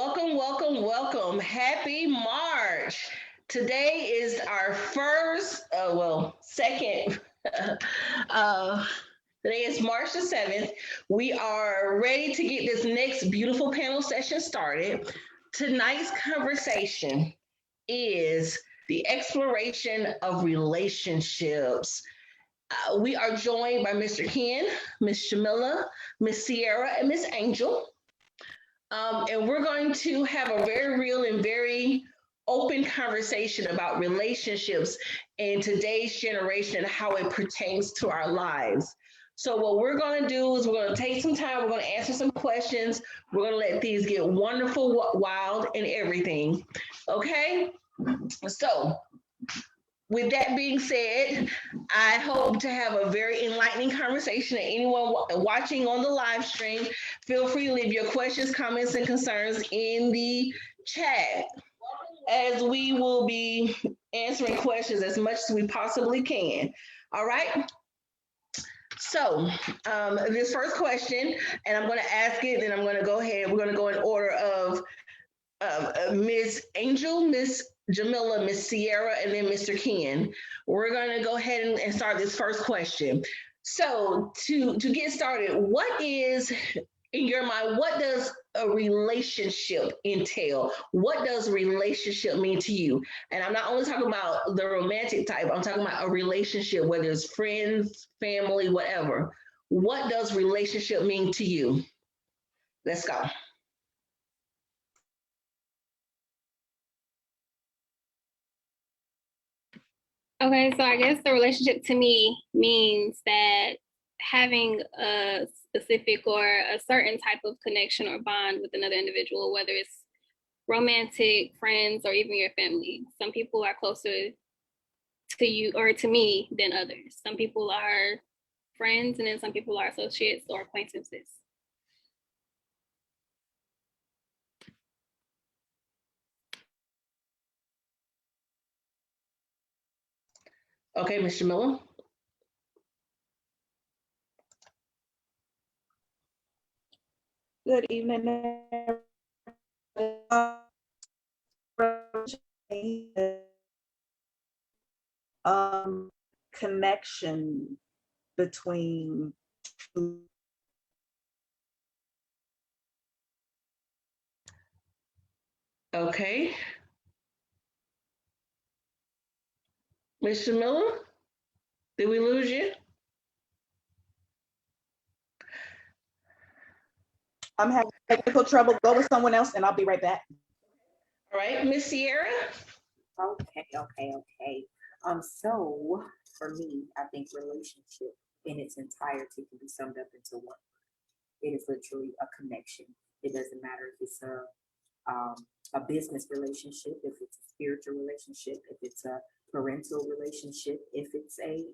Welcome, welcome, welcome. Happy March. Today is our second. uh, Today is March the 7th. We are ready to get this next beautiful panel session started. Tonight's conversation is the exploration of relationships. We are joined by Mr. Ken, Miss Jamila, Miss Sierra, and Miss Angel. And we're going to have a very real and very open conversation about relationships in today's generation and how it pertains to our lives. So, what we're going to do is we're going to take some time, we're going to answer some questions, we're going to let these get wonderful, wild, and everything. Okay? So, with that being said, I hope to have a very enlightening conversation. And anyone watching on the live stream, feel free to leave your questions, comments, and concerns in the chat as we will be answering questions as much as we possibly can. All right. So, this first question, and I'm going to ask it, then I'm going to go ahead. We're going to go in order of Miss Angel, Miss Jamila, Miss Sierra, and then Mr. Ken. We're going to go ahead and start this first question. So, to get started, what is in your mind? What does a relationship entail? What does relationship mean to you? And I'm not only talking about the romantic type. I'm talking about a relationship, whether it's friends, family, whatever. What does relationship mean to you? Let's go. Okay, so I guess the relationship to me means that having a specific or a certain type of connection or bond with another individual, whether it's romantic, friends, or even your family. Some people are closer to you or to me than others. Some people are friends, and then some people are associates or acquaintances. Okay, Mr. Miller. Good evening. Connection between two. Okay. Mr. Miller, did we lose you? I'm having technical trouble. Go with someone else and I'll be right back. All right, Miss Sierra. Okay. So for me, I think relationship in its entirety can be summed up into one. It is literally a connection. It doesn't matter if it's a business relationship, if it's a spiritual relationship, if it's a parental relationship, if it's a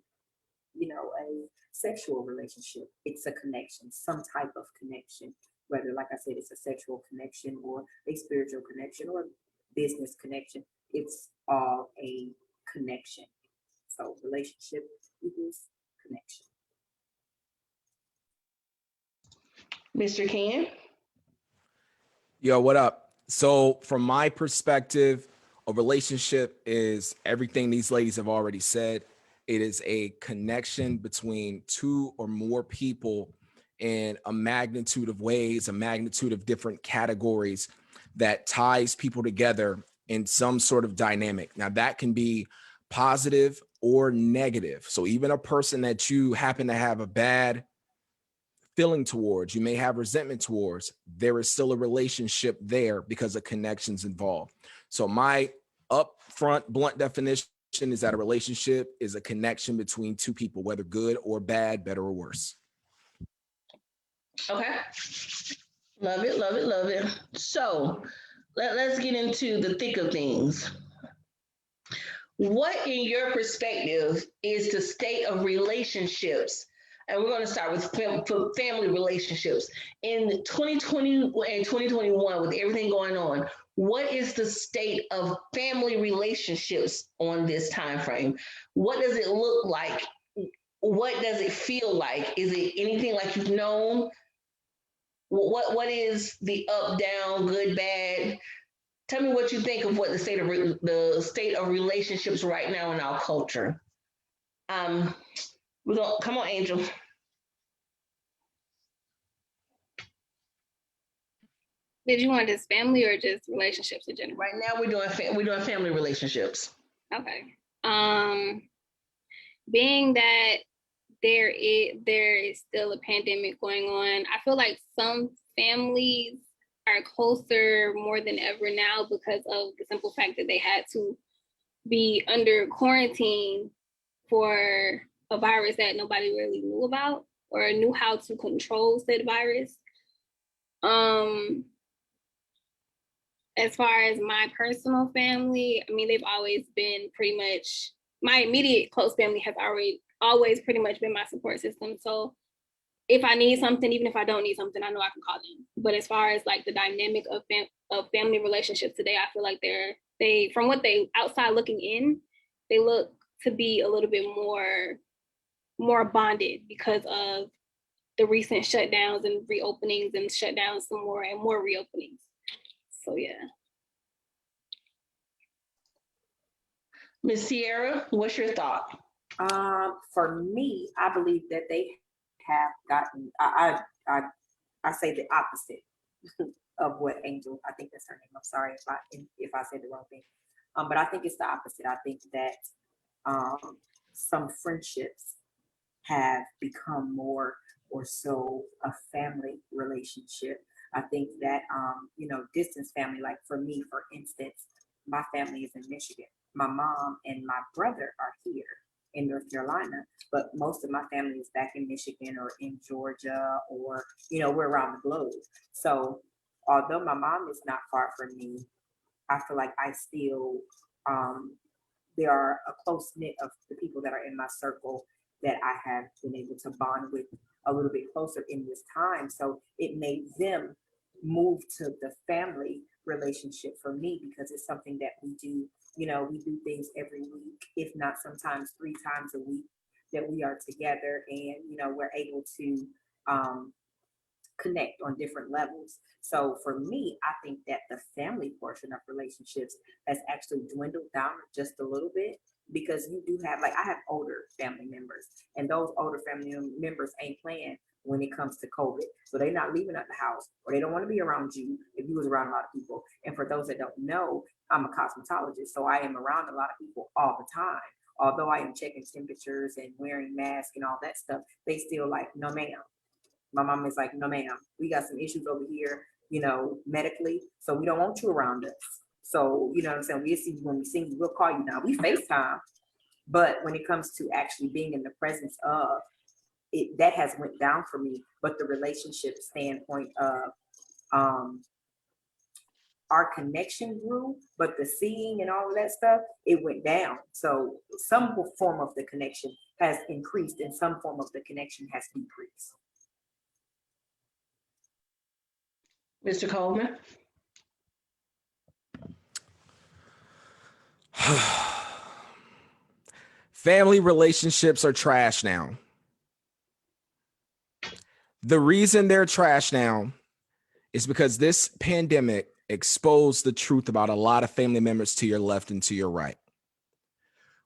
sexual relationship. It's a connection, some type of connection. Whether, like I said, it's a sexual connection or a spiritual connection or business connection. It's all a connection. So relationship equals connection. Mr. Ken. Yo, what up? So from my perspective, a relationship is everything these ladies have already said. It is a connection between two or more people in a magnitude of ways, a magnitude of different categories that ties people together in some sort of dynamic. Now, that can be positive or negative. So even a person that you happen to have a bad feeling towards, you may have resentment towards, there is still a relationship there because of connections involved. So my upfront blunt definition is that a relationship is a connection between two people, whether good or bad, better or worse. Okay. Love it, love it, love it. So let's get into the thick of things. What, in your perspective, is the state of relationships? And we're going to start with family relationships in 2020 and 2021 with everything going on. What is the state of family relationships on this time frame? What does it look like? What does it feel like? Is it anything like you've known What is the up, down, good, bad? Tell me what you think of what the state of relationships right now in our culture. Um, we're gonna come on, Angel. Did you want just family or just relationships in general? Right now, we're doing family relationships. Okay. Being that there is still a pandemic going on, I feel like some families are closer more than ever now because of the simple fact that they had to be under quarantine for a virus that nobody really knew about or knew how to control said virus. As far as my personal family, I mean, they've always been pretty much, my immediate close family has always pretty much been my support system. So if I need something, even if I don't need something, I know I can call them. But as far as like the dynamic of family relationships today, I feel like they from what they outside looking in, they look to be a little bit more bonded because of the recent shutdowns and reopenings and shutdowns some more and more reopenings. So yeah. Miss Sierra, what's your thought? For me, I believe that they have gotten. I say the opposite of what Angel. I think that's her name. I'm sorry if I said the wrong thing. But I think it's the opposite. I think that some friendships have become more or so a family relationship. I think that distance family, like for me, for instance, my family is in Michigan. My mom and my brother are here in North Carolina, but most of my family is back in Michigan or in Georgia, or we're around the globe. So although my mom is not far from me, I feel like I still there are a close knit of the people that are in my circle that I have been able to bond with a little bit closer in this time. So it made them move to the family relationship for me, because it's something that we do. We do things every week, if not sometimes 3 times a week, that we are together, and we're able to connect on different levels. So for me, I think that the family portion of relationships has actually dwindled down just a little bit, because you do have, like, I have older family members, and those older family members ain't playing when it comes to COVID. So they're not leaving out the house, or they don't want to be around you if you was around a lot of people. And for those that don't know, I'm a cosmetologist, so I am around a lot of people all the time. Although I am checking temperatures and wearing masks and all that stuff, they still like, no ma'am. My mom is like, no ma'am, we got some issues over here, medically, so we don't want you around us. So, you know what I'm saying? We'll see you when we see you, we'll call you now. We FaceTime. But when it comes to actually being in the presence of it, that has went down for me. But the relationship standpoint of our connection grew, but the seeing and all of that stuff, it went down. So some form of the connection has increased and some form of the connection has decreased. Mr. Coleman? Family relationships are trash now. The reason they're trash now is because this pandemic exposed the truth about a lot of family members to your left and to your right.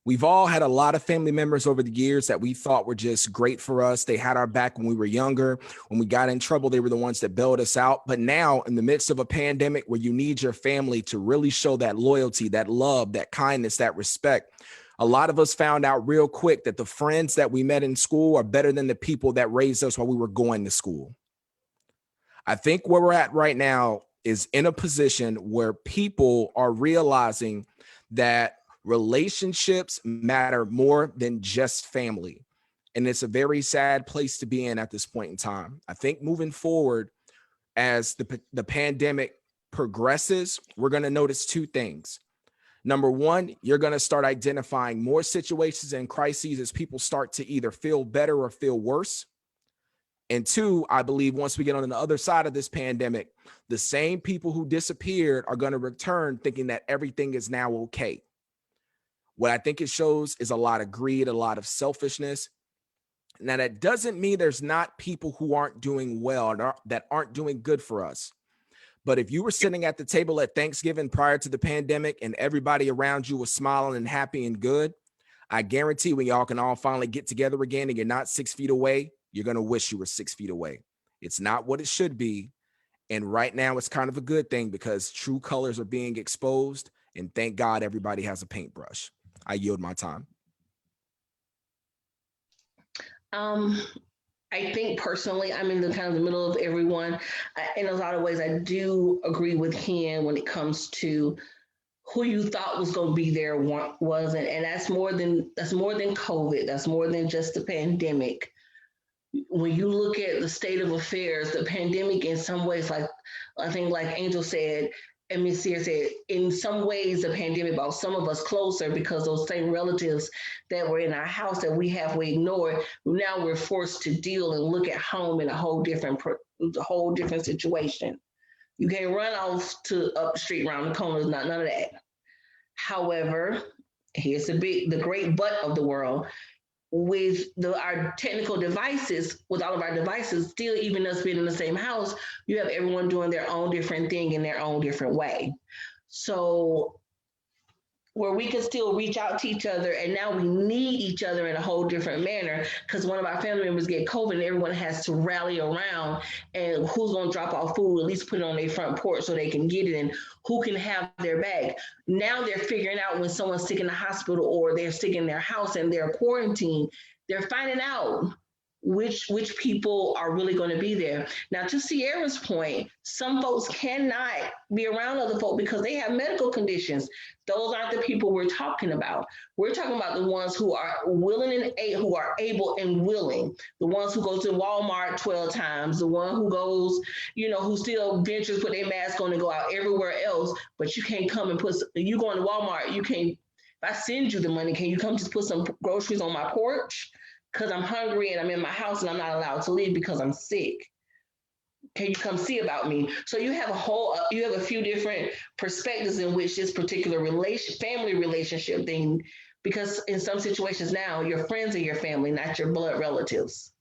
We've all had a lot of family members over the years that we thought were just great for us. They had our back when we were younger. When we got in trouble, they were the ones that bailed us out. But now, in the midst of a pandemic where you need your family to really show that loyalty, that love, that kindness, that respect, a lot of us found out real quick that the friends that we met in school are better than the people that raised us while we were going to school. I think where we're at right now is in a position where people are realizing that relationships matter more than just family. And it's a very sad place to be in at this point in time. I think moving forward, as the pandemic progresses, we're going to notice 2 things. Number one, you're going to start identifying more situations and crises as people start to either feel better or feel worse. And 2, I believe once we get on the other side of this pandemic, the same people who disappeared are going to return thinking that everything is now okay. What I think it shows is a lot of greed, a lot of selfishness. Now, that doesn't mean there's not people who aren't doing well and that aren't doing good for us. But if you were sitting at the table at Thanksgiving prior to the pandemic and everybody around you was smiling and happy and good, I guarantee when y'all can all finally get together again and you're not 6 feet away, you're going to wish you were 6 feet away. It's not what it should be. And right now it's kind of a good thing because true colors are being exposed. And thank God everybody has a paintbrush. I yield my time. I think personally, I'm in the kind of the middle of everyone. In a lot of ways, I do agree with Ken when it comes to who you thought was going to be there wasn't, and that's more than COVID. That's more than just the pandemic. When you look at the state of affairs, the pandemic, in some ways, like I think, like Angel said, and Ms. Sear said, in some ways, the pandemic brought some of us closer because those same relatives that were in our house that we halfway ignored, now we're forced to deal and look at home in a whole different situation. You can't run off to up the street around the corner, none of that. However, here's the great but of the world. With our technical devices, with all of our devices, still even us being in the same house, you have everyone doing their own different thing in their own different way. So where we can still reach out to each other, and now we need each other in a whole different manner because one of our family members get COVID and everyone has to rally around, and who's going to drop off food, at least put it on their front porch so they can get it, and who can have their bag. Now they're figuring out when someone's sick in the hospital or they're sick in their house and they're quarantined, they're finding out which people are really going to be there. Now, to Sierra's point, some folks cannot be around other folk because they have medical conditions. Those aren't the people we're talking about. We're talking about the ones who are willing and who are able and willing, the ones who go to Walmart 12 times, the one who goes, who still ventures, put their mask on and go out everywhere else, but you can't come and you going to Walmart, you can't, if I send you the money, can you come just put some groceries on my porch? Because I'm hungry and I'm in my house and I'm not allowed to leave because I'm sick. Can you come see about me? So you have a few different perspectives in which this particular family relationship thing, because in some situations now, your friends are your family, not your blood relatives.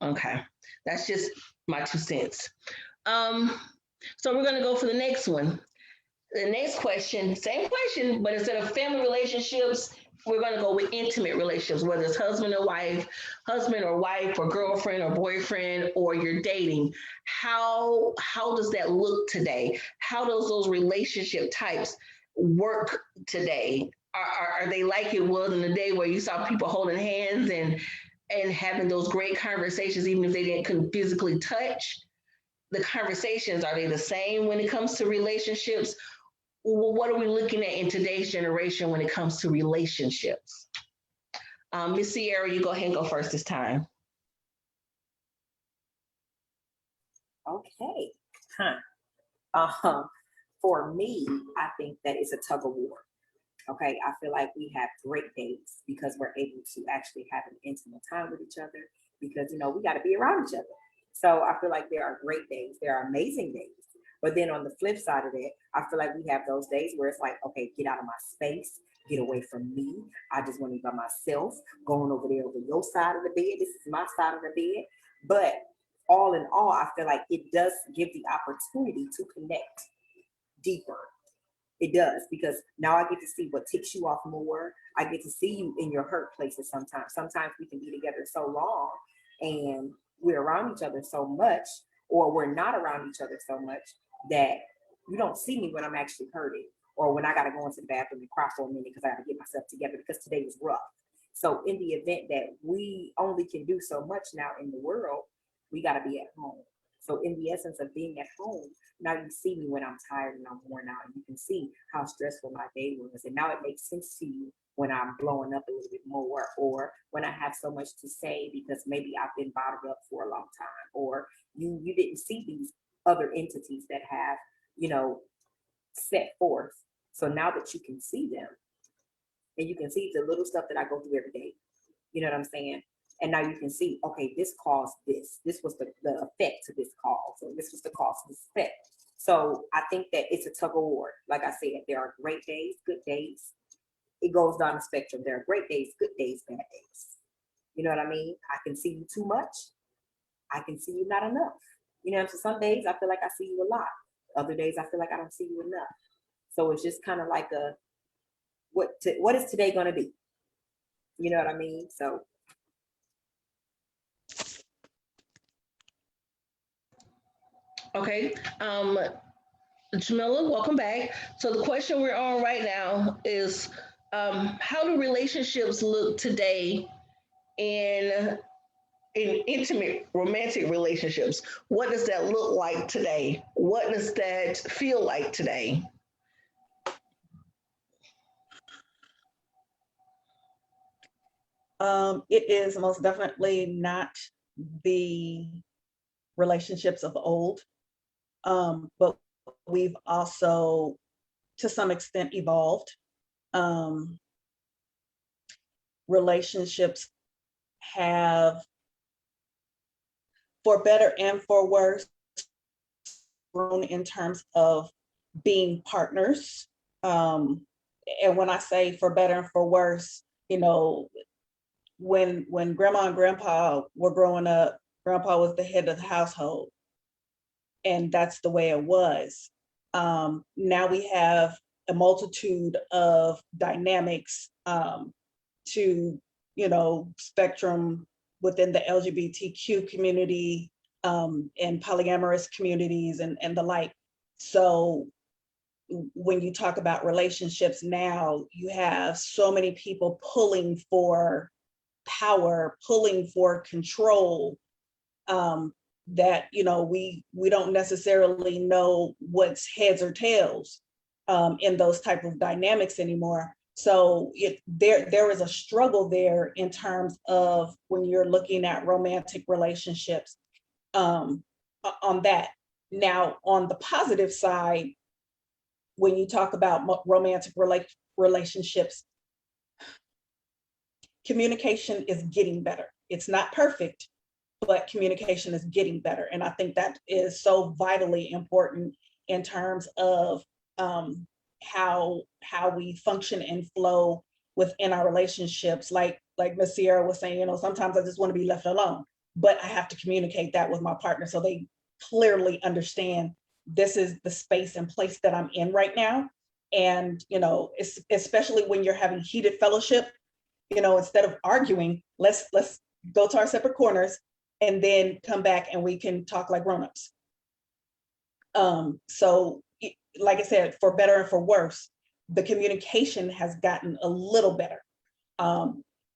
Okay, that's just my 2 cents. So we're gonna go for the next one. The next question, same question, but instead of family relationships, we're going to go with intimate relationships, whether it's husband or wife, or girlfriend or boyfriend, or you're dating. How does that look today? How does those relationship types work today? Are they like it was in the day where you saw people holding hands and having those great conversations, even if they couldn't physically touch? The conversations, are they the same when it comes to relationships? What are we looking at in today's generation when it comes to relationships? Ms. Sierra, you go ahead and go first this time. Okay. For me, I think that it's a tug of war. Okay, I feel like we have great days because we're able to actually have an intimate time with each other because, we got to be around each other. So I feel like there are great days. There are amazing days. But then on the flip side of that, I feel like we have those days where it's like, okay, get out of my space, get away from me. I just want to be by myself, going over there over your side of the bed. This is my side of the bed. But all in all, I feel like it does give the opportunity to connect deeper. It does, because now I get to see what ticks you off more. I get to see you in your hurt places sometimes. Sometimes we can be together so long and we're around each other so much, or we're not around each other so much that you don't see me when I'm actually hurting, or when I got to go into the bathroom and cry for a minute because I got to get myself together because today was rough. So in the event that we only can do so much now in the world, we got to be at home. So in the essence of being at home, now you see me when I'm tired and I'm worn out, and you can see how stressful my day was. And now it makes sense to you when I'm blowing up a little bit more, or when I have so much to say because maybe I've been bottled up for a long time, or you didn't see these other entities that have, set forth. So now that you can see them, and you can see the little stuff that I go through every day, you know what I'm saying? And now you can see, okay, this caused this. This was the effect to this cause, or this was the cause of this effect. So I think that it's a tug of war. Like I said, there are great days, good days. It goes down the spectrum. There are great days, good days, bad days. You know what I mean? I can see you too much. I can see you not enough. You know, so some days I feel like I see you a lot. Other days I feel like I don't see you enough. So it's just kind of like what is today going to be? You know what I mean? So Okay. Jamila, welcome back. So the question we're on right now is how do relationships look today in intimate romantic relationships? What does that look like today? What does that feel like today? It is most definitely not the relationships of old, but we've also, to some extent, evolved. Um, Relationships have, for better and for worse, grown in terms of being partners. And when I say for better and for worse, you know, when grandma and grandpa were growing up, grandpa was the head of the household, and that's the way it was. Now we have a multitude of dynamics, to, spectrum within the LGBTQ community, and polyamorous communities and the like. So when you talk about relationships now, you have so many people pulling for power, pulling for control, that we don't necessarily know what's heads or tails, in those type of dynamics anymore. So there is a struggle there in terms of when you're looking at romantic relationships, on that. Now, on the positive side, when you talk about romantic relationships, communication is getting better. It's not perfect, but communication is getting better. And I think that is so vitally important in terms of, how we function and flow within our relationships. Like Miss Sierra was saying, sometimes I just want to be left alone, but I have to communicate that with my partner so they clearly understand this is the space and place that I'm in right now. And especially when you're having heated fellowship, instead of arguing, let's go to our separate corners and then come back and we can talk like grown-ups. So like I said, for better and for worse, the communication has gotten a little better.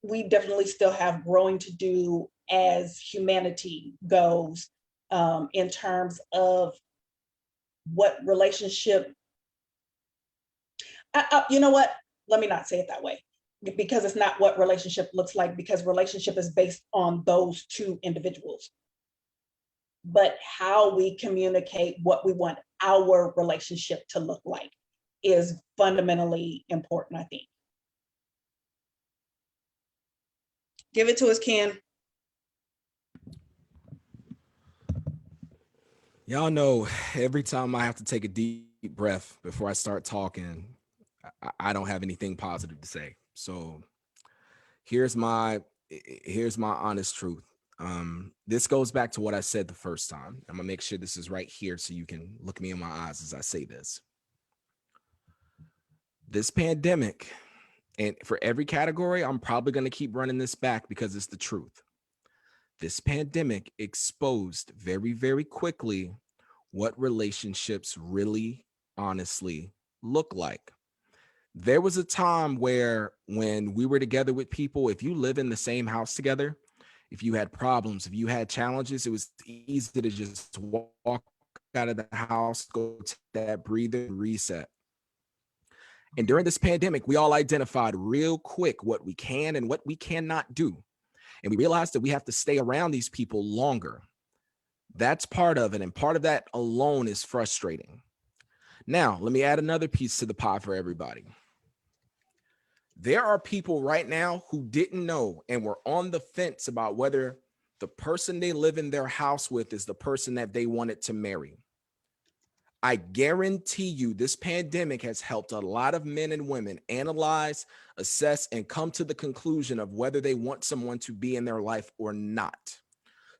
We definitely still have growing to do as humanity goes, in terms of what relationship, you know what, let me not say it that way, because it's not what relationship looks like, because relationship is based on those two individuals. But how we communicate what we want our relationship to look like is fundamentally important, I think. Give it to us, Ken. Y'all know every time I have to take a deep breath before I start talking, I don't have anything positive to say. So here's my honest truth. This goes back to what I said the first time. I'm gonna make sure this is right here so you can look me in my eyes as I say this. This pandemic, and for every category, I'm probably gonna keep running this back because it's the truth. This pandemic exposed very, very quickly what relationships really, honestly look like. There was a time where when we were together with people, if you live in the same house together, if you had problems, if you had challenges, it was easy to just walk out of the house, go take that breather, and reset. And during this pandemic, we all identified real quick what we can and what we cannot do. And we realized that we have to stay around these people longer. That's part of it. And part of that alone is frustrating. Now, let me add another piece to the pie for everybody. There are people right now who didn't know and were on the fence about whether the person they live in their house with is the person that they wanted to marry. I guarantee you this pandemic has helped a lot of men and women analyze, assess, and come to the conclusion of whether they want someone to be in their life or not.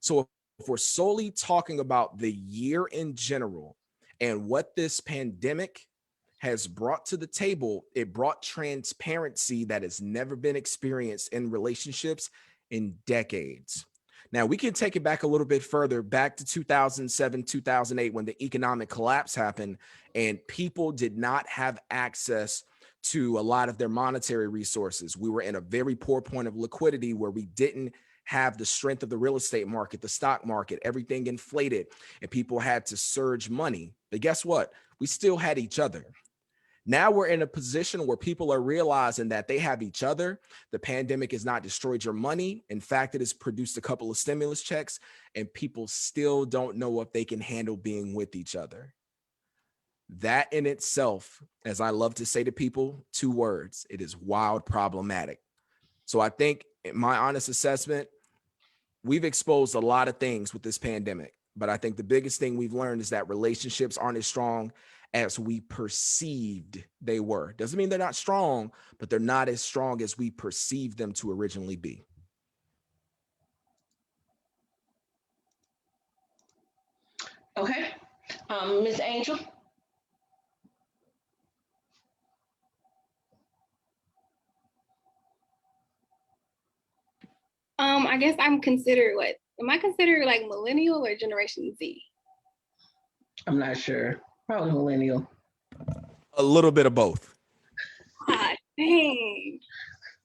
So if we're solely talking about the year in general and what this pandemic has brought to the table, it brought transparency that has never been experienced in relationships in decades. Now, we can take it back a little bit further, back to 2007, 2008, when the economic collapse happened and people did not have access to a lot of their monetary resources. We were in a very poor point of liquidity where we didn't have the strength of the real estate market, the stock market, everything inflated, and people had to surge money. But guess what? We still had each other. Now we're in a position where people are realizing that they have each other. The pandemic has not destroyed your money. In fact, it has produced a couple of stimulus checks, and people still don't know if they can handle being with each other. That in itself, as I love to say to people, 2 words, it is wild problematic. So I think, in my honest assessment, we've exposed a lot of things with this pandemic, but I think the biggest thing we've learned is that relationships aren't as strong as we perceived they were. Doesn't mean they're not strong, but they're not as strong as we perceived them to originally be. Okay. Miss Angel? I guess I'm considered what? Am I considered like millennial or Generation Z? I'm not sure. Probably millennial. A little bit of both. Ah, dang.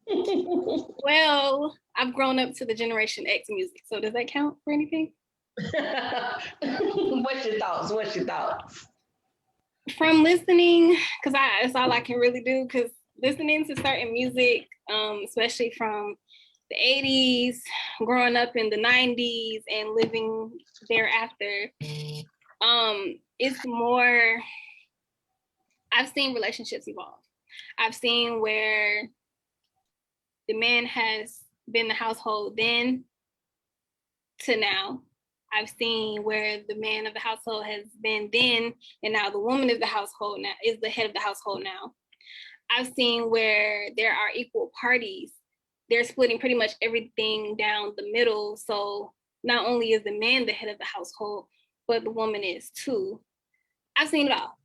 Well, I've grown up to the Generation X music, so does that count for anything? What's your thoughts? What's your thoughts? From listening, because that's all I can really do, because listening to certain music, especially from the 80s, growing up in the 90s and living thereafter, it's more, I've seen relationships evolve. I've seen where the man has been the household then to now. I've seen where the man of the household has been then, and now the woman of the household now is the head of the household now. I've seen where there are equal parties. They're splitting pretty much everything down the middle. So not only is the man the head of the household, but the woman is too. I've seen it all.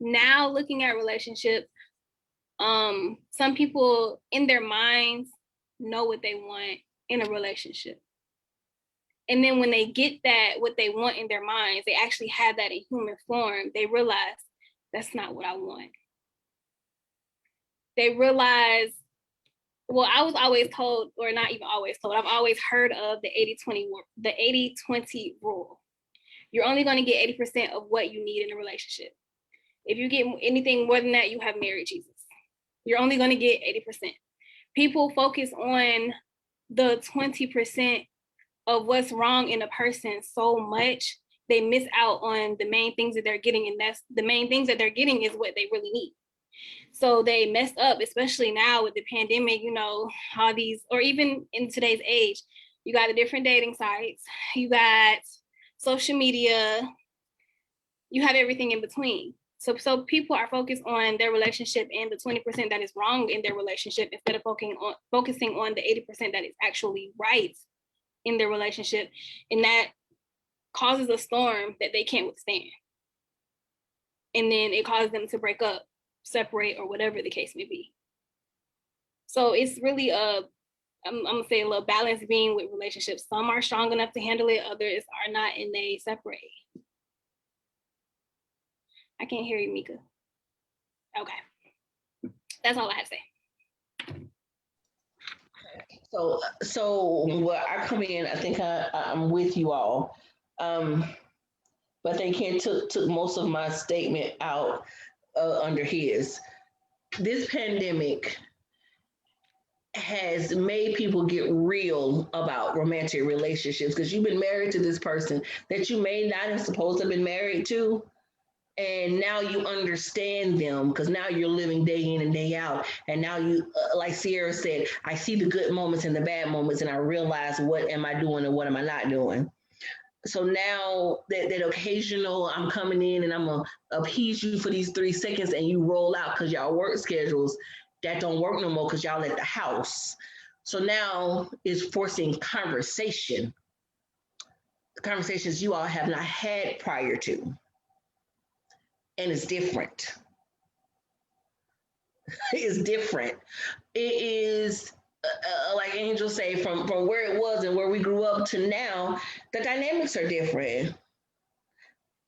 Now looking at relationships, some people in their minds know what they want in a relationship. And then when they get that, what they want in their minds, they actually have that in human form, they realize that's not what I want. They realize, well, I was always told, or not even always told, I've always heard of the 80-20 rule. You're only going to get 80% of what you need in a relationship. If you get anything more than that, you have married Jesus. You're only going to get 80%. People focus on the 20% of what's wrong in a person so much, they miss out on the main things that they're getting. And that's the main things that they're getting is what they really need. So they messed up, especially now with the pandemic, you know, all these, or even in today's age, you got the different dating sites, you got social media, you have everything in between. So people are focused on their relationship and the 20% that is wrong in their relationship instead of focusing on the 80% that is actually right in their relationship. And that causes a storm that they can't withstand. And then it causes them to break up, separate, or whatever the case may be. So it's really I'm gonna say a little balance being with relationships. Some are strong enough to handle it, others are not, and they separate. I can't hear you, Mika. Okay. That's all I have to say. So where I come in, I think I'm with you all. But they can't took most of my statement out under his. This pandemic has made people get real about romantic relationships because you've been married to this person that you may not have supposed to have been married to. And now you understand them because now you're living day in and day out. And now you, like Sierra said, I see the good moments and the bad moments, and I realize what am I doing and what am I not doing. So now that occasional, I'm coming in and I'm gonna appease you for these 3 seconds and you roll out because y'all work schedules, that don't work no more because y'all at the house. So now it's forcing conversation, conversations you all have not had prior to. And it's different. It's different. It is like Angel say, from where it was and where we grew up to now, the dynamics are different.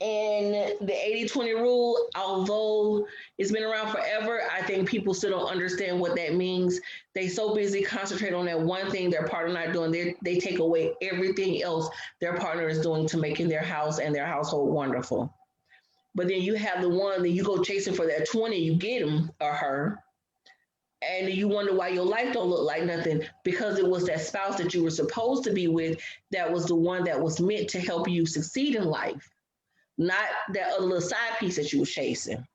And the 80-20 rule, although it's been around forever, I think people still don't understand what that means. They so busy concentrate on that one thing their partner not doing, they take away everything else their partner is doing to making their house and their household wonderful. But then you have the one that you go chasing for that 20, you get him or her, and you wonder why your life don't look like nothing, because it was that spouse that you were supposed to be with that was the one that was meant to help you succeed in life, not that other little side piece that you were chasing.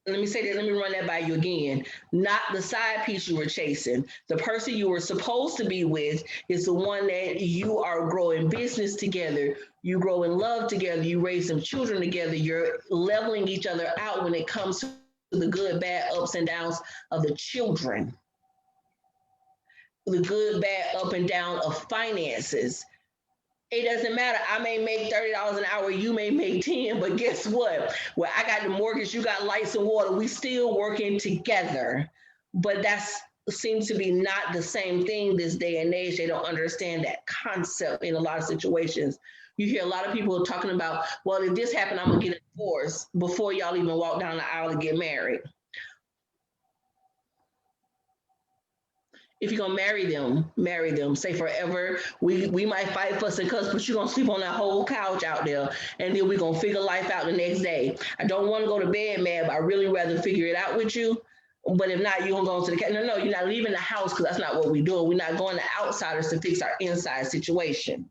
Let me say that, let me run that by you again. Not the side piece you were chasing. The person you were supposed to be with is the one that you are growing business together. You grow in love together. You raise some children together. You're leveling each other out when it comes to the good, bad, ups and downs of the children. The good, bad, up and down of finances. It doesn't matter. I may make $30 an hour, you may make 10, but guess what? Well, I got the mortgage, you got lights and water. We still working together. But that's seems to be not the same thing this day and age. They don't understand that concept in a lot of situations. You hear a lot of people talking about, well, if this happened, I'm gonna get a divorce before y'all even walk down the aisle and get married. If you're gonna marry them, say forever. We might fight, fuss, and cuss, but you're gonna sleep on that whole couch out there, and then we're gonna figure life out the next day. I don't want to go to bed mad, but I really rather figure it out with you. But if not, you're gonna go into the no, you're not leaving the house, because that's not what we're doing. We're not going to outsiders to fix our inside situation.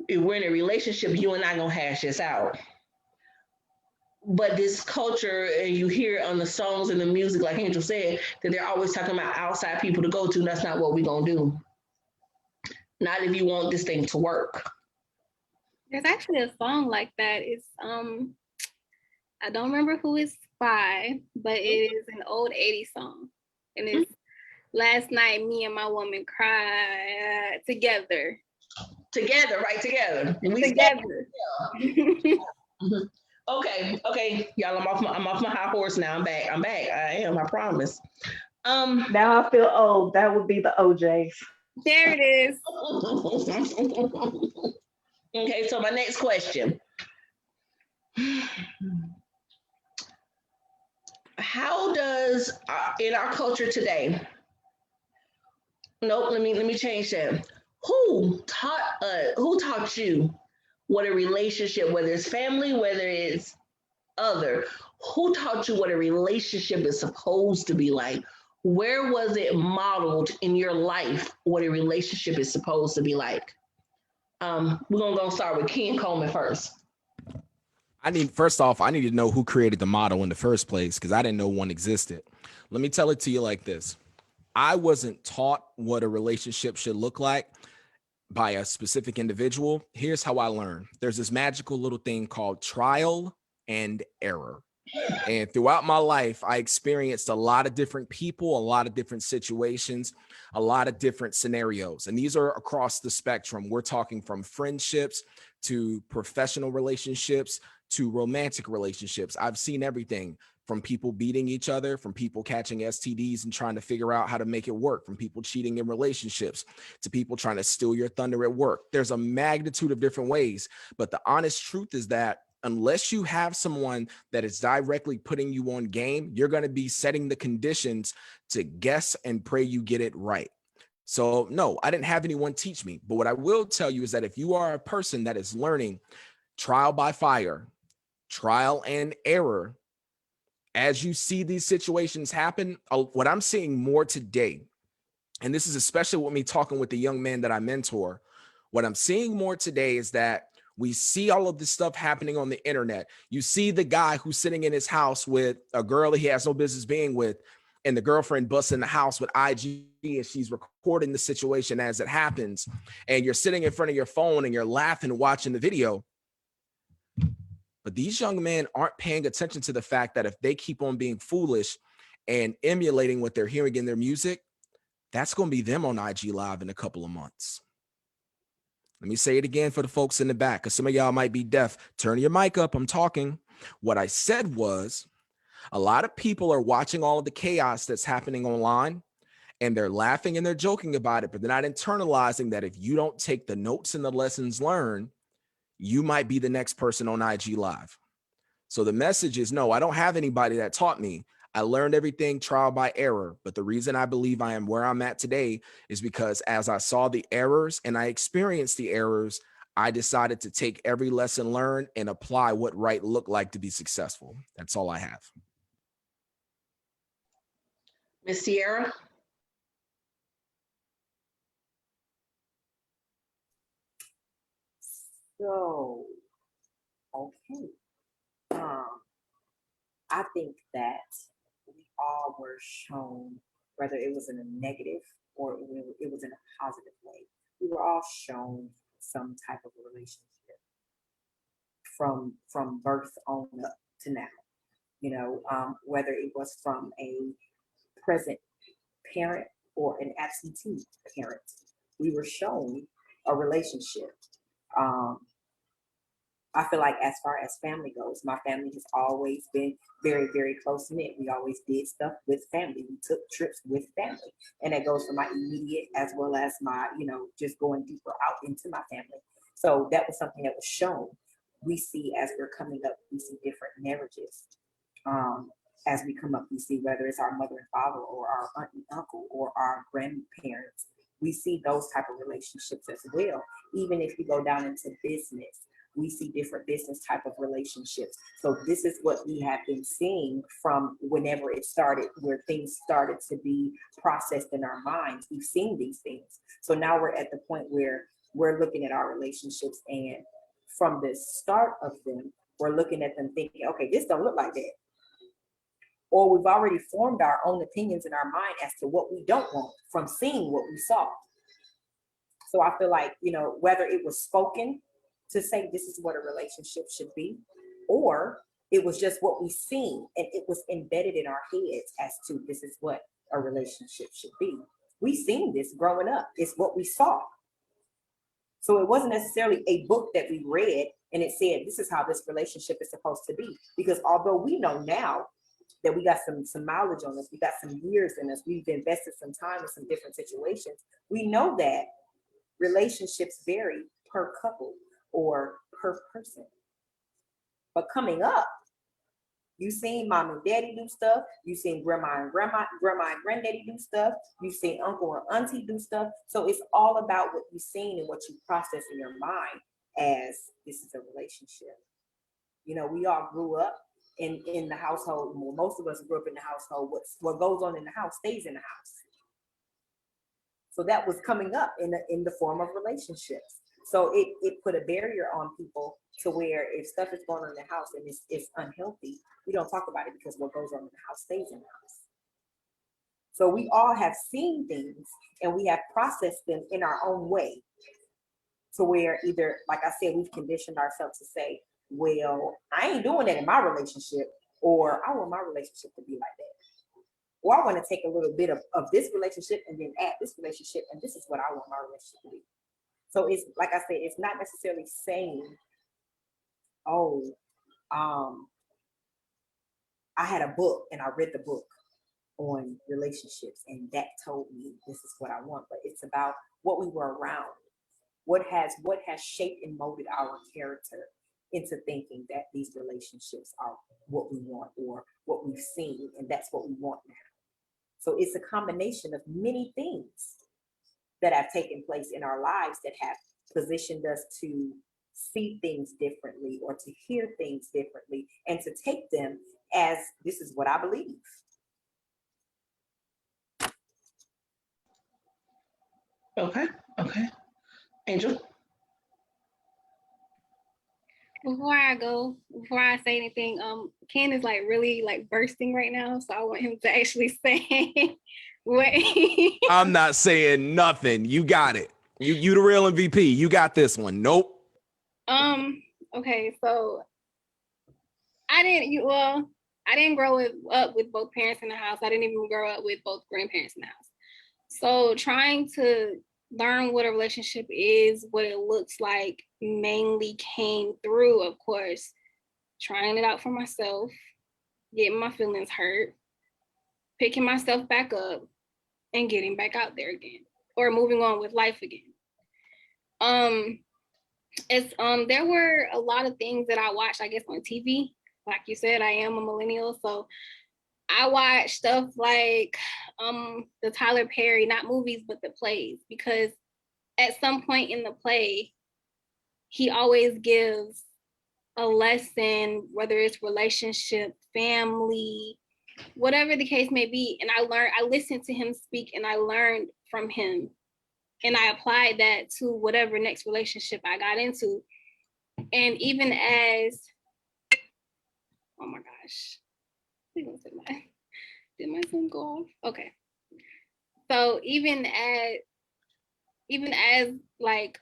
If we're in a relationship, you and I gonna hash this out. But this culture, and you hear on the songs and the music, like Angel said, that they're always talking about outside people to go to, and that's not what we're gonna do. Not if you want this thing to work. There's actually a song like that. It's I don't remember who it's by, but it is an old 80s song. And it's last night me and my woman cried together. Together, right? Together. And we together. Okay, y'all. I'm off my high horse now. I'm back. I am. I promise. Now I feel old. That would be the OJs. There it is. Okay, so my next question. How does in our culture today? Nope. Let me change that. Who taught you what a relationship, whether it's family, whether it's other, who taught you what a relationship is supposed to be like? Where was it modeled in your life what a relationship is supposed to be like? We're gonna go start with Ken Coleman first. First off, I need to know who created the model in the first place, because I didn't know one existed. Let me tell it to you like this. I wasn't taught what a relationship should look like by a specific individual. Here's how I learned. There's this magical little thing called trial and error. And throughout my life, I experienced a lot of different people, a lot of different situations, a lot of different scenarios. And these are across the spectrum. We're talking from friendships to professional relationships to romantic relationships. I've seen everything from people beating each other, from people catching STDs and trying to figure out how to make it work, from people cheating in relationships to people trying to steal your thunder at work. There's a magnitude of different ways, but the honest truth is that unless you have someone that is directly putting you on game, you're going to be setting the conditions to guess and pray you get it right. So no, I didn't have anyone teach me. But what I will tell you is that if you are a person that is learning trial by fire, trial and error, as you see these situations happen, what I'm seeing more today, and this is especially with me talking with the young men that I mentor, what I'm seeing more today is that we see all of this stuff happening on the internet. You see the guy who's sitting in his house with a girl that he has no business being with, and the girlfriend busts in the house with IG and she's recording the situation as it happens, and you're sitting in front of your phone and you're laughing watching the video. But these young men aren't paying attention to the fact that if they keep on being foolish and emulating what they're hearing in their music, that's going to be them on IG Live in a couple of months. Let me say it again for the folks in the back, because some of y'all might be deaf. Turn your mic up. I'm talking. What I said was, a lot of people are watching all of the chaos that's happening online, and they're laughing and they're joking about it, but they're not internalizing that if you don't take the notes and the lessons learned, you might be the next person on IG Live. So the message is, no, I don't have anybody that taught me. I learned everything trial by error. But the reason I believe I am where I'm at today is because as I saw the errors and I experienced the errors, I decided to take every lesson learned and apply what right looked like to be successful. That's all I have. Miss Sierra? So, okay. I think that we all were shown, whether it was in a negative or it was in a positive way, we were all shown some type of relationship from birth on up to now. Whether it was from a present parent or an absentee parent, we were shown a relationship. I feel like as far as family goes, my family has always been very, very close knit. We always did stuff with family. We took trips with family. And that goes for my immediate as well as my, just going deeper out into my family. So that was something that was shown. We see as we're coming up, we see different marriages. As we come up, we see whether it's our mother and father or our aunt and uncle or our grandparents. We see those type of relationships as well. Even if you go down into business, we see different business type of relationships. So this is what we have been seeing from whenever it started, where things started to be processed in our minds. We've seen these things. So now we're at the point where we're looking at our relationships, and from the start of them, we're looking at them thinking, okay, this don't look like that. Or we've already formed our own opinions in our mind as to what we don't want from seeing what we saw. So I feel like, whether it was spoken to say this is what a relationship should be, or it was just what we seen and it was embedded in our heads as to this is what a relationship should be. We seen this growing up. It's what we saw. So it wasn't necessarily a book that we read and it said this is how this relationship is supposed to be. Because although we know now that we got some knowledge on us, we got some years in us, we've invested some time in some different situations, we know that relationships vary per couple or per person. But coming up, you seen mom and daddy do stuff, you seen grandma and granddaddy do stuff, you seen uncle and auntie do stuff. So it's all about what you've seen and what you process in your mind as this is a relationship. We all grew up in the household. Well, most of us grew up in the household. What goes on in the house stays in the house. So that was coming up in the form of relationships. So it put a barrier on people to where if stuff is going on in the house and it's unhealthy, we don't talk about it because what goes on in the house stays in the house. So we all have seen things and we have processed them in our own way to where either, like I said, we've conditioned ourselves to say, well, I ain't doing that in my relationship, or I want my relationship to be like that. Or I want to take a little bit of this relationship and then add this relationship, and this is what I want my relationship to be. So it's like I said, it's not necessarily saying, I had a book and I read the book on relationships and that told me this is what I want. But it's about what we were around, what has shaped and molded our character into thinking that these relationships are what we want or what we've seen, and that's what we want now. So it's a combination of many things that have taken place in our lives that have positioned us to see things differently or to hear things differently and to take them as this is what I believe. Okay. Angel? Before I say anything, Ken is like really like bursting right now, so I want him to actually say what. I'm not saying nothing. You got it. You the real MVP. You got this one. Nope. Okay, so I didn't grow up with both parents in the house. I didn't even grow up with both grandparents in the house. So trying to learn what a relationship is, what it looks like, mainly came through, of course, trying it out for myself, getting my feelings hurt, picking myself back up, and getting back out there again, or moving on with life again. There were a lot of things that I watched, I guess, on TV. Like you said, I am a millennial, so I watch stuff like the Tyler Perry, not movies, but the plays, because at some point in the play, he always gives a lesson, whether it's relationship, family, whatever the case may be. And I listened to him speak and I learned from him. And I applied that to whatever next relationship I got into. And even as, oh my gosh, did my phone go off? Okay. So even as like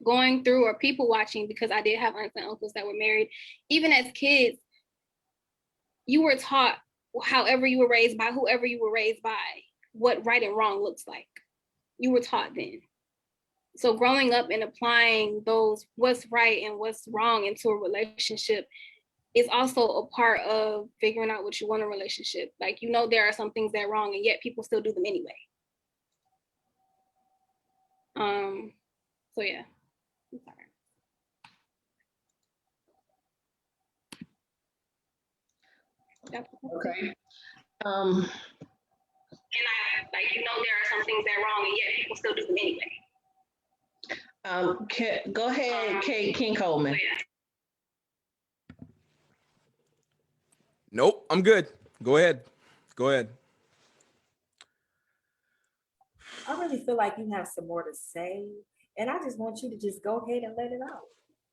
going through or people watching, because I did have aunts and uncles that were married, even as kids, you were taught, however you were raised by, whoever you were raised by, what right and wrong looks like. You were taught then. So growing up and applying those what's right and what's wrong into a relationship is also a part of figuring out what you want in a relationship. Like, you know, there are some things that are wrong and yet people still do them anyway. So yeah, I'm sorry. Okay. And like, you know, there are some things that are wrong and yet people still do them anyway. Go ahead, King Coleman. Nope. I'm good. Go ahead. I really feel like you have some more to say, and I just want you to just go ahead and let it out.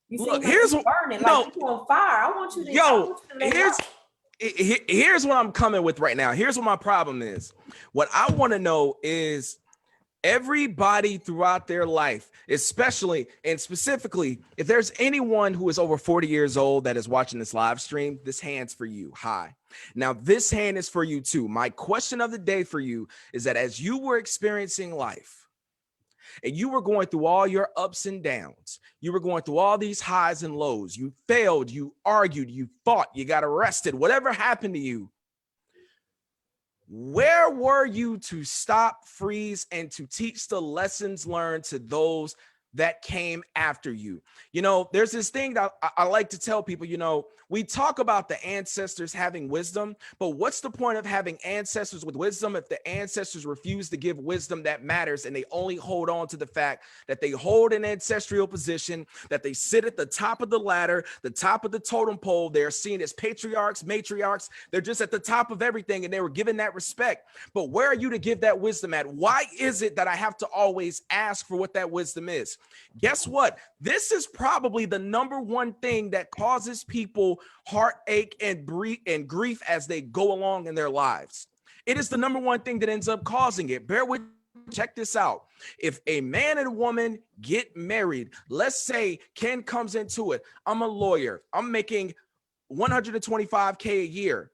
You seem Look, like here's you're what- burning, no. like you're on fire. I want you to let it out. Here's what I'm coming with right now. Here's what my problem is. What I want to know is everybody throughout their life, especially and specifically, if there's anyone who is over 40 years old that is watching this live stream, this hand's for you. Hi. Now, this hand is for you too. My question of the day for you is that as you were experiencing life, and you were going through all your ups and downs, you were going through all these highs and lows, you failed, you argued, you fought, you got arrested, whatever happened to you, where were you to stop, freeze, and to teach the lessons learned to those that came after you? You know, there's this thing that I like to tell people, you know, we talk about the ancestors having wisdom, but what's the point of having ancestors with wisdom if the ancestors refuse to give wisdom that matters and they only hold on to the fact that they hold an ancestral position, that they sit at the top of the ladder, the top of the totem pole, they're seen as patriarchs, matriarchs, they're just at the top of everything and they were given that respect. But where are you to give that wisdom at? Why is it that I have to always ask for what that wisdom is? Guess what? This is probably the number one thing that causes people heartache and grief as they go along in their lives. It is the number one thing that ends up causing it. Bear with me. Check this out. If a man and a woman get married, let's say Ken comes into it. I'm a lawyer. I'm making $125K a year.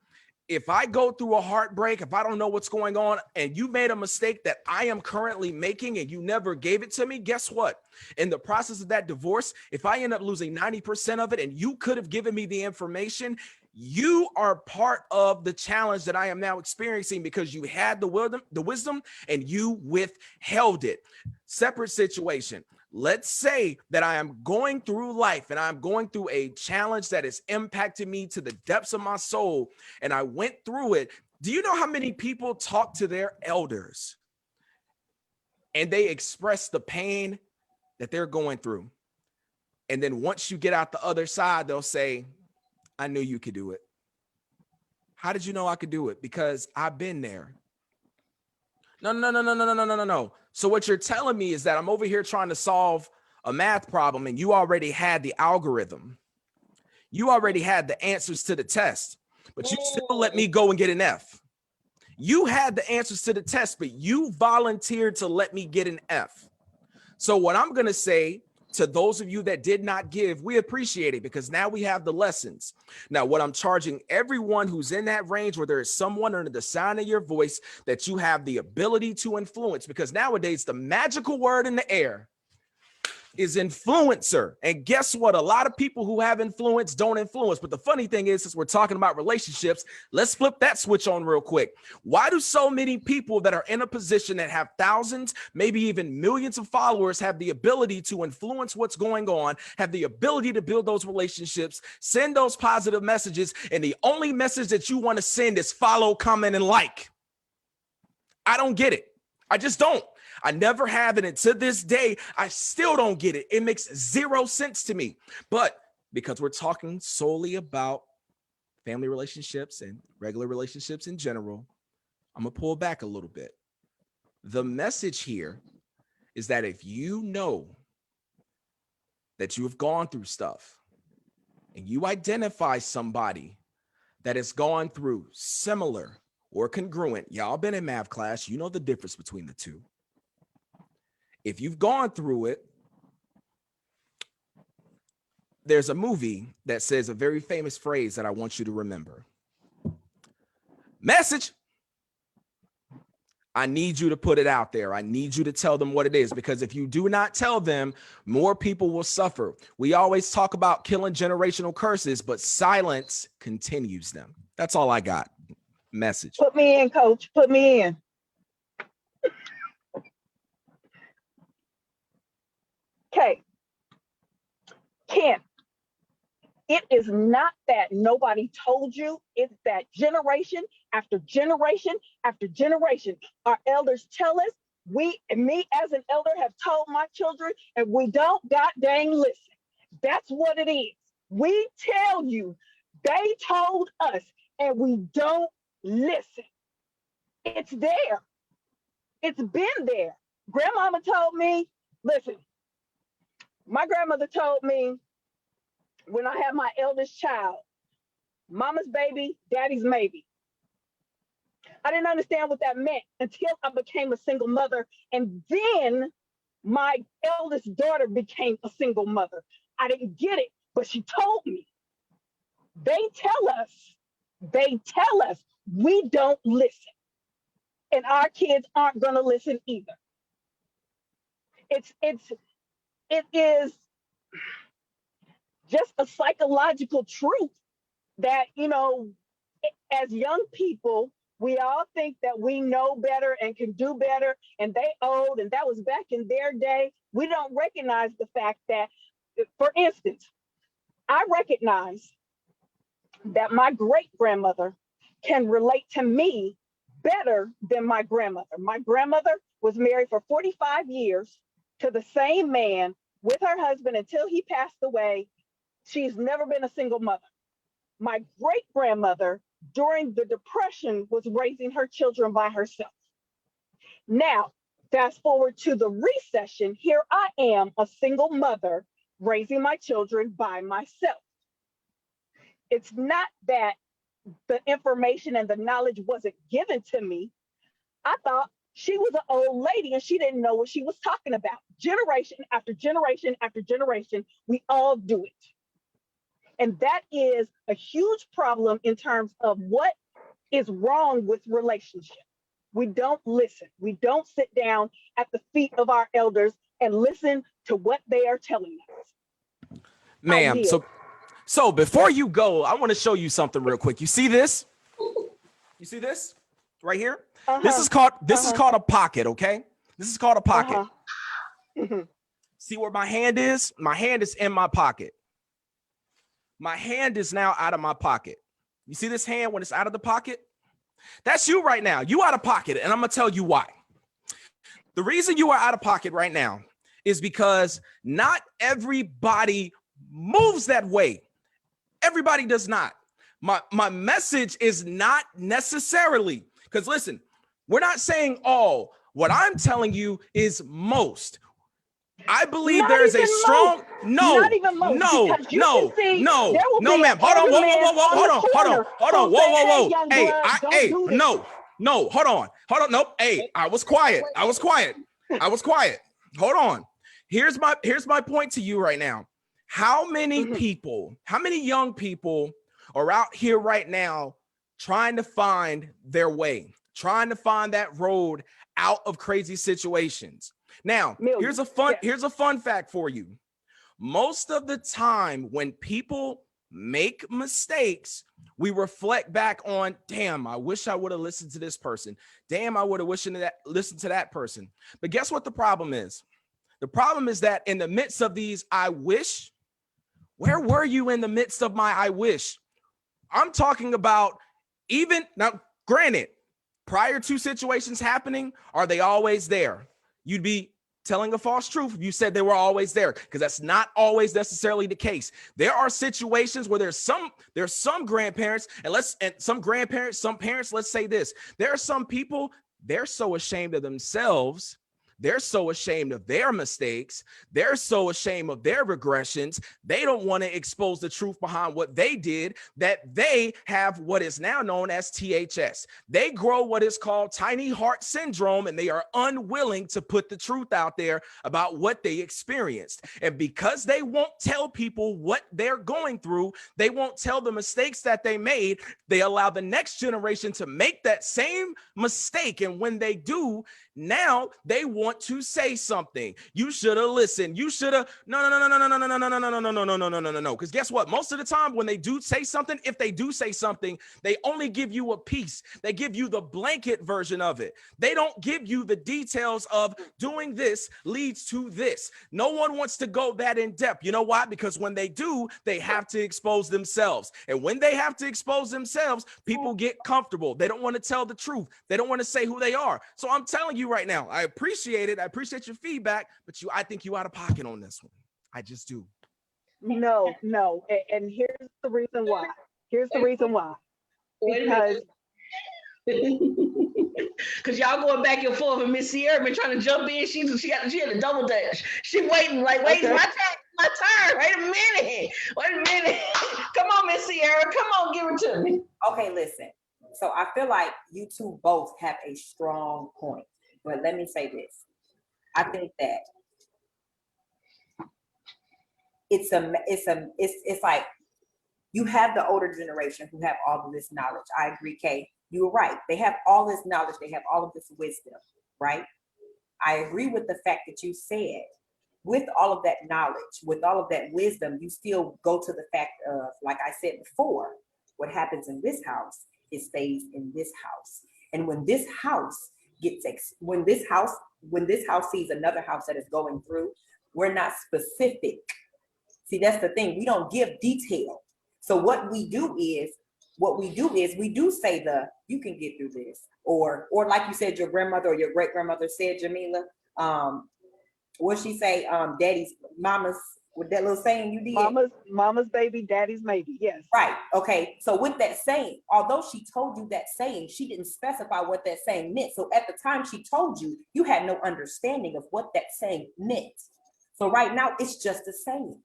If I go through a heartbreak, if I don't know what's going on and you made a mistake that I am currently making and you never gave it to me, guess what? In the process of that divorce, if I end up losing 90% of it and you could have given me the information, you are part of the challenge that I am now experiencing because you had the wisdom and you withheld it. Separate situation. Let's say that I am going through life and I'm going through a challenge that has impacted me to the depths of my soul and I went through it. Do you know how many people talk to their elders and they express the pain that they're going through? And then once you get out the other side, they'll say, I knew you could do it. How did you know I could do it? Because I've been there. No. So what you're telling me is that I'm over here trying to solve a math problem and you already had the algorithm. You already had the answers to the test, but you still let me go and get an F. You had the answers to the test, but you volunteered to let me get an F. So what I'm going to say to those of you that did not give, we appreciate it because now we have the lessons. Now, what I'm charging everyone who's in that range where there is someone under the sound of your voice that you have the ability to influence, because nowadays the magical word in the air is influencer. And guess what? A lot of people who have influence don't influence. But the funny thing is, since we're talking about relationships, let's flip that switch on real quick. Why do so many people that are in a position that have thousands, maybe even millions of followers have the ability to influence what's going on, have the ability to build those relationships, send those positive messages, and the only message that you want to send is follow, comment, and like? I don't get it. I just don't. I never have it. And to this day, I still don't get it. It makes zero sense to me. But because we're talking solely about family relationships and regular relationships in general, I'm going to pull back a little bit. The message here is that if you know that you have gone through stuff and you identify somebody that has gone through similar or congruent, y'all been in math class, you know the difference between the two. If you've gone through it, there's a movie that says a very famous phrase that I want you to remember. Message. I need you to put it out there. I need you to tell them what it is, because if you do not tell them, more people will suffer. We always talk about killing generational curses, but silence continues them. That's all I got. Message. Put me in, coach. Put me in. Okay. Ken, it is not that nobody told you. It's that generation after generation after generation, our elders tell us, me as an elder have told my children, and we don't god dang listen. That's what it is. We tell you, they told us, and we don't listen. It's there. It's been there. Grandmama told me, listen, my grandmother told me when I had my eldest child, mama's baby, daddy's maybe. I didn't understand what that meant until I became a single mother. And then my eldest daughter became a single mother. I didn't get it, but she told me. They tell us we don't listen. And our kids aren't gonna listen either. It is just a psychological truth that, as young people, we all think that we know better and can do better, and they old, and that was back in their day. We don't recognize the fact that, for instance, I recognize that my great-grandmother can relate to me better than my grandmother. My grandmother was married for 45 years to the same man with her husband until he passed away. She's never been a single mother. My great-grandmother during the Depression was raising her children by herself. Now, fast forward to the recession, here I am, a single mother raising my children by myself. It's not that the information and the knowledge wasn't given to me. I thought she was an old lady and she didn't know what she was talking about. Generation after generation after generation, we all do it. And that is a huge problem in terms of what is wrong with relationships. We don't listen. We don't sit down at the feet of our elders and listen to what they are telling us. Ma'am, so before you go, I want to show you something real quick. You see this? You see this right here? This is called a pocket, okay? This is called a pocket. See where my hand is? My hand is in my pocket. My hand is now out of my pocket. You see this hand when it's out of the pocket? That's you right now. You out of pocket, and I'm going to tell you why. The reason you are out of pocket right now is because not everybody moves that way. Everybody does not. My message is not necessarily, because listen, we're not saying all. What I'm telling you is most. I believe Not there is a even strong Not even most, because you can see there will be ma'am. an Hold on, older whoa, man on the corner who'll say, "Hey, young blood, don't do this." Hold on, nope. Hey, I was quiet. Hold on. Here's my point to you right now. How many people, how many young people are out here right now trying to find their way, trying to find that road out of crazy situations? Now, here's a fun fact for you. Most of the time when people make mistakes, we reflect back on, damn, I wish I would have listened to this person. Damn, I would have listened to that person. But guess what the problem is? The problem is that in the midst of these I wish, where were you in the midst of my I wish? I'm talking about even now, granted, prior to situations happening, are they always there? You'd be telling a false truth if you said they were always there, because that's not always necessarily the case. There are situations where there's some grandparents, and some parents, let's say this. There are some people, they're so ashamed of themselves. They're so ashamed of their mistakes. They're so ashamed of their regressions. They don't want to expose the truth behind what they did, that they have what is now known as THS. They grow what is called tiny heart syndrome, and they are unwilling to put the truth out there about what they experienced. And because they won't tell people what they're going through, they won't tell the mistakes that they made, they allow the next generation to make that same mistake. And when they do, now they want to say something. You should have listened. You should have. No. Because guess what? Most of the time when they do say something, if they do say something, they only give you a piece. They give you the blanket version of it. They don't give you the details of doing this leads to this. No one wants to go that in depth. You know why? Because when they do, they have to expose themselves. And when they have to expose themselves, people get comfortable. They don't want to tell the truth. They don't want to say who they are. So I'm telling you right now, I appreciate it. I appreciate your feedback, but I think you out of pocket on this one. I just do. No. And here's the reason why. Because because y'all going back and forth, and Miss Sierra been trying to jump in. She had a double dutch. She waiting like, wait, Okay. my turn. Wait a minute. Come on, Miss Sierra. Come on, give it to me. Okay, listen. So I feel like you two both have a strong point, but let me say this. I think that it's like you have the older generation who have all of this knowledge. I agree, Kay. You were right. They have all this knowledge. They have all of this wisdom, right? I agree with the fact that you said, with all of that knowledge, with all of that wisdom, you still go to the fact of, like I said before, what happens in this house, it stays in this house. And when this house sees another house that is going through, we're not specific. See, that's the thing. We don't give detail. So what we do is we do say you can get through this, or like you said, your grandmother or your great grandmother said, Jamila, what she say, daddy's, mama's, with that little saying you did? Mama's baby, daddy's maybe, yes. Right, okay. So with that saying, although she told you that saying, she didn't specify what that saying meant. So at the time she told you, you had no understanding of what that saying meant. So right now it's just a saying.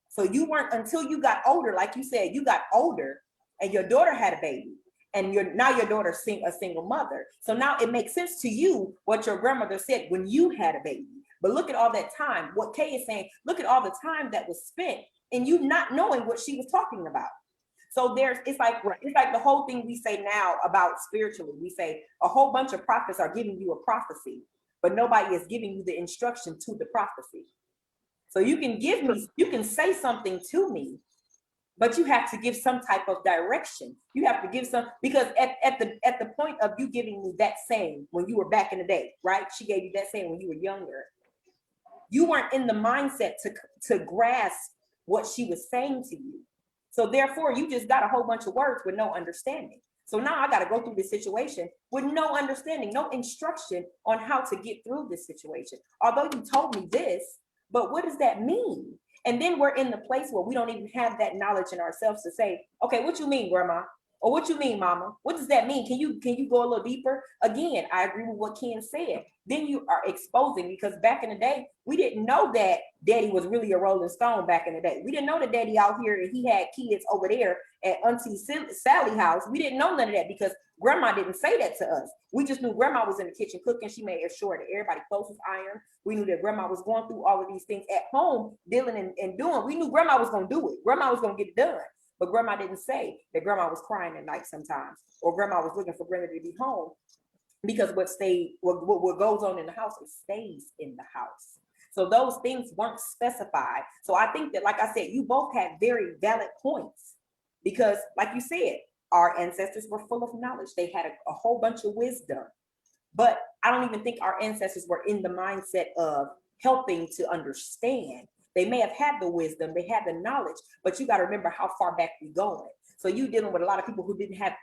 So you weren't, until you got older, like you said, you got older and your daughter had a baby, and now your daughter's a single mother. So now it makes sense to you what your grandmother said when you had a baby. But look at all that time, what Kay is saying, look at all the time that was spent in you not knowing what she was talking about. So it's like the whole thing we say now about spiritually. We say a whole bunch of prophets are giving you a prophecy, but nobody is giving you the instruction to the prophecy. So you can say something to me, but you have to give some type of direction. You have to give because at the point of you giving me that saying when you were back in the day, right? She gave you that saying when you were younger. You weren't in the mindset to grasp what she was saying to you. So therefore, you just got a whole bunch of words with no understanding. So now I got to go through this situation with no understanding, no instruction on how to get through this situation. Although you told me this, but what does that mean? And then we're in the place where we don't even have that knowledge in ourselves to say, okay, what you mean, Grandma? Or what you mean, mama? What does that mean? Can you go a little deeper? Again, I agree with what Ken said. Then you are exposing, because back in the day, we didn't know that daddy was really a Rolling Stone back in the day. We didn't know that daddy out here and he had kids over there at Auntie Sally house. We didn't know none of that because grandma didn't say that to us. We just knew grandma was in the kitchen cooking. She made sure that everybody clothes was ironed. We knew that grandma was going through all of these things at home, dealing and doing. We knew grandma was going to do it. Grandma was going to get it done. But grandma didn't say that grandma was crying at night sometimes, or grandma was looking for grandma to be home, because what goes on in the house, it stays in the house. So those things weren't specified. So I think that, like I said, you both had very valid points, because like you said, our ancestors were full of knowledge. They had a whole bunch of wisdom, but I don't even think our ancestors were in the mindset of helping to understand. They may have had the wisdom, they had the knowledge, but you got to remember how far back we going. So you dealing with a lot of people who didn't have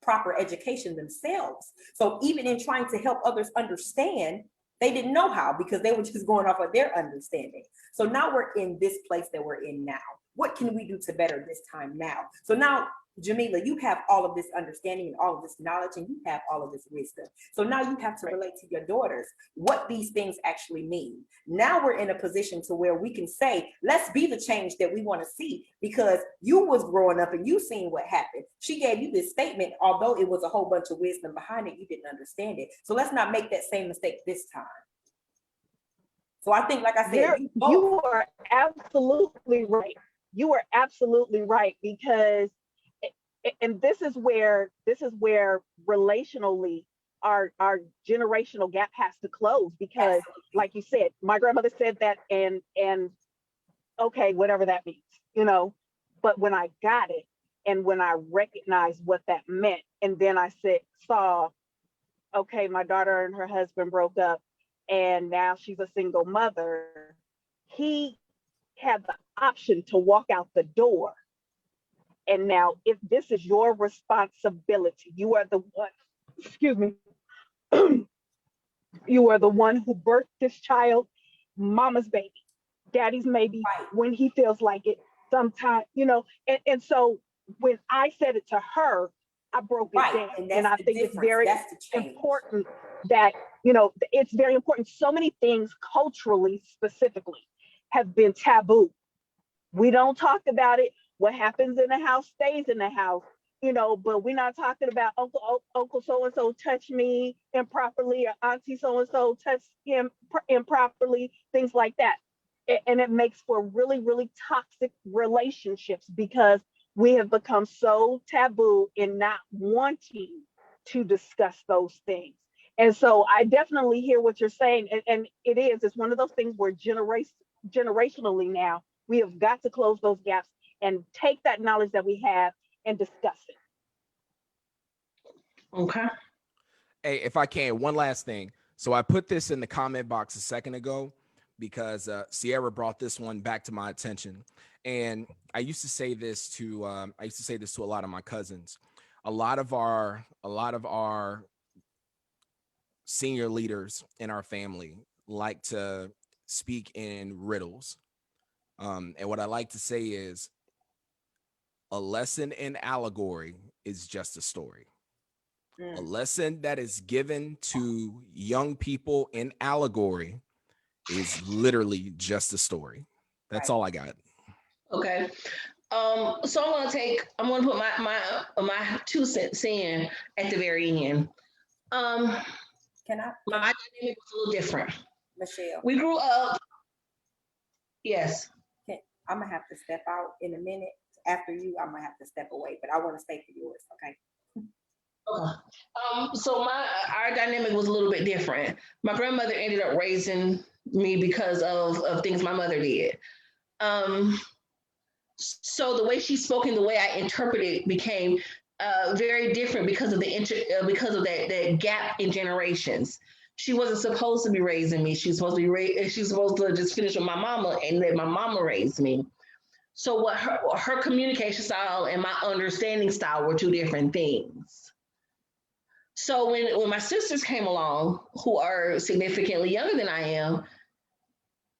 proper education themselves. So even in trying to help others understand, they didn't know how, because they were just going off of their understanding. So now we're in this place that we're in now. What can we do to better this time now? So now, Jamila, you have all of this understanding and all of this knowledge, and you have all of this wisdom. So now you have to relate to your daughters what these things actually mean. Now we're in a position to where we can say, let's be the change that we want to see, because you was growing up and you seen what happened. She gave you this statement, although it was a whole bunch of wisdom behind it, you didn't understand it. So let's not make that same mistake this time. So I think, like I said, you are absolutely right. You are absolutely right, because and this is where relationally our generational gap has to close, because like you said, my grandmother said that, and okay, whatever that means, but when I got it and when I recognized what that meant, and then I saw, okay, my daughter and her husband broke up and now she's a single mother, he had the option to walk out the door. And now, if this is your responsibility, you are the one, excuse me, you are the one who birthed this child, mama's baby, daddy's maybe when he feels like it, sometimes, and so when I said it to her, I broke it down. And I think it's very important that, it's very important. So many things culturally, specifically, have been taboo. We don't talk about it. What happens in the house stays in the house, but we're not talking about uncle so-and-so touched me improperly, or auntie so-and-so touched him improperly, things like that. And it makes for really, really toxic relationships, because we have become so taboo in not wanting to discuss those things. And so I definitely hear what you're saying. And it's one of those things where generationally now, we have got to close those gaps and take that knowledge that we have and discuss it. Okay. Hey, if I can, one last thing. So I put this in the comment box a second ago because Sierra brought this one back to my attention. And I used to say this to a lot of my cousins. A lot of our senior leaders in our family like to speak in riddles. And what I like to say is, a lesson in allegory is just a story. A lesson that is given to young people in allegory is literally just a story. That's all I got. Okay. So I'm gonna put my 2 cents in at the very end. Can I? My dynamic was a little different. Michelle. We grew up. Yes. I'm gonna have to step out in a minute. After you, I'm gonna have to step away, but I want to stay for yours. Okay. Okay. So our dynamic was a little bit different. My grandmother ended up raising me because of things my mother did. So the way she spoke and the way I interpreted became very different because of that gap in generations. She wasn't supposed to be raising me. She's supposed to just finish with my mama and let my mama raise me. So what her communication style and my understanding style were 2 different things. So when my sisters came along, who are significantly younger than I am,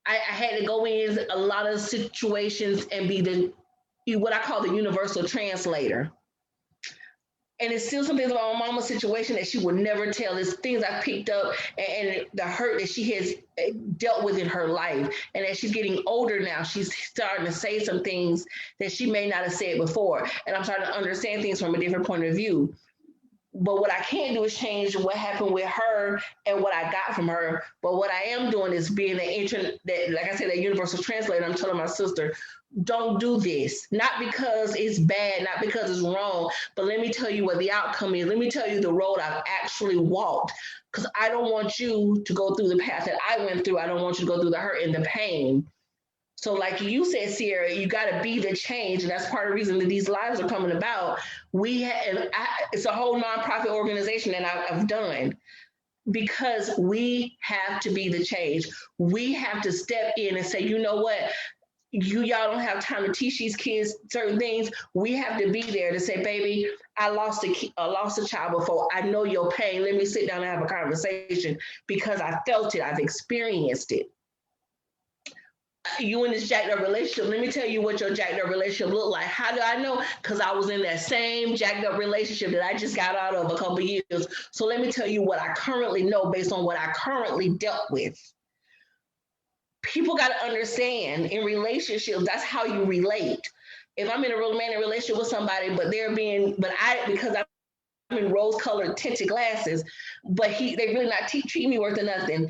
I had to go in a lot of situations and be what I call the universal translator. And it's still some things about my mama's situation that she would never tell. It's things I picked up and the hurt that she has dealt with in her life. And as she's getting older now, she's starting to say some things that she may not have said before. And I'm starting to understand things from a different point of view. But what I can't do is change what happened with her and what I got from her. But what I am doing is being that, like I said, that universal translator. I'm telling my sister, don't do this. Not because it's bad, not because it's wrong, but let me tell you what the outcome is. Let me tell you the road I've actually walked. Because I don't want you to go through the path that I went through. I don't want you to go through the hurt and the pain. So like you said, Sierra, you got to be the change. And that's part of the reason that these lives are coming about. It's a whole nonprofit organization that I've done because we have to be the change. We have to step in and say, you know what? Y'all don't have time to teach these kids certain things. We have to be there to say, baby, I lost a child before. I know your pain. Let me sit down and have a conversation because I felt it. I've experienced it. You in this jacked up relationship, let me tell you what your jacked up relationship looked like. How do I know? Because I was in that same jacked up relationship that I just got out of a couple of years. So let me tell you what I currently know based on what I currently dealt with. People got to understand in relationships, that's how you relate. If I'm in a romantic relationship with somebody, because I'm in rose-colored tinted glasses, but they really not treat me worth of nothing.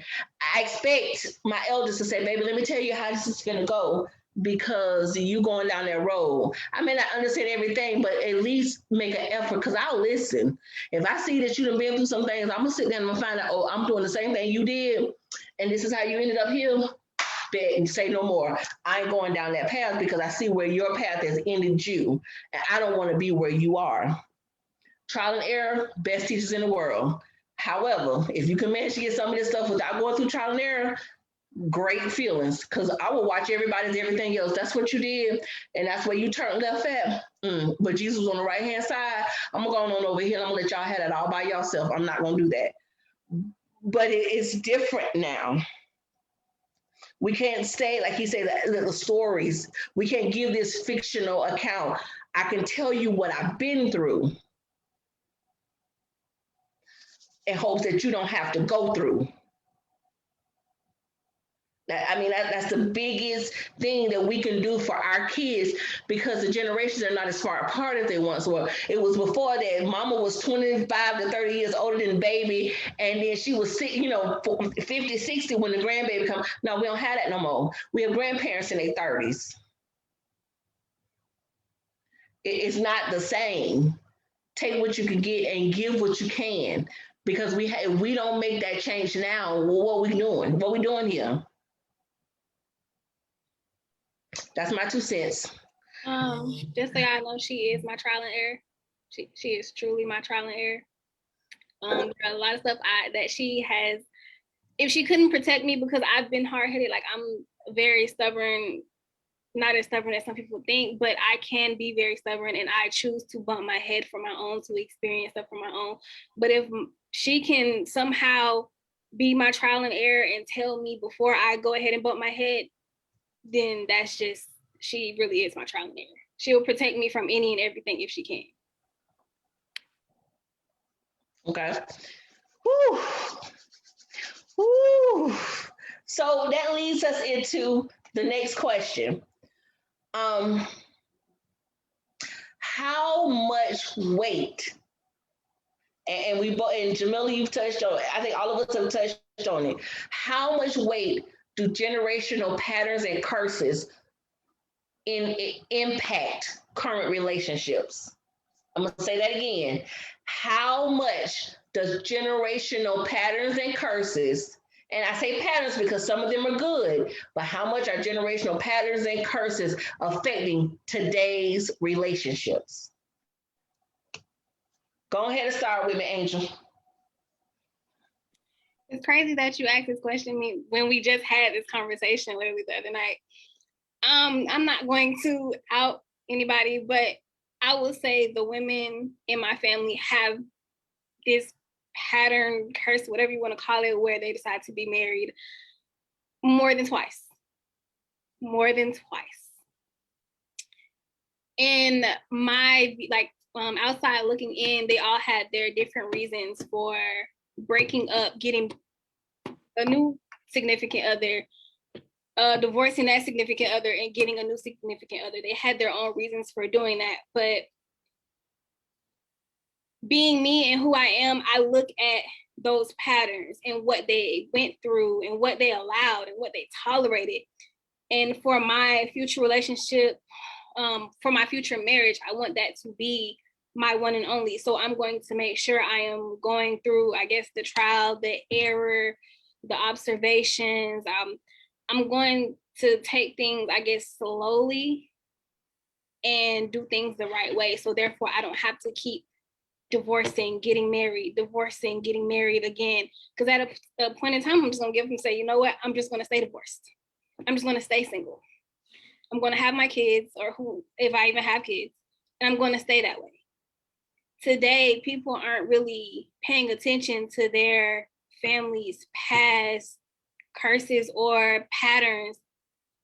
I expect my elders to say, baby, let me tell you how this is gonna go because you going down that road. I may not understand everything, but at least make an effort because I'll listen. If I see that you done been through some things, I'm gonna sit down and find out, oh, I'm doing the same thing you did, and this is how you ended up here. Bet and say no more. I ain't going down that path because I see where your path has ended you, and I don't want to be where you are. Trial and error, best teachers in the world. However, if you can manage to get some of this stuff without going through trial and error, great feelings. Because I will watch everybody's everything else. That's what you did, and that's where you turned left at. But Jesus was on the right-hand side. I'm going on over here, and I'm going to let y'all have that all by yourself. I'm not going to do that. But it's different now. We can't say, like he said, the stories. We can't give this fictional account. I can tell you what I've been through in hopes that you don't have to go through. I mean, that's the biggest thing that we can do for our kids because the generations are not as far apart as they once were. It was before that. Mama was 25 to 30 years older than baby, and then she was 50, 60 when the grandbaby comes. No, we don't have that no more. We have grandparents in their 30s. It's not the same. Take what you can get and give what you can. Because if we don't make that change now, well, what we doing? What we doing here? That's my 2 cents. Just so y'all know, she is my trial and error. She is truly my trial and error. There are a lot of stuff that she has. If she couldn't protect me because I've been hard-headed, like I'm very stubborn, not as stubborn as some people think, but I can be very stubborn and I choose to bump my head for my own, to experience stuff for my own. But if she can somehow be my trial and error and tell me before I go ahead and bump my head, then that's just, she really is my trial and error. She'll protect me from any and everything if she can. Okay. Woo. Woo. So that leads us into the next question. How much weight, and Jamila, you've touched on it. I think all of us have touched on it. How much weight do generational patterns and curses impact current relationships? I'm going to say that again. How much does generational patterns and curses, and I say patterns because some of them are good, but how much are generational patterns and curses affecting today's relationships? Go ahead and start with me, Angel. It's crazy that you asked this question when we just had this conversation literally the other night. I'm not going to out anybody, but I will say the women in my family have this pattern, curse, whatever you want to call it, where they decide to be married more than twice. In my, like, outside looking in, they all had their different reasons for breaking up, getting a new significant other, divorcing that significant other, and getting a new significant other. They had their own reasons for doing that. But being me and who I am, I look at those patterns and what they went through and what they allowed and what they tolerated. And for my future relationship, for my future marriage, I want that to be my one and only. So I'm going to make sure I am going through, I guess, the trial, the error, the observations. I'm going to take things, I guess, slowly and do things the right way. So therefore, I don't have to keep divorcing, getting married again. Because at a point in time, I'm just gonna give up and say, you know what? I'm just gonna stay divorced. I'm just gonna stay single. I'm gonna have my kids, or who, if I even have kids, and I'm gonna stay that way. Today, people aren't really paying attention to their family's past curses or patterns,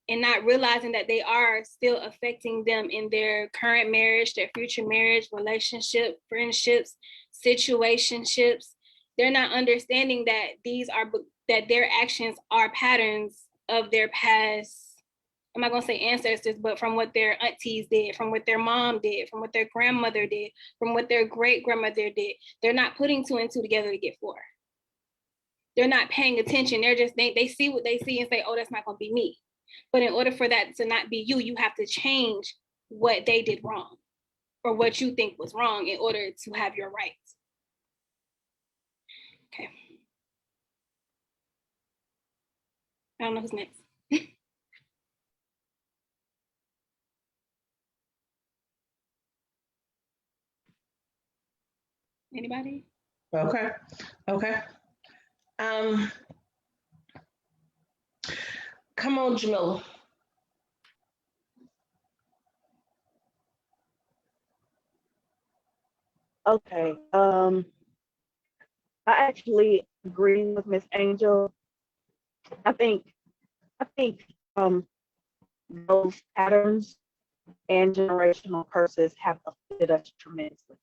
and not realizing that they are still affecting them in their current marriage, their future marriage, relationship, friendships, situationships. They're not understanding that their actions are patterns of their past. I'm not gonna say ancestors, but from what their aunties did, from what their mom did, from what their grandmother did, from what their great grandmother did. They're not putting 2 and 2 together to get 4. They're not paying attention. They're just, they see what they see and say, oh, that's not gonna be me. But in order for that to not be you, you have to change what they did wrong or what you think was wrong in order to have your rights. Okay. I don't know who's next. Anybody? Okay. Come on, Jamila. Okay. I actually agree with Miss Angel. I think those patterns and generational curses have affected us tremendously.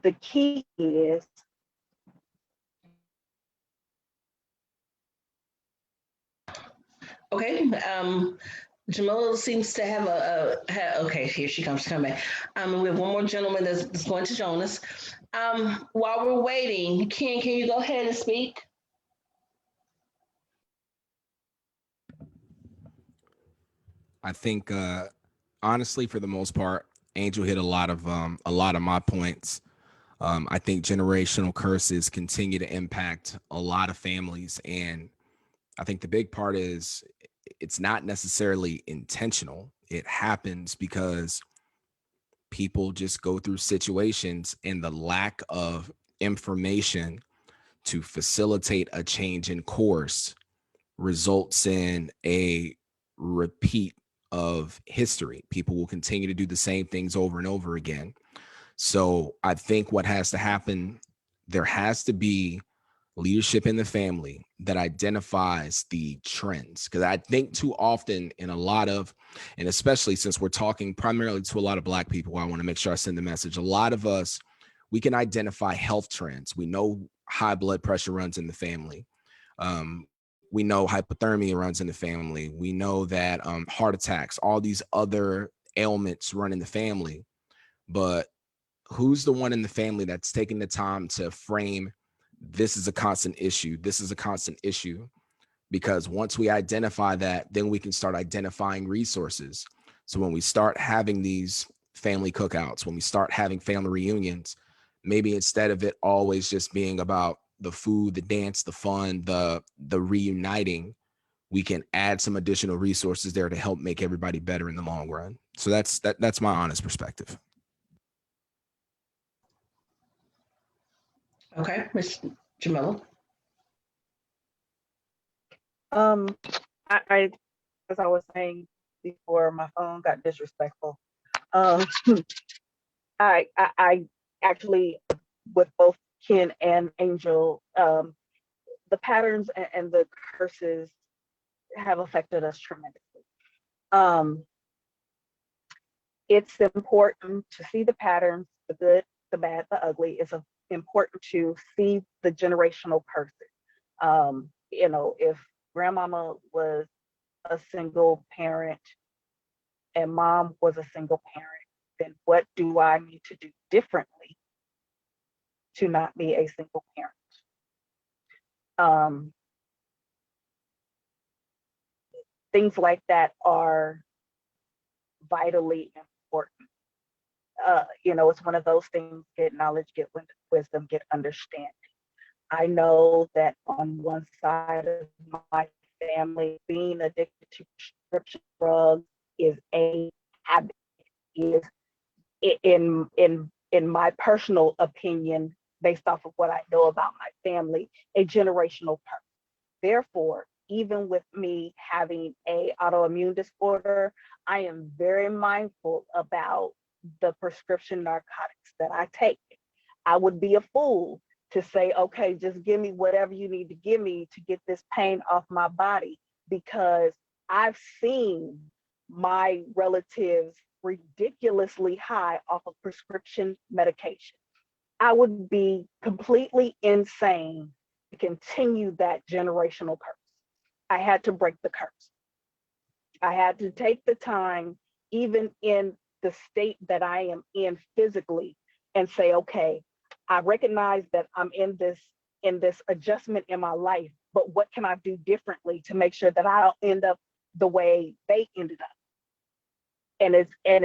The key is Okay. Jamila seems to have okay, here she comes, coming. We have one more gentleman that's going to join us. While we're waiting, Ken, can you go ahead and speak? I think honestly, for the most part, Angel hit a lot of my points. I think generational curses continue to impact a lot of families, and I think the big part is it's not necessarily intentional. It happens because people just go through situations, and the lack of information to facilitate a change in course results in a repeat of history. People will continue to do the same things over and over again. So I think what has to happen, there has to be leadership in the family that identifies the trends. Because I think too often in a lot of, and especially since we're talking primarily to a lot of Black people, I want to make sure I send the message. A lot of us, we can identify health trends. We know high blood pressure runs in the family. We know hypothermia runs in the family. We know that heart attacks, all these other ailments run in the family. But who's the one in the family that's taking the time to frame, this is a constant issue. This is a constant issue. Because once we identify that, then we can start identifying resources. So when we start having these family cookouts, when we start having family reunions, maybe instead of it always just being about the food, the dance, the fun, the reuniting, we can add some additional resources there to help make everybody better in the long run. So that's my honest perspective. Okay, Miss Jamila. I as I was saying before, my phone got disrespectful. I actually, with both Ken and Angel, the patterns and the curses have affected us tremendously. it's important to see the patterns, the good, the bad, the ugly. It's important to see the generational curses. You know, if grandmama was a single parent and mom was a single parent, then what do I need to do differently to not be a single parent? Things like that are vitally important. You know, it's one of those things: get knowledge, get wisdom, get understanding. I know that on one side of my family, being addicted to prescription drugs is a habit, is in my personal opinion, based off of what I know about my family, a generational curse. Therefore, even with me having a autoimmune disorder, I am very mindful about the prescription narcotics that I take. I would be a fool to say, okay, just give me whatever you need to give me to get this pain off my body, because I've seen my relatives ridiculously high off of prescription medication. I would be completely insane to continue that generational curse. I had to break the curse. I had to take the time, even in the state that I am in physically, and say, okay, I recognize that I'm in this adjustment in my life, but what can I do differently to make sure that I don't end up the way they ended up? And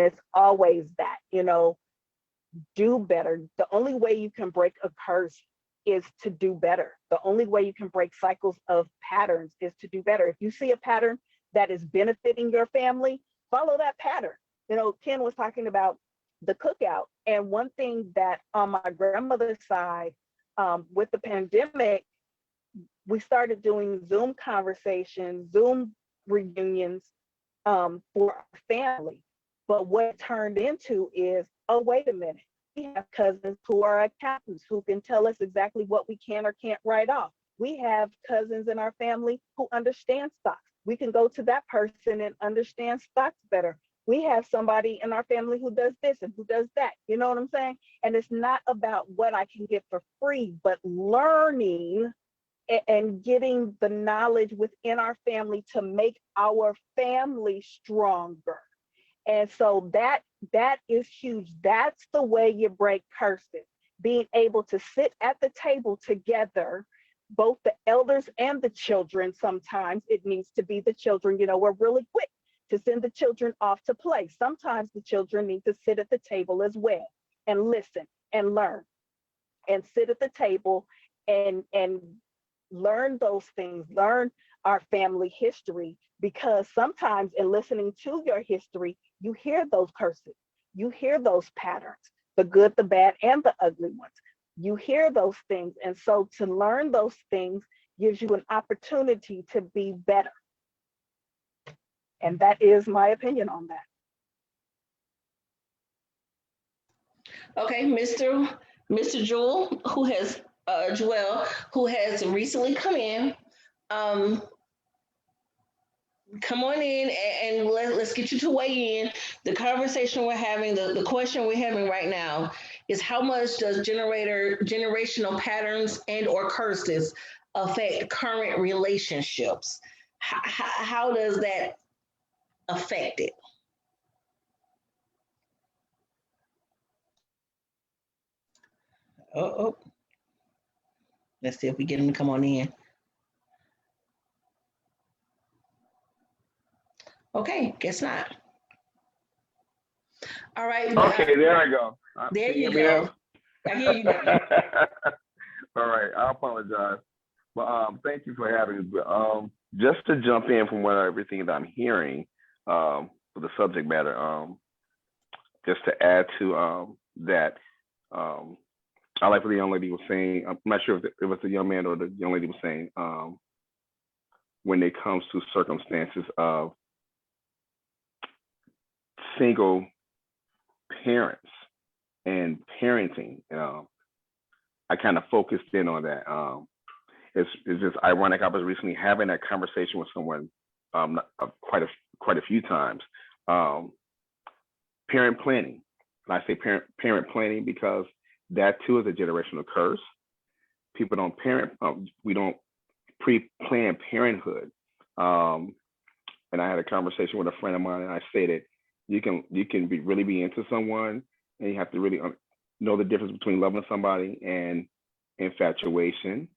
it's always that, you know, do better. The only way you can break a curse is to do better. The only way you can break cycles of patterns is to do better. If you see a pattern that is benefiting your family, follow that pattern. You know, Ken was talking about the cookout. And one thing that on my grandmother's side, with the pandemic, we started doing Zoom conversations, Zoom reunions for our family. But what it turned into is, oh, wait a minute. We have cousins who are accountants who can tell us exactly what we can or can't write off. We have cousins in our family who understand stocks. We can go to that person and understand stocks better. We have somebody in our family who does this and who does that. You know what I'm saying? And it's not about what I can get for free, but learning and getting the knowledge within our family to make our family stronger. And so that is huge. That's the way you break curses. Being able to sit at the table together, both the elders and the children. Sometimes it needs to be the children. You know, we're really quick to send the children off to play. Sometimes the children need to sit at the table as well and listen and learn and sit at the table and learn those things, learn our family history, because sometimes in listening to your history, you hear those curses, you hear those patterns, the good, the bad, and the ugly ones. You hear those things. And so to learn those things gives you an opportunity to be better. And that is my opinion on that. Okay, Mr. Jewel, who has Joel, who has recently come in. Come on in and let's get you to weigh in. The conversation we're having, the question we're having right now is, how much does generational patterns and or curses affect current relationships? How does that affect it? Oh, let's see if we get him to come on in. Okay, guess not. All right. Okay, there I go. There Can you hear me go. I hear you now. All right, I apologize. But thank you for having me. Just to jump in from what everything that I'm hearing for the subject matter, just to add to that, I like what the young lady was saying. I'm not sure if it was the young man or the young lady was saying, when it comes to circumstances of single parents and parenting, I kind of focused in on that. It's just ironic. I was recently having that conversation with someone quite a few times, parent planning. And I say parent planning because that too is a generational curse. People don't we don't pre-plan parenthood. And I had a conversation with a friend of mine, and I stated, you can really be into someone, and you have to really know the difference between loving somebody and infatuation.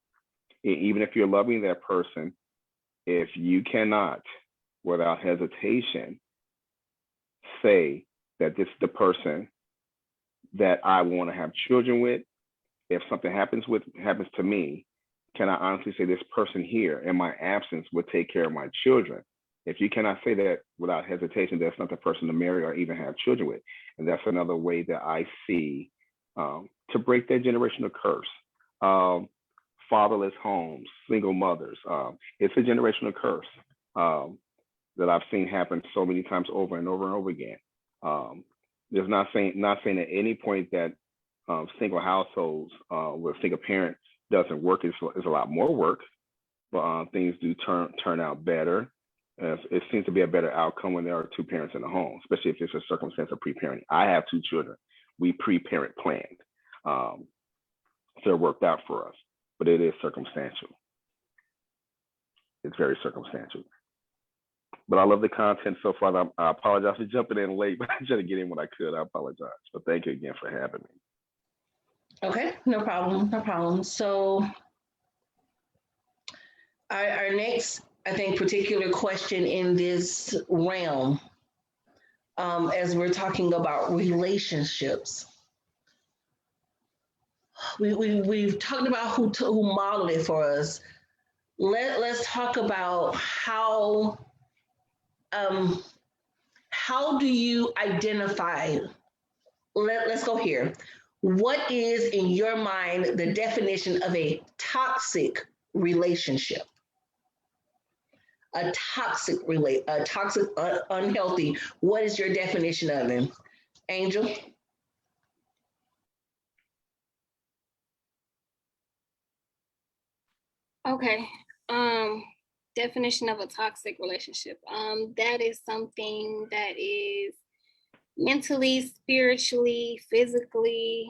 Even if you're loving that person, if you cannot, without hesitation, say that this is the person that I want to have children with, if something happens to me, can I honestly say this person here in my absence would take care of my children? If you cannot say that without hesitation, that's not the person to marry or even have children with. And that's another way that I see to break that generational curse. Fatherless homes, single mothers. It's a generational curse that I've seen happen so many times over and over and over again. There's not saying at any point that single households with single parents doesn't work. It's a lot more work, but things do turn out better. It seems to be a better outcome when there are two parents in the home, especially if it's a circumstance of pre-parenting. I have two children. We pre-parent planned. So it worked out for us, but it is circumstantial. It's very circumstantial. But I love the content so far. I apologize for jumping in late, but I tried to get in when I could. I apologize. But thank you again for having me. Okay, no problem, no problem. So our next, I think, particular question in this realm, as we're talking about relationships, we've talked about who modeled it for us. Let's talk about how do you identify? Let's go here. What is, in your mind, the definition of a toxic relationship? A toxic, unhealthy. What is your definition of it, Angel? Okay. Definition of a toxic relationship. That is something that is mentally, spiritually, physically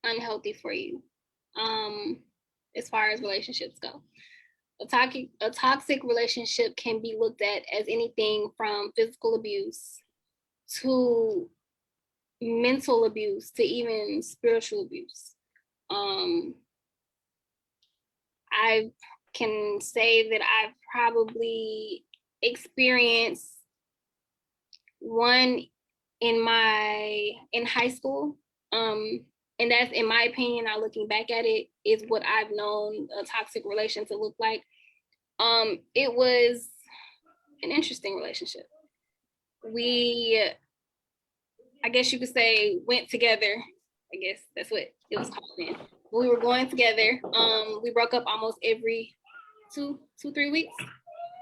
unhealthy for you. As far as relationships go. A toxic relationship can be looked at as anything from physical abuse to mental abuse to even spiritual abuse. I can say that I've probably experienced one in high school. And that's, in my opinion, now looking back at it, is what I've known a toxic relation to look like. It was an interesting relationship. We, I guess you could say, went together. I guess that's what it was called then. We were going together. We broke up almost every 2-3 weeks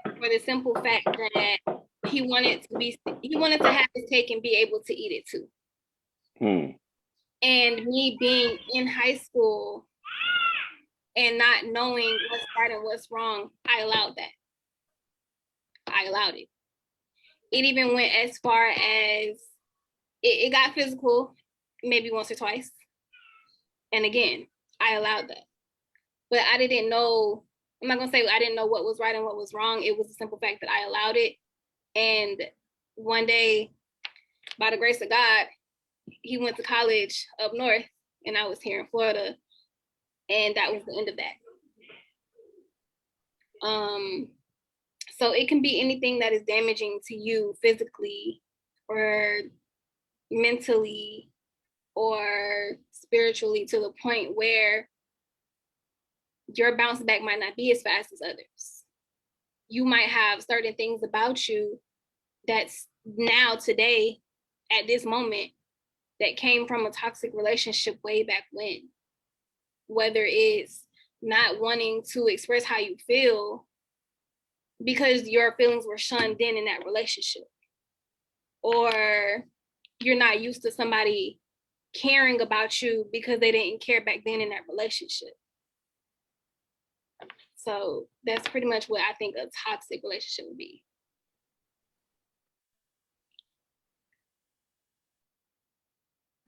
for the simple fact that he wanted to have his cake and be able to eat it too. And me being in high school and not knowing what's right and what's wrong, I allowed that. I allowed it. It even went as far as it got physical maybe once or twice. And again, I allowed that. But I didn't know, I'm not gonna say I didn't know what was right and what was wrong. It was the simple fact that I allowed it. And one day, by the grace of God, he went to college up north and I was here in Florida, and that was the end of that. So it can be anything that is damaging to you physically or mentally or spiritually, to the point where your bounce back might not be as fast as others. You might have certain things about you that's now today at this moment that came from a toxic relationship way back when. Whether it's not wanting to express how you feel because your feelings were shunned in that relationship, or you're not used to somebody caring about you because they didn't care back then in that relationship. So that's pretty much what I think a toxic relationship would be.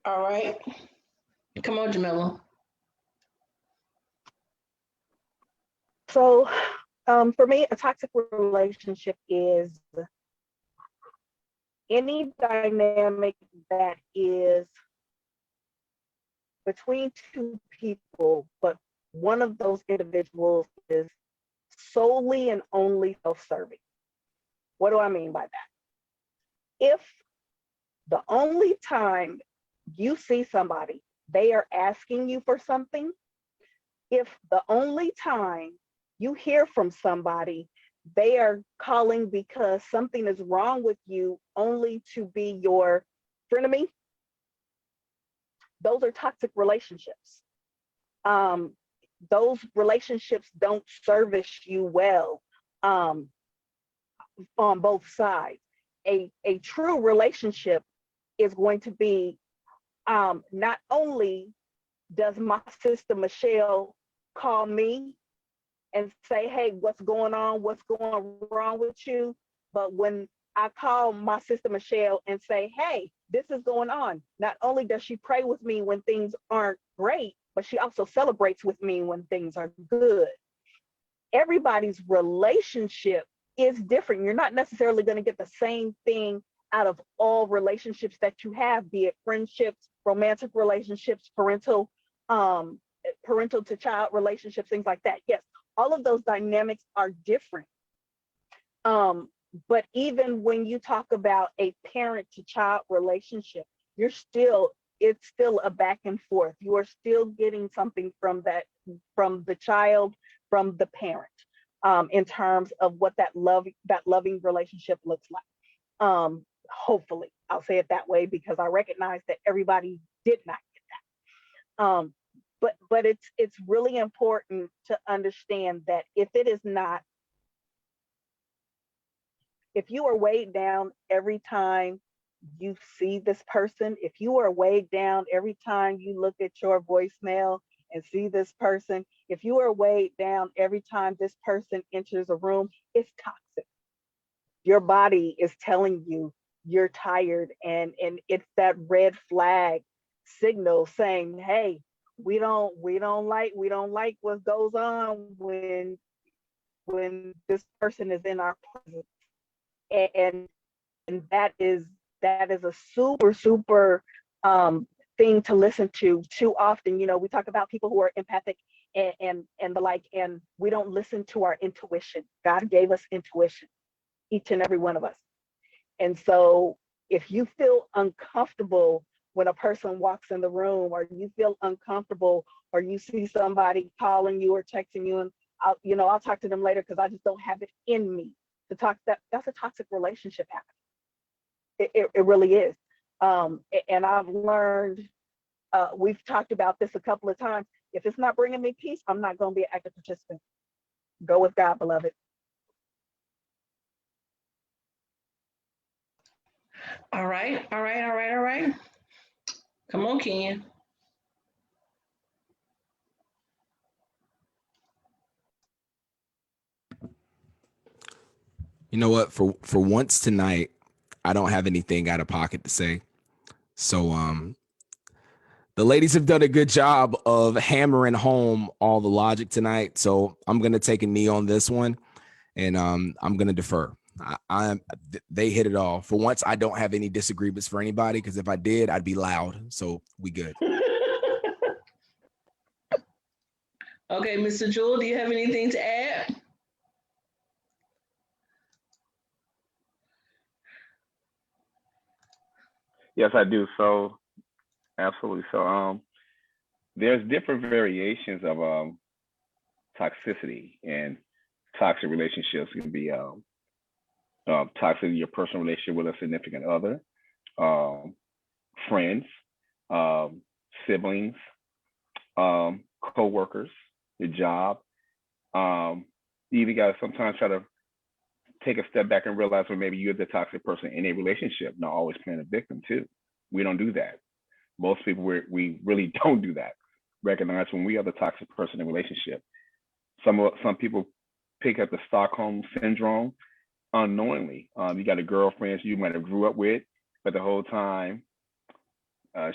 All right. Come on, Jamila. So, for me, a toxic relationship is any dynamic that is between two people, but one of those individuals is solely and only self-serving. What do I mean by that? If the only time you see somebody, they are asking you for something, if the only time you hear from somebody, they are calling because something is wrong with you only to be your frenemy, those are toxic relationships. Those relationships don't service you well on both sides. A true relationship is going to be not only does my sister Michelle call me and say, hey, what's going on? What's going wrong with you? But when I call my sister Michelle and say, hey, this is going on, not only does she pray with me when things aren't great, but she also celebrates with me when things are good. Everybody's relationship is different. You're not necessarily going to get the same thing out of all relationships that you have, be it friendships, romantic relationships, parental to child relationships, things like that. Yes, all of those dynamics are different. But even when you talk about a parent to child relationship, it's still a back and forth. You are still getting something from the child, from the parent, in terms of what that loving relationship looks like. Hopefully, I'll say it that way, because I recognize that everybody did not get that. But it's really important to understand that if you are weighed down every time you see this person, if you are weighed down every time you look at your voicemail and see this person, if you are weighed down every time this person enters a room, it's toxic. Your body is telling you you're tired, and it's that red flag signal saying, hey, we don't like what goes on when this person is in our presence. And that is a super thing to listen to. Too often, we talk about people who are empathic and the like, and we don't listen to our intuition. God gave us intuition, each and every one of us. And so if you feel uncomfortable when a person walks in the room, or you feel uncomfortable, or you see somebody calling you or texting you, and I'll talk to them later because I just don't have it in me to talk, that's a toxic relationship happening. It really is. And I've learned, we've talked about this a couple of times. If it's not bringing me peace, I'm not going to be an active participant. Go with God, beloved. All right. Come on, Kenya. You know what? For once tonight, I don't have anything out of pocket to say. So the ladies have done a good job of hammering home all the logic tonight. So I'm gonna take a knee on this one, and I'm gonna defer. They hit it all. For once, I don't have any disagreements for anybody, because if I did, I'd be loud. So we good. Okay, Mr. Jewell, do you have anything to add? Yes, I do. So absolutely. So there's different variations of toxicity, and toxic relationships can be toxic in your personal relationship with a significant other, friends, siblings, co-workers, your job. You even got to sometimes try to take a step back and realize when maybe you're the toxic person in a relationship, not always playing a victim too. We don't do that. Most people, we really don't do that. Recognize when we are the toxic person in a relationship. Some people pick up the Stockholm syndrome unknowingly. You got a girlfriend you might have grew up with, but the whole time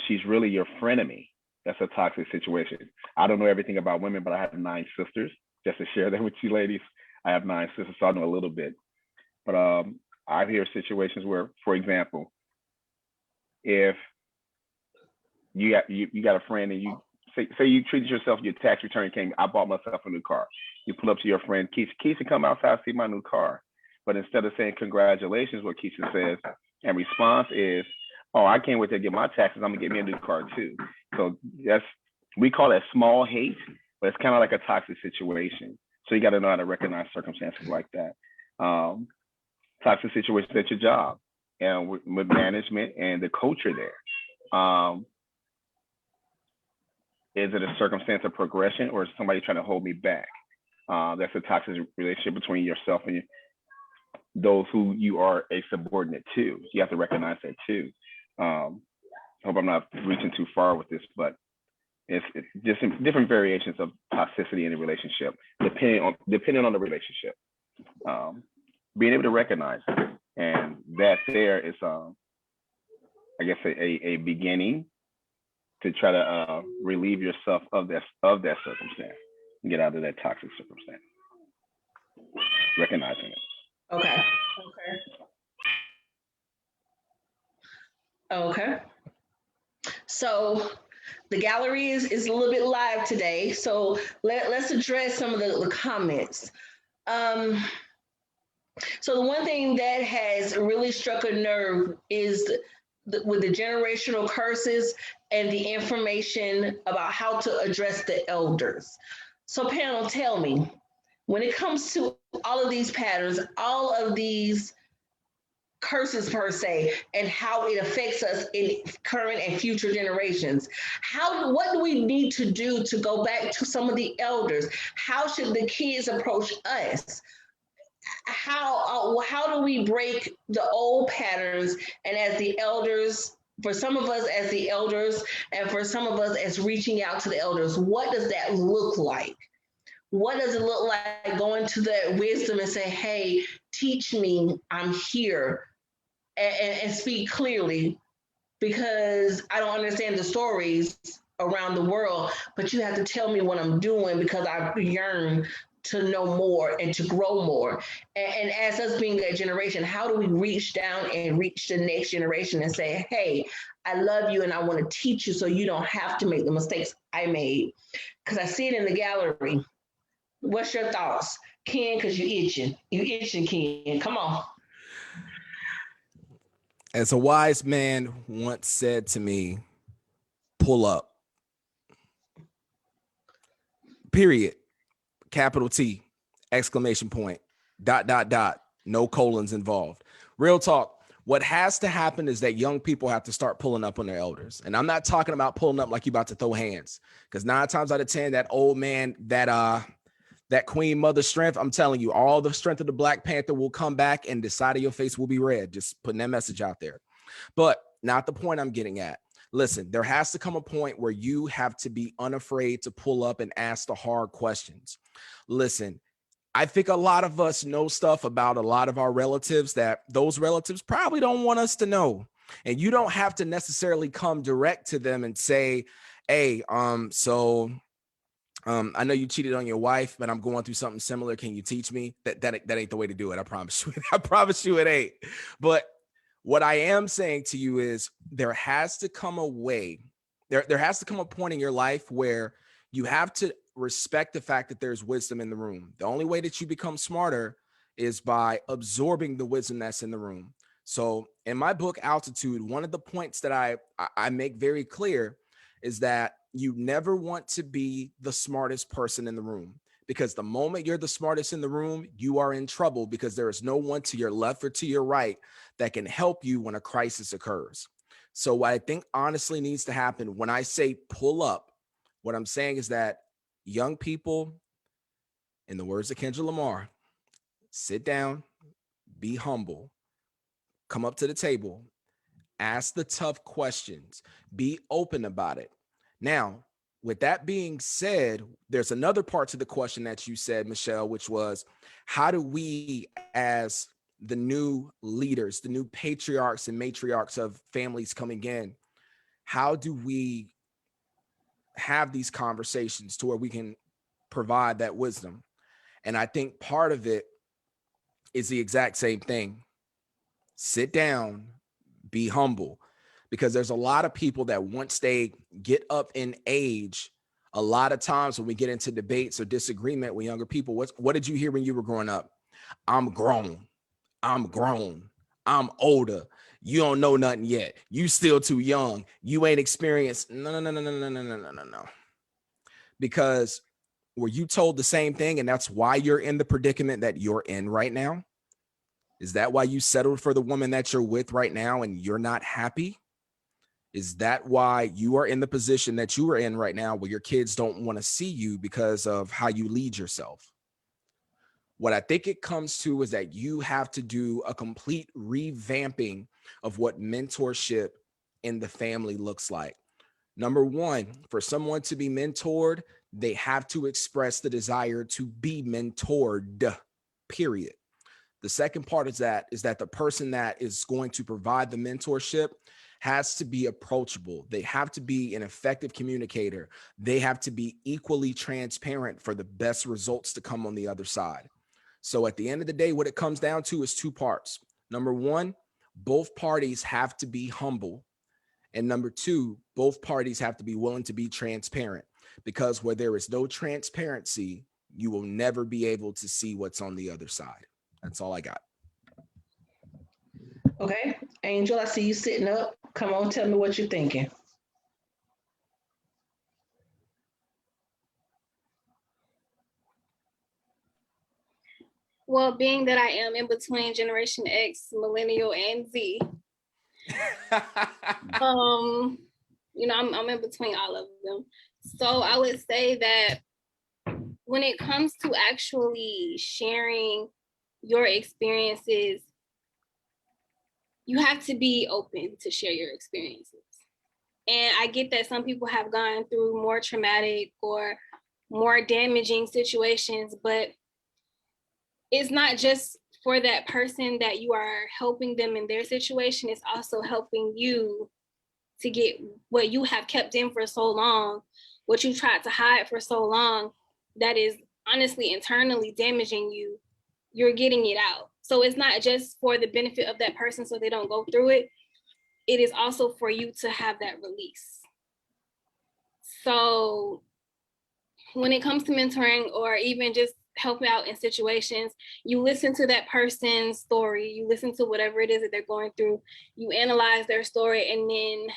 she's really your frenemy. That's a toxic situation. I don't know everything about women, but I have 9 sisters. Just to share that with you ladies, I have 9 sisters, so I know a little bit. But I hear situations where, for example, if you got a friend and you say you treated yourself, your tax return came, I bought myself a new car. You pull up to your friend, Keisha, come outside, see my new car. But instead of saying congratulations, what Keisha says in response is, oh, I can't wait to get my taxes. I'm gonna get me a new car too. So we call that small hate, but it's kind of like a toxic situation. So you got to know how to recognize circumstances like that. Toxic situations at your job and with management and the culture there. Is it a circumstance of progression, or is somebody trying to hold me back? That's a toxic relationship between yourself and those who you are a subordinate to. You have to recognize that too. Hope I'm not reaching too far with this, but it's just different variations of toxicity in a relationship, depending on the relationship. Being able to recognize it, and that there is, I guess, a beginning to try to relieve yourself of that circumstance and get out of that toxic circumstance. Recognizing it. Okay. So the gallery is a little bit live today. So let's address some of the comments. So the one thing that has really struck a nerve is with the generational curses and the information about how to address the elders. So panel, tell me, when it comes to all of these patterns, all of these curses per se, and how it affects us in current and future generations, what do we need to do to go back to some of the elders? How should the kids approach us? How do we break the old patterns, and as the elders, for some of us as the elders, and for some of us as reaching out to the elders, what does that look like? What does it look like going to that wisdom and say, hey, teach me, I'm here, and speak clearly, because I don't understand the stories around the world, but you have to tell me what I'm doing because I yearn to know more and to grow more. And as us being that generation, how do we reach down and reach the next generation and say, hey, I love you and I want to teach you so you don't have to make the mistakes I made? Because I see it in the gallery. What's your thoughts? Ken, because you itching, Ken. Come on. As a wise man once said to me, pull up. Period. Capital T, exclamation point, ... no colons involved. Real talk. What has to happen is that young people have to start pulling up on their elders. And I'm not talking about pulling up like you about to throw hands, because 9 times out of 10, that old man, that queen mother strength, I'm telling you, all the strength of the Black Panther will come back and the side of your face will be red. Just putting that message out there. But not the point I'm getting at. Listen, there has to come a point where you have to be unafraid to pull up and ask the hard questions. Listen, I think a lot of us know stuff about a lot of our relatives that those relatives probably don't want us to know. And you don't have to necessarily come direct to them and say, hey, I know you cheated on your wife, but I'm going through something similar. Can you teach me? That ain't the way to do it. I promise you. I promise you it ain't. But what I am saying to you is there has to come a way. There has to come a point in your life where you have to respect the fact that there's wisdom in the room. The only way that you become smarter is by absorbing the wisdom that's in the room. So in my book, Altitude, one of the points that I make very clear is that you never want to be the smartest person in the room, because the moment you're the smartest in the room, you are in trouble, because there is no one to your left or to your right that can help you when a crisis occurs. So what I think honestly needs to happen when I say pull up, what I'm saying is that young people, in the words of Kendrick Lamar, sit down, be humble, come up to the table, ask the tough questions, be open about it. Now, with that being said, there's another part to the question that you said, Michelle, which was, how do we as the new leaders, the new patriarchs and matriarchs of families coming in, how do we have these conversations to where we can provide that wisdom? And I think part of it is the exact same thing. Sit down, be humble, because there's a lot of people that once they get up in age, a lot of times when we get into debates or disagreement with younger people, what did you hear when you were growing up? I'm grown. I'm grown. I'm older. You don't know nothing yet. You still too young. You ain't experienced. No. Because were you told the same thing and that's why you're in the predicament that you're in right now? Is that why you settled for the woman that you're with right now and you're not happy? Is that why you are in the position that you are in right now where your kids don't want to see you because of how you lead yourself? What I think it comes to is that you have to do a complete revamping of what mentorship in the family looks like. Number one, for someone to be mentored, they have to express the desire to be mentored, period. The second part is that the person that is going to provide the mentorship has to be approachable. They have to be an effective communicator. They have to be equally transparent for the best results to come on the other side. So at the end of the day, what it comes down to is two parts. Number one, both parties have to be humble. And number two, both parties have to be willing to be transparent, because where there is no transparency, you will never be able to see what's on the other side. That's all I got. Okay, Angel, I see you sitting up. Come on, tell me what you're thinking. Well, being that I am in between Generation X, Millennial, and Z, I'm in between all of them. So I would say that when it comes to actually sharing your experiences, you have to be open to share your experiences. And I get that some people have gone through more traumatic or more damaging situations, but it's not just for that person that you are helping them in their situation. It's also helping you to get what you have kept in for so long, what you tried to hide for so long, that is honestly internally damaging you. You're getting it out. So it's not just for the benefit of that person so they don't go through it. It is also for you to have that release. So when it comes to mentoring or even just helping out in situations, you listen to that person's story, you listen to whatever it is that they're going through, you analyze their story, and then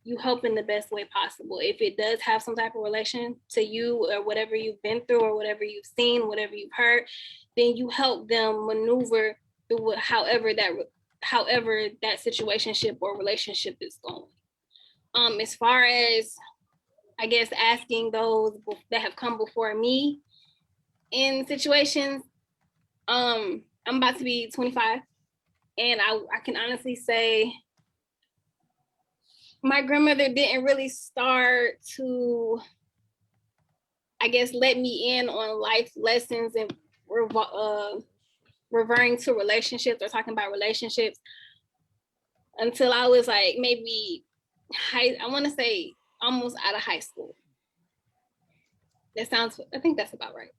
you help in the best way possible. If it does have some type of relation to you or whatever you've been through or whatever you've seen, whatever you've heard, then you help them maneuver through however that situationship or relationship is going. As far as, I guess, asking those that have come before me in situations, I'm about to be 25, and I can honestly say my grandmother didn't really start to, I guess, let me in on life lessons and referring to relationships or talking about relationships until I was like maybe I want to say almost out of high school. I think that's about right.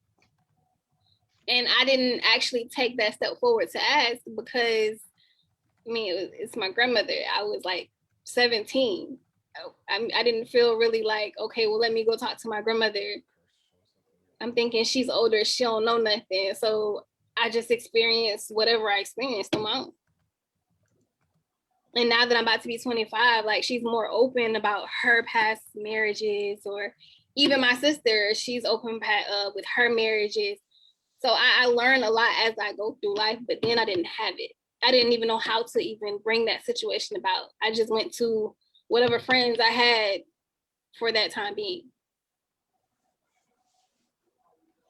And I didn't actually take that step forward to ask because, it's my grandmother. I was like 17. I didn't feel really like, okay, well, let me go talk to my grandmother. I'm thinking she's older, she don't know nothing. So I just experienced whatever I experienced on my own. And now that I'm about to be 25, like, she's more open about her past marriages, or even my sister, she's open with her marriages. So I learned a lot as I go through life, but then I didn't have it. I didn't even know how to even bring that situation about. I just went to whatever friends I had for that time being.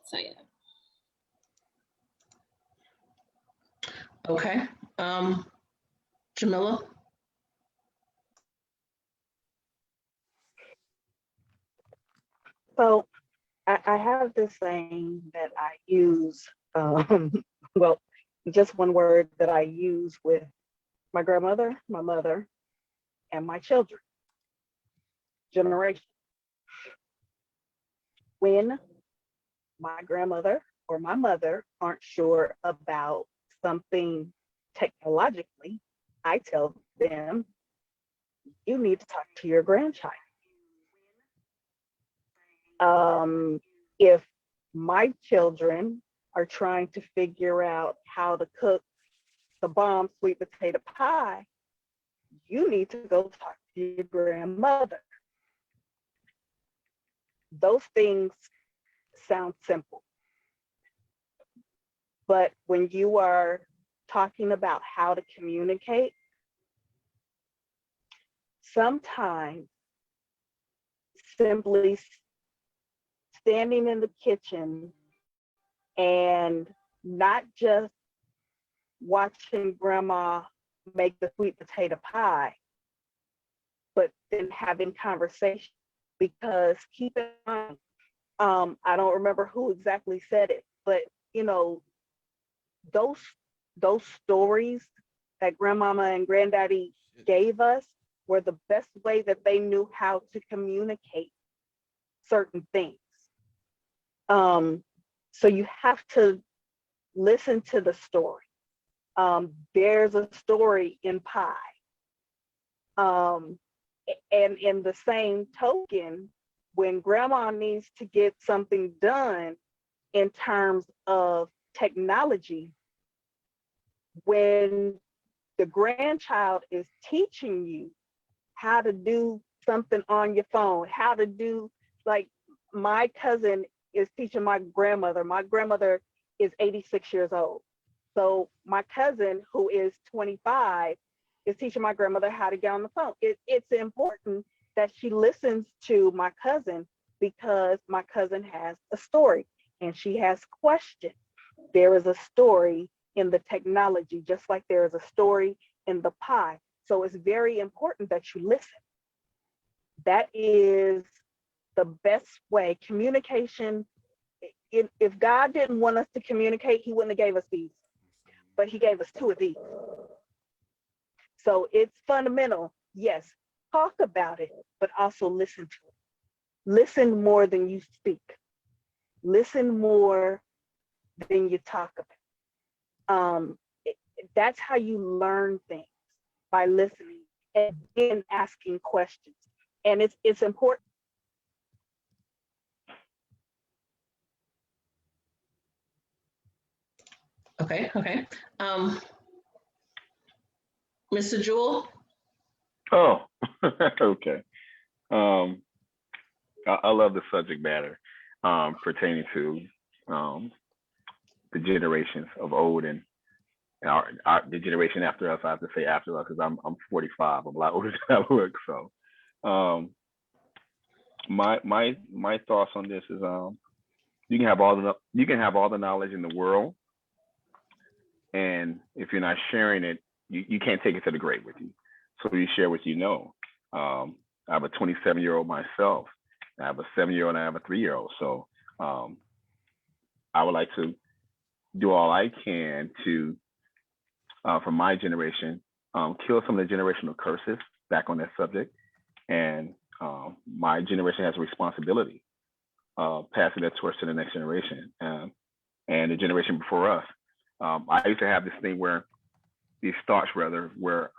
So yeah. Okay. Jamila? So I have this saying that I use, well, just one word that I use with my grandmother, my mother, and my children. generation. When my grandmother or my mother aren't sure about something technologically, I tell them, you need to talk to your grandchild. If my children are trying to figure out how to cook the bomb sweet potato pie, you need to go talk to your grandmother. Those things sound simple, but when you are talking about how to communicate, sometimes simply standing in the kitchen and not just watching grandma make the sweet potato pie, but then having conversation. Because keep in mind, I don't remember who exactly said it, but you know, those stories that grandmama and granddaddy gave us were the best way that they knew how to communicate certain things. So you have to listen to the story. There's a story in pie. And in the same token, when grandma needs to get something done in terms of technology, when the grandchild is teaching you how to do something on your phone, how to do, like my cousin is teaching my grandmother. My grandmother is 86 years old. So my cousin, who is 25, is teaching my grandmother how to get on the phone. It's important that she listens to my cousin because my cousin has a story and she has questions. There is a story in the technology, just like there is a story in the pie. So it's very important that you listen. That is the best way. Communication, if God didn't want us to communicate, he wouldn't have gave us these, but he gave us 2 of these. So it's fundamental. Yes, talk about it, but also listen to it. Listen more than you speak. Listen more than you talk about. That's how you learn things, by listening and then asking questions. And it's important. Okay. Mr. Jewell? Oh, okay. I love the subject matter pertaining to the generations of old and the generation after us. I have to say after us because I'm 45. I'm a lot older than I look. So my thoughts on this is you can have all the knowledge in the world, and if you're not sharing it, you can't take it to the grave with you. So you share what you know. I have a 27-year-old myself. I have a 7-year-old and I have a 3-year-old. So I would like to do all I can to, for my generation, kill some of the generational curses, back on that subject. And my generation has a responsibility passing that torch to the next generation and the generation before us. I used to have this thing where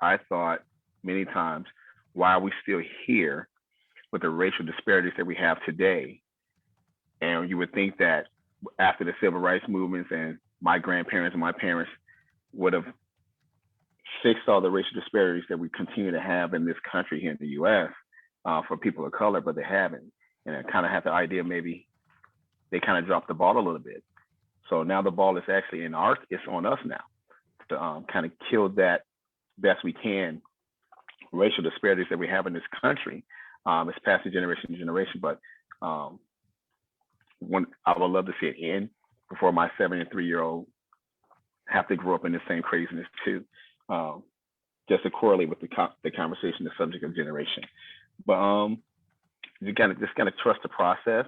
I thought many times, why are we still here with the racial disparities that we have today? And you would think that after the civil rights movements and my grandparents and my parents would have fixed all the racial disparities that we continue to have in this country here in the US for people of color, but they haven't. And I kind of have the idea maybe they kind of dropped the ball a little bit. So now the ball is actually it's on us now to kind of kill that best we can racial disparities that we have in this country. It's passing generation to generation, but I would love to see it end before my 7 and 3-year-old have to grow up in the same craziness too. Just to correlate with the conversation, the subject of generation. But you gotta trust the process.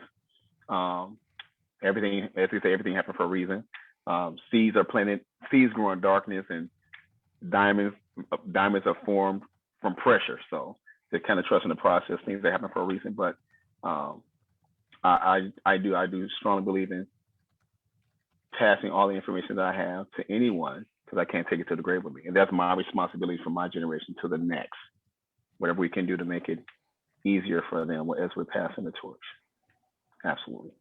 Everything, as we say, everything happens for a reason. Seeds are planted, seeds grow in darkness, and diamonds are formed from pressure. So to kind of trust in the process, things that happen for a reason. But I do strongly believe in passing all the information that I have to anyone, because I can't take it to the grave with me. And that's my responsibility from my generation to the next. Whatever we can do to make it easier for them as we're passing the torch. Absolutely.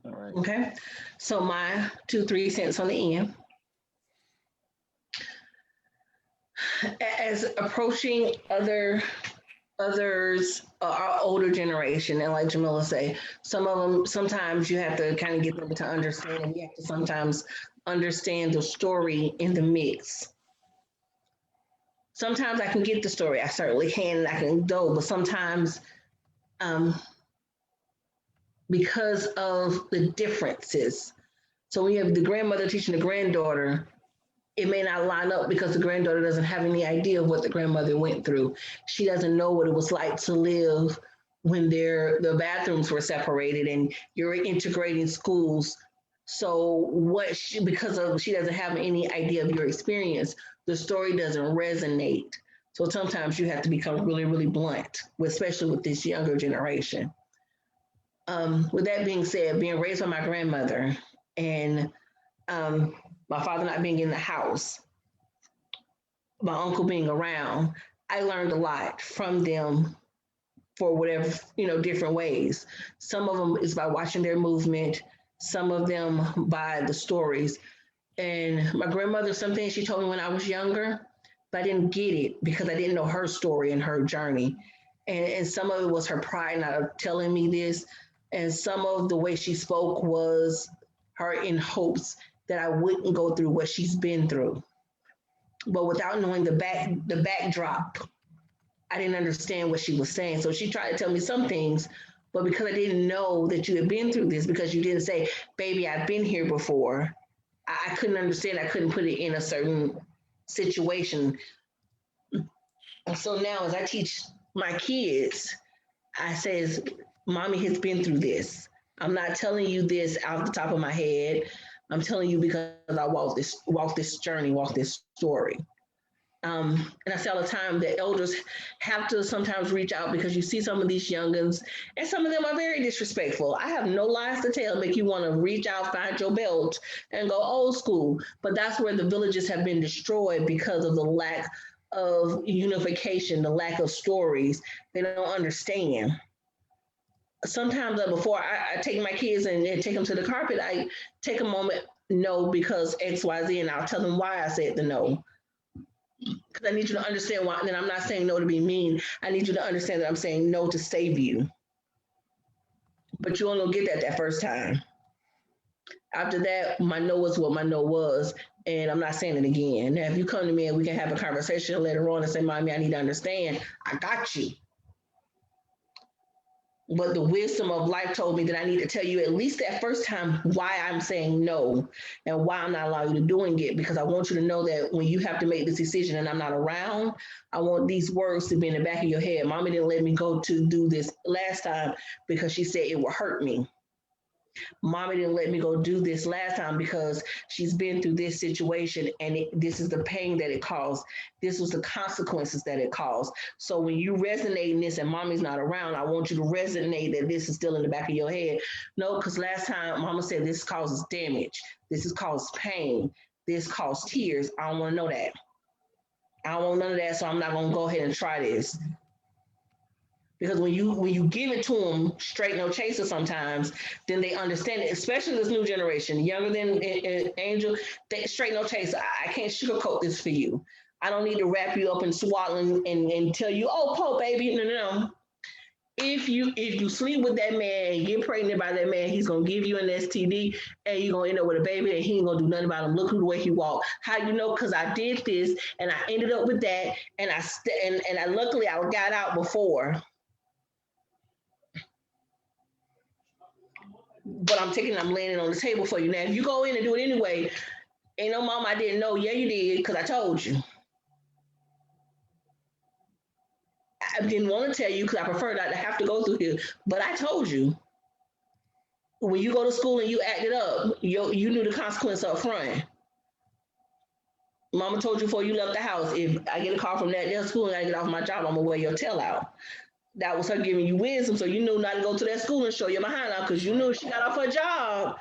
All right. Okay. So my 2-3 cents on the end. As approaching others, our older generation, and like Jamila say, some of them, sometimes you have to kind of get them to understand, and you have to sometimes understand the story in the mix. Sometimes I can get the story, I certainly can, and I can go, but sometimes because of the differences. So when you have the grandmother teaching the granddaughter, it may not line up because the granddaughter doesn't have any idea of what the grandmother went through. She doesn't know what it was like to live when the bathrooms were separated and you're integrating schools. So because she doesn't have any idea of your experience, the story doesn't resonate. So sometimes you have to become really, really blunt, especially with this younger generation. With that being said, being raised by my grandmother and my father not being in the house, my uncle being around, I learned a lot from them for whatever, different ways. Some of them is by watching their movement, some of them by the stories. And my grandmother, some things she told me when I was younger, but I didn't get it because I didn't know her story and her journey. And some of it was her pride not telling me this. And some of the way she spoke was her in hopes that I wouldn't go through what she's been through. But without knowing the backdrop, I didn't understand what she was saying. So she tried to tell me some things, but because I didn't know that you had been through this, because you didn't say, baby, I've been here before, I couldn't understand. I couldn't put it in a certain situation. And so now as I teach my kids, I says, mommy has been through this. I'm not telling you this out the top of my head. I'm telling you because I walked this journey, walked this story. And I say all the time that elders have to sometimes reach out because you see some of these youngins and some of them are very disrespectful. I have no lies to tell, make you want to reach out, find your belt and go old school. But that's where the villages have been destroyed because of the lack of unification, the lack of stories. They don't understand. Sometimes before I take my kids and take them to the carpet, I take a moment, no, because X, Y, Z, and I'll tell them why I said the no. Because I need you to understand why, and I'm not saying no to be mean. I need you to understand that I'm saying no to save you. But you only get that first time. After that, my no was what my no was, and I'm not saying it again. Now, if you come to me and we can have a conversation later on and say, mommy, I need to understand, I got you. But the wisdom of life told me that I need to tell you at least that first time why I'm saying no and why I'm not allowing you to doing it, because I want you to know that when you have to make this decision and I'm not around, I want these words to be in the back of your head. Mommy didn't let me go to do this last time because she said it would hurt me. Mommy didn't let me go do this last time because she's been through this situation and this is the pain that it caused. This was the consequences that it caused. So when you resonate in this and mommy's not around, I want you to resonate that this is still in the back of your head. No, because last time mama said this causes damage. This has caused pain. This caused tears. I don't want to know that. I don't want none of that, so I'm not going to go ahead and try this. Because when you give it to them straight, no chaser sometimes, then they understand it, especially this new generation, younger than Angel, straight, no chaser. I can't sugarcoat this for you. I don't need to wrap you up and swaddle and tell you, oh, Pope, baby, no. If you sleep with that man and get pregnant by that man, he's going to give you an STD and you're going to end up with a baby and he ain't going to do nothing about him. Look who the way he walked. How you know? Because I did this and I ended up with that and I luckily I got out before. But I'm laying it on the table for you. Now, if you go in and do it anyway, ain't no mom, I didn't know. Yeah, you did, because I told you. I didn't want to tell you because I prefer not to have to go through here, but I told you. When you go to school and you acted up, you knew the consequence up front. Mama told you before you left the house, if I get a call from that school and I get off my job, I'm gonna wear your tail out. That was her giving you wisdom, so you knew not to go to that school and show your behind out, because you knew she got off her job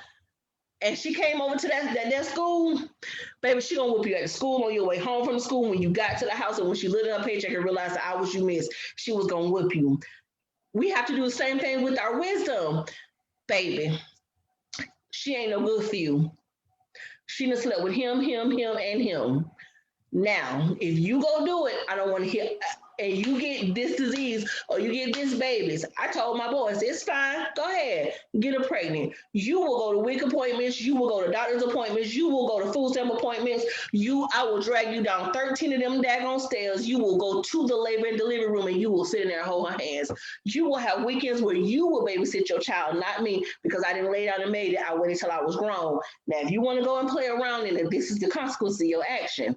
and she came over to that school, baby, she gonna whoop you at the school, on your way home from the school, when you got to the house, and when she looked at her paycheck and realized the hours you missed, she was gonna whoop you. We have to do the same thing with our wisdom, baby. She ain't no good for you. She done slept with him, and him. Now, if you go do it, I don't want to hear, and you get this disease or you get this babies. I told my boys, it's fine. Go ahead, get her pregnant. You will go to WIC appointments. You will go to doctor's appointments. You will go to food stamp appointments. I will drag you down 13 of them daggone stairs. You will go to the labor and delivery room and you will sit in there and hold her hands. You will have weekends where you will babysit your child, not me, because I didn't lay down and made it. I waited till I was grown. Now, if you want to go and play around in it, this is the consequence of your action.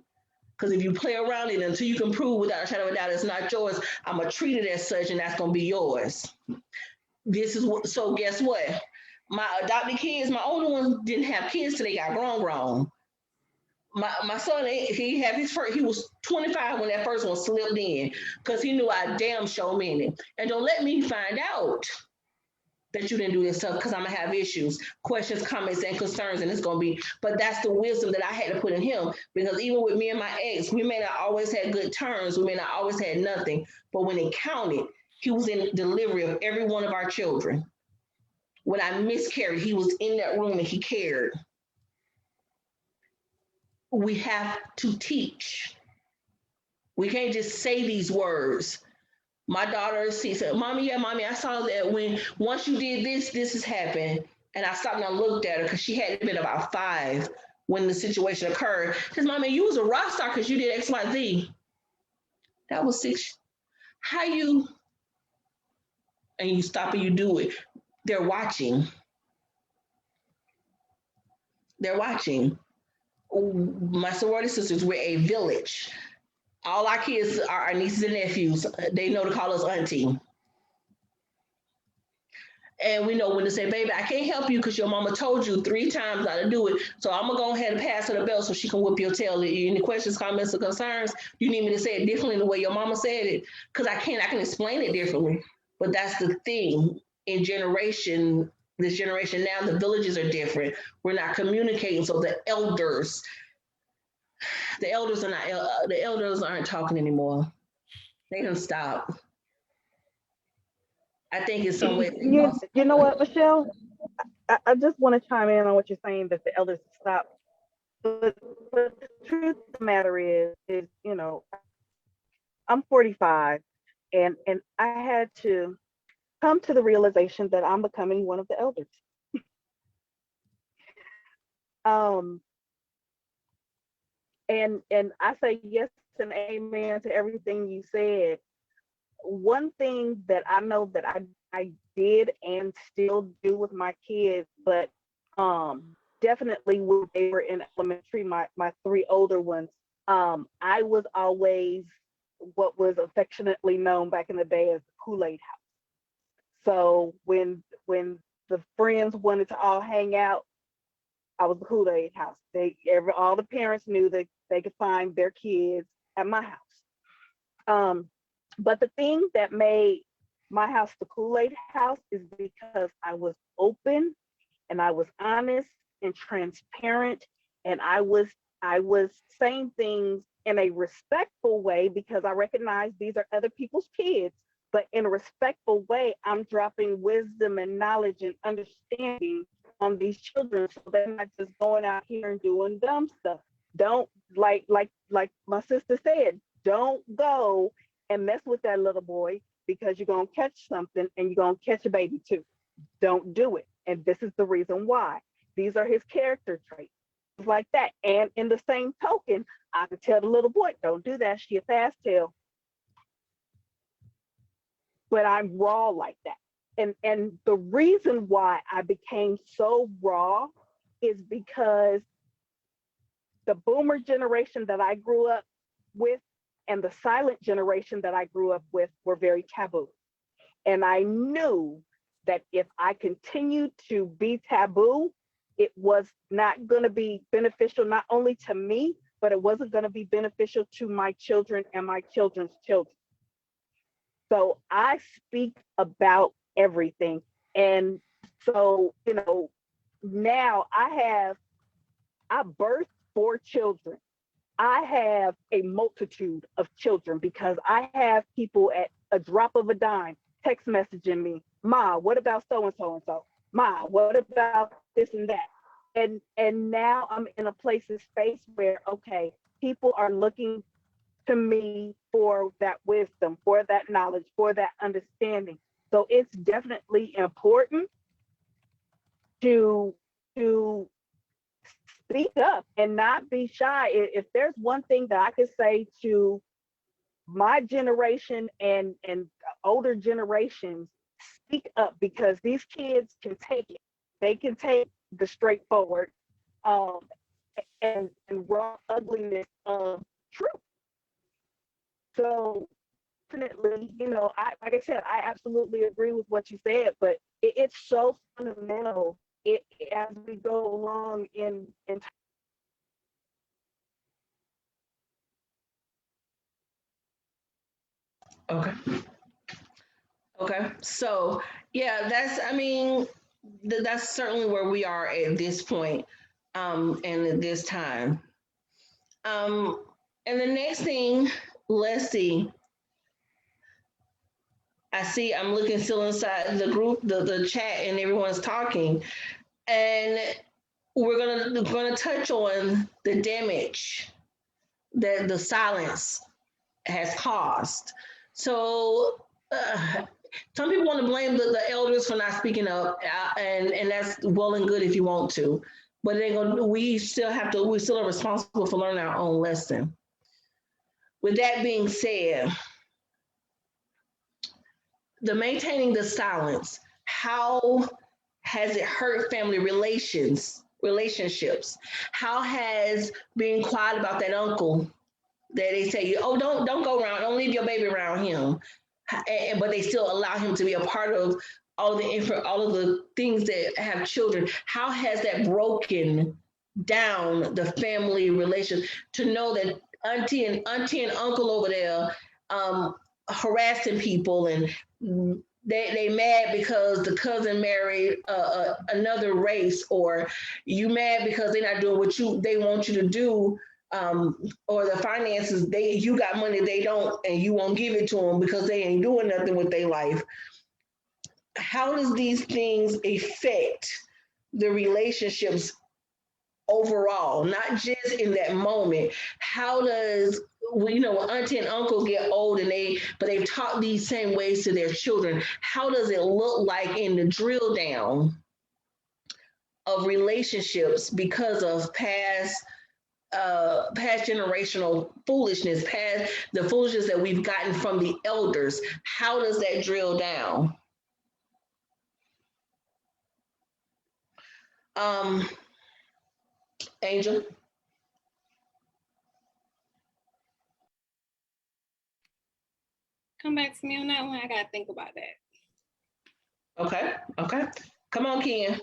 Because if you play around it until you can prove without a shadow of a doubt it's not yours, I'm going to treat it as such, and that's going to be yours. So guess what? My adopted kids, my older ones didn't have kids till they got grown. My son, he had his first, he was 25 when that first one slipped in, because he knew I damn sure meant it. And don't let me find out that you didn't do this stuff, because I'm gonna have issues, questions, comments, and concerns, and it's gonna be, but that's the wisdom that I had to put in him, because even with me and my ex, we may not always had good terms, we may not always had nothing, but when it counted, he was in delivery of every one of our children. When I miscarried, he was in that room and he cared. We have to teach. We can't just say these words. My daughter, she said, Mommy, I saw that once you did this has happened. And I stopped and I looked at her, because she had been about 5 when the situation occurred. She says, Mommy, you was a rock star because you did X, Y, Z. That was 6. How you, and you stop and you do it. They're watching. They're watching. My sorority sisters, we're a village. All our kids are our nieces and nephews. They know to call us auntie. And we know when to say, baby, I can't help you because your mama told you 3 times how to do it. So I'm going to go ahead and pass her the belt so she can whip your tail. Any questions, comments, or concerns? You need me to say it differently the way your mama said it? Because I can explain it differently. But that's the thing. This generation now, the villages are different. We're not communicating. So the elders aren't talking anymore. They done stop. I think in some ways. You know what, Michelle? I just want to chime in on what you're saying, that the elders stop. But the truth of the matter is, you know, I'm 45, and I had to come to the realization that I'm becoming one of the elders. And I say yes and amen to everything you said. One thing that I know that I did and still do with my kids, but definitely when they were in elementary, my 3 older ones, I was always what was affectionately known back in the day as the Kool-Aid house. So when the friends wanted to all hang out, I was the Kool-Aid house. All the parents knew that they could find their kids at my house. But the thing that made my house the Kool-Aid house is because I was open and I was honest and transparent, and I was saying things in a respectful way, because I recognize these are other people's kids, but in a respectful way, I'm dropping wisdom and knowledge and understanding on these children, so they're not just going out here and doing dumb stuff. Don't, like my sister said, don't go and mess with that little boy, because you're going to catch something and you're going to catch a baby too. Don't do it. And this is the reason why. These are his character traits, like that. And in the same token, I could tell the little boy, don't do that. She a fast tail. But I'm raw like that. And the reason why I became so raw is because the boomer generation that I grew up with and the silent generation that I grew up with were very taboo. And I knew that if I continued to be taboo, it was not going to be beneficial, not only to me, but it wasn't going to be beneficial to my children and my children's children. So I speak about everything. And so, now I birthed 4 children. I have a multitude of children because I have people at a drop of a dime text messaging me, Ma, what about so and so and so? Ma, what about this and that? And now I'm in a place of space where, okay, people are looking to me for that wisdom, for that knowledge, for that understanding. So it's definitely important to speak up and not be shy. If there's one thing that I could say to my generation and older generations, speak up, because these kids can take it. They can take the straightforward and raw ugliness of truth. So definitely, like I said, I absolutely agree with what you said, but it's so fundamental as we go along in Okay. Okay. So yeah, that's certainly where we are at this point, and at this time. Um, and the next thing, let's see. I'm looking still inside the group, the chat, and everyone's talking. And we're gonna touch on the damage that the silence has caused. So some people want to blame the elders for not speaking up, and that's well and good if you want to, but we still are responsible for learning our own lesson. With that being said, the maintaining the silence, how has it hurt family relationships? How has being quiet about that uncle that they say, oh, don't go around, don't leave your baby around him, but they still allow him to be a part of all of the things that have children? How has that broken down the family relation to know that auntie and uncle over there harassing people, and they mad because the cousin married another race, or you mad because they're not doing what they want you to do, or the finances, you got money they don't, and you won't give it to them because they ain't doing nothing with their life. How does these things affect the relationships overall, not just in that moment? How does when auntie and uncle get old and they've taught these same ways to their children, how does it look like in the drill down of relationships because of past generational foolishness, past the foolishness that we've gotten from the elders? How does that drill down? Angel? Come back to me on that one. I gotta think about that. Okay. Come on, Ken.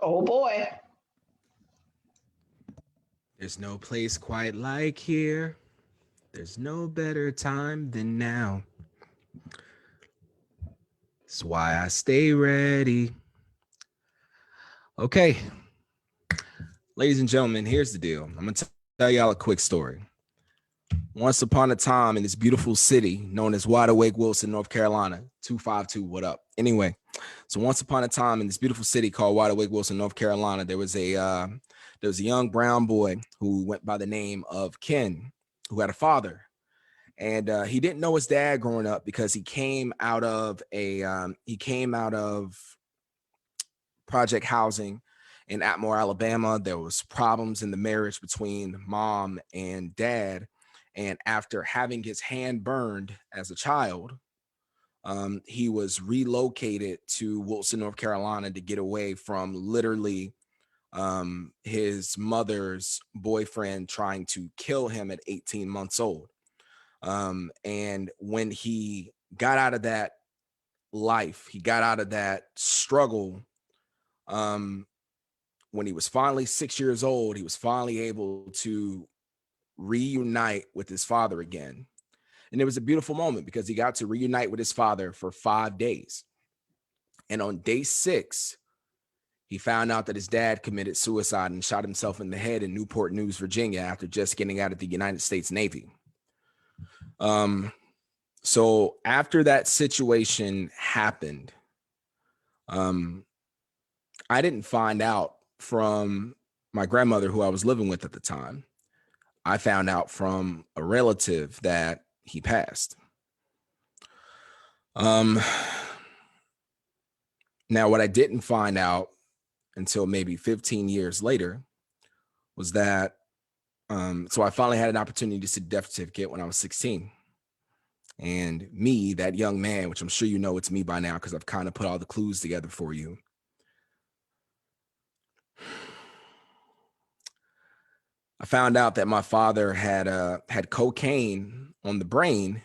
Oh boy. There's no place quite like here. There's no better time than now. That's why I stay ready. Okay. Ladies and gentlemen, here's the deal. I'm going to tell y'all a quick story. Once upon a time in this beautiful city known as Wide Awake Wilson, North Carolina, 252, what up? Anyway, so once upon a time in this beautiful city called Wide Awake Wilson, North Carolina, there was a young brown boy who went by the name of Ken, who had a father. And he didn't know his dad growing up because he came out of project housing in Atmore, Alabama. There was problems in the marriage between mom and dad. And after having his hand burned as a child, he was relocated to Wilson, North Carolina to get away from literally his mother's boyfriend trying to kill him at 18 months old. And when he got out of that life, he got out of that struggle, when he was finally 6 years old, he was finally able to reunite with his father again. And it was a beautiful moment because he got to reunite with his father for 5 days. And on day 6, he found out that his dad committed suicide and shot himself in the head in Newport News, Virginia, after just getting out of the United States Navy. So after that situation happened, I didn't find out from my grandmother, who I was living with at the time. I found out from a relative that he passed. Now, what I didn't find out until maybe 15 years later was that, so I finally had an opportunity to see the death certificate when I was 16. And me, that young man, which I'm sure you know it's me by now because I've kind of put all the clues together for you. I found out that my father had cocaine on the brain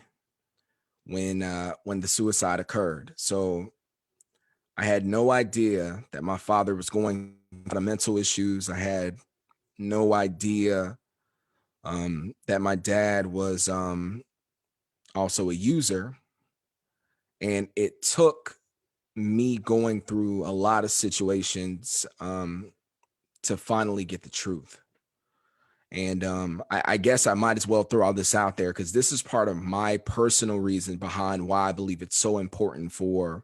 when the suicide occurred. So I had no idea that my father was going through mental issues. I had no idea that my dad was also a user. And it took me going through a lot of situations to finally get the truth. And I guess I might as well throw all this out there because this is part of my personal reason behind why I believe it's so important for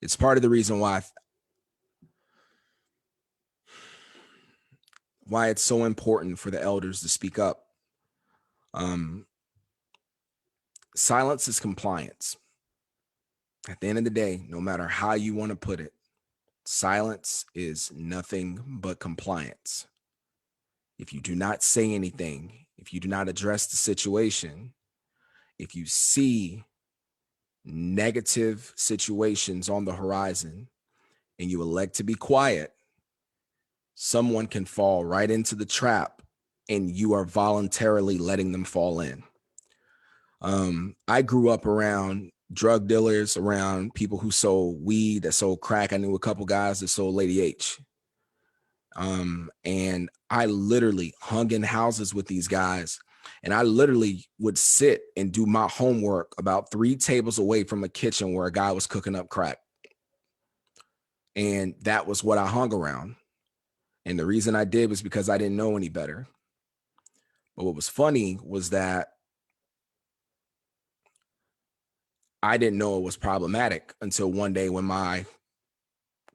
it's part of the reason why it's so important for the elders to speak up. Silence is compliance. At the end of the day, no matter how you want to put it, silence is nothing but compliance. If you do not say anything, if you do not address the situation, if you see negative situations on the horizon and you elect to be quiet, someone can fall right into the trap and you are voluntarily letting them fall in. I grew up around drug dealers, around people who sold weed, that sold crack. I knew a couple guys that sold Lady H. And I literally hung in houses with these guys. And I literally would sit and do my homework about 3 tables away from a kitchen where a guy was cooking up crack. And that was what I hung around. And the reason I did was because I didn't know any better. But what was funny was that I didn't know it was problematic until one day when my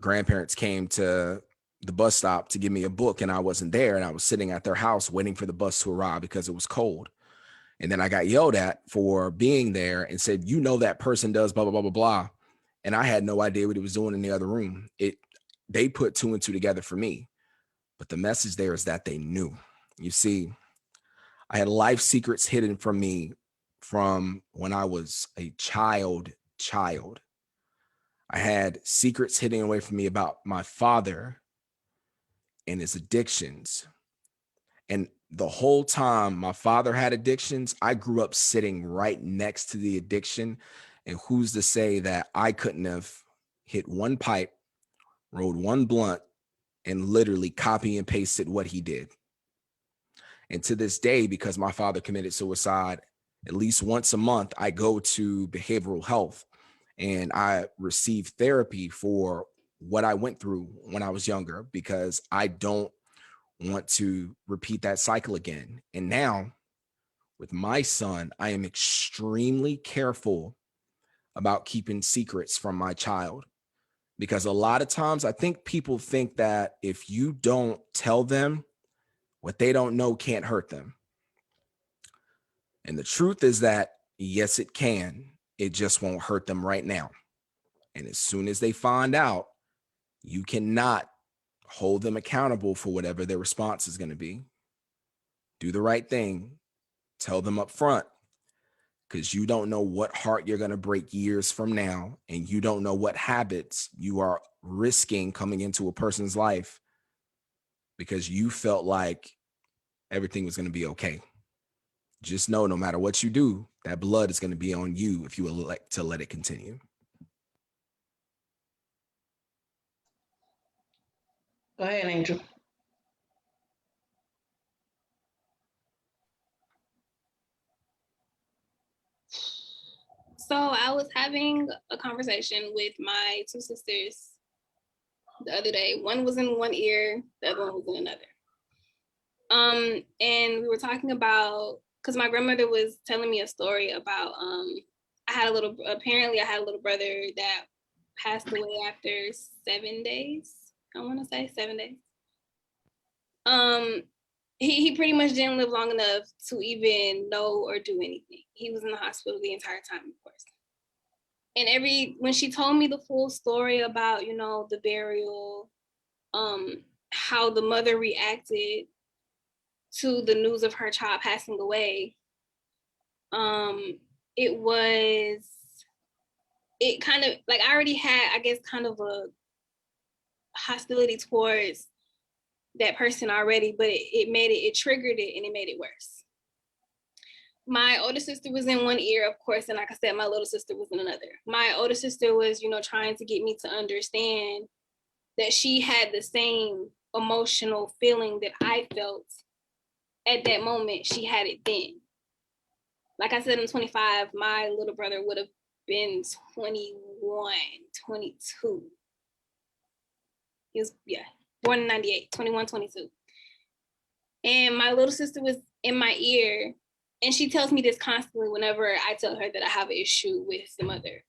grandparents came to the bus stop to give me a book and I wasn't there, and I was sitting at their house waiting for the bus to arrive because it was cold. And then I got yelled at for being there and said, you know, that person does blah, blah, blah, blah, blah. And I had no idea what he was doing in the other room. They put 2 and 2 together for me. But the message there is that they knew. You see, I had life secrets hidden from me from when I was a child. I had secrets hidden away from me about my father and his addictions. And the whole time my father had addictions, I grew up sitting right next to the addiction. And who's to say that I couldn't have hit one pipe, rolled one blunt, and literally copy and pasted what he did. And to this day, because my father committed suicide, at least once a month, I go to behavioral health and I receive therapy for what I went through when I was younger, because I don't want to repeat that cycle again. And now with my son, I am extremely careful about keeping secrets from my child, because a lot of times I think people think that if you don't tell them, what they don't know can't hurt them. And the truth is that, yes, it can. It just won't hurt them right now. And as soon as they find out, you cannot hold them accountable for whatever their response is going to be. Do the right thing. Tell them up front, because you don't know what heart you're going to break years from now. And you don't know what habits you are risking coming into a person's life because you felt like everything was going to be okay. Just know, no matter what you do, that blood is going to be on you if you elect to let it continue. Go ahead, Angel. So I was having a conversation with my two sisters the other day. One was in one ear, the other one was in another. And we were talking about, because my grandmother was telling me a story about apparently I had a little brother that passed away after 7 days. I want to say 7 days. He pretty much didn't live long enough to even know or do anything. He was in the hospital the entire time, of course. And when she told me the full story about, the burial, how the mother reacted to the news of her child passing away, it kind of like, I already had, I guess, kind of a hostility towards that person already, but it triggered it and it made it worse. My older sister was in one ear, of course, and like I said, my little sister was in another. My older sister was, trying to get me to understand that she had the same emotional feeling that I felt at that moment. She had it then. Like I said, I'm 25, my little brother would have been 21, 22. He was, born in 98, 21, 22. And my little sister was in my ear, and she tells me this constantly whenever I tell her that I have an issue with the mother.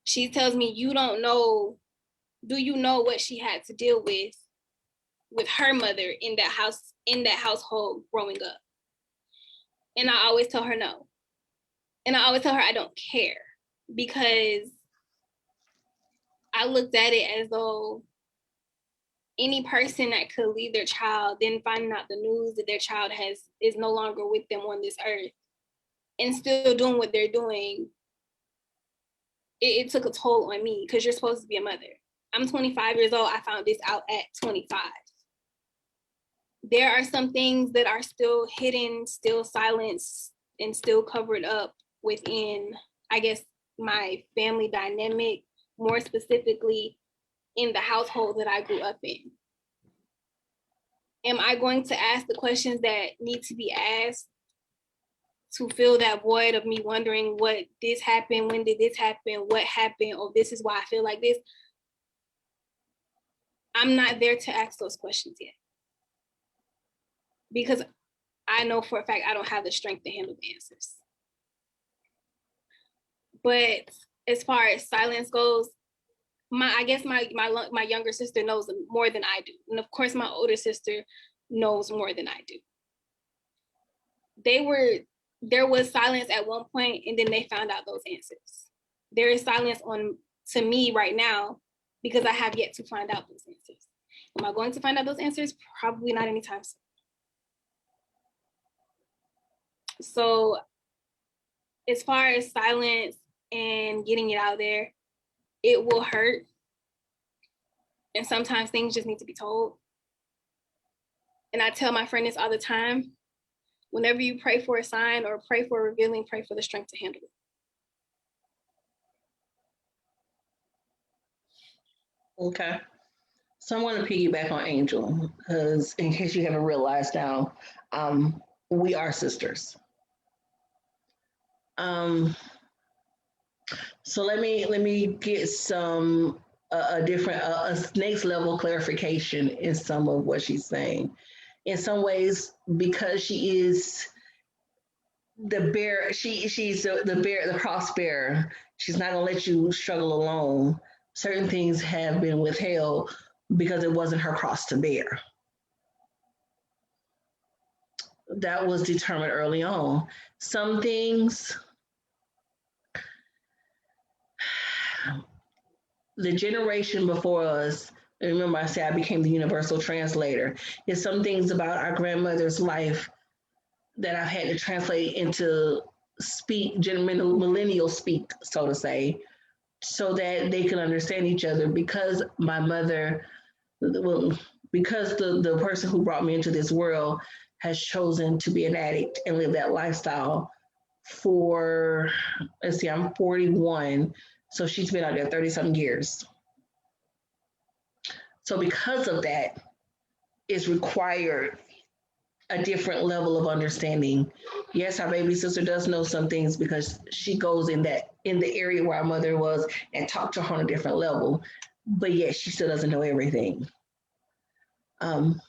She tells me, do you know what she had to deal with her mother in that household growing up? And I always tell her no. And I always tell her I don't care, because I looked at it as though any person that could leave their child, then finding out the news that their child is no longer with them on this earth and still doing what they're doing, it took a toll on me, because you're supposed to be a mother. I'm 25 years old. I found this out at 25. There are some things that are still hidden, still silenced, and still covered up within, I guess, my family dynamic, more specifically in the household that I grew up in. Am I going to ask the questions that need to be asked to fill that void of me wondering what this happened, when did this happen, what happened, or this is why I feel like this? I'm not there to ask those questions yet, because I know for a fact I don't have the strength to handle the answers. But as far as silence goes, I guess my younger sister knows more than I do. And of course, my older sister knows more than I do. There was silence at one point, and then they found out those answers. There is silence to me right now, because I have yet to find out those answers. Am I going to find out those answers? Probably not anytime soon. So as far as silence and getting it out there, it will hurt. And sometimes things just need to be told. And I tell my friend this all the time: whenever you pray for a sign or pray for a revealing, pray for the strength to handle it. Okay. So I'm going to piggyback on Angel, because in case you haven't realized now, we are sisters. So let me get some a different next level clarification in some of what she's saying. In some ways, because she is the bear, she's the cross bearer. She's not gonna let you struggle alone. Certain things have been withheld because it wasn't her cross to bear. That was determined early on. Some things, the generation before us, and remember I said I became the universal translator, there's some things about our grandmother's life that I've had to translate into millennial speak, so to say, so that they can understand each other, because my mother, because the person who brought me into this world has chosen to be an addict and live that lifestyle for, let's see, I'm 41, so she's been out there 30 something years. So because of that, is required a different level of understanding. Yes, our baby sister does know some things because she goes in the area where our mother was and talked to her on a different level, but yet she still doesn't know everything. Um,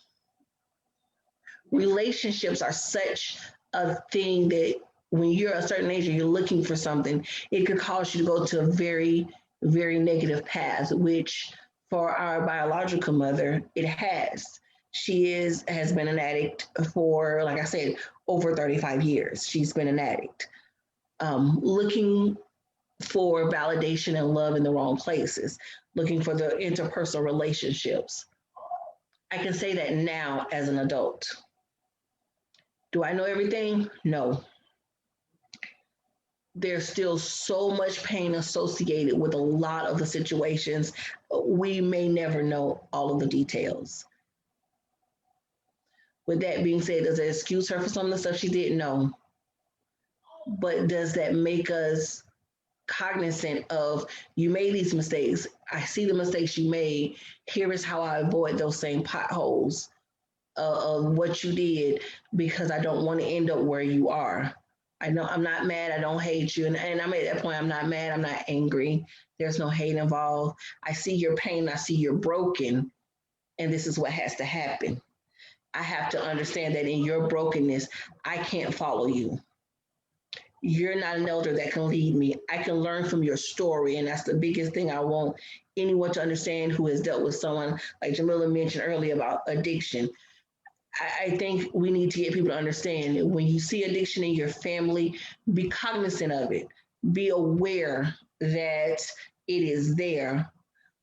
Relationships are such a thing that when you're a certain age and you're looking for something, it could cause you to go to a very, very negative path, which for our biological mother, it has. Has been an addict for, like I said, over 35 years. She's been an addict, looking for validation and love in the wrong places, looking for the interpersonal relationships. I can say that now as an adult. Do I know everything? No. There's still so much pain associated with a lot of the situations. We may never know all of the details. With that being said, does it excuse her for some of the stuff she didn't know? But does that make us cognizant of, you made these mistakes? I see the mistakes you made. Here is how I avoid those same potholes of what you did, because I don't want to end up where you are. I know I'm not mad. I don't hate you. And I'm at that point, I'm not mad. I'm not angry. There's no hate involved. I see your pain. I see you're broken. And this is what has to happen. I have to understand that in your brokenness, I can't follow you. You're not an elder that can lead me. I can learn from your story. And that's the biggest thing I want anyone to understand who has dealt with someone, like Jamila mentioned earlier about addiction. I think we need to get people to understand that when you see addiction in your family, be cognizant of it. Be aware that it is there,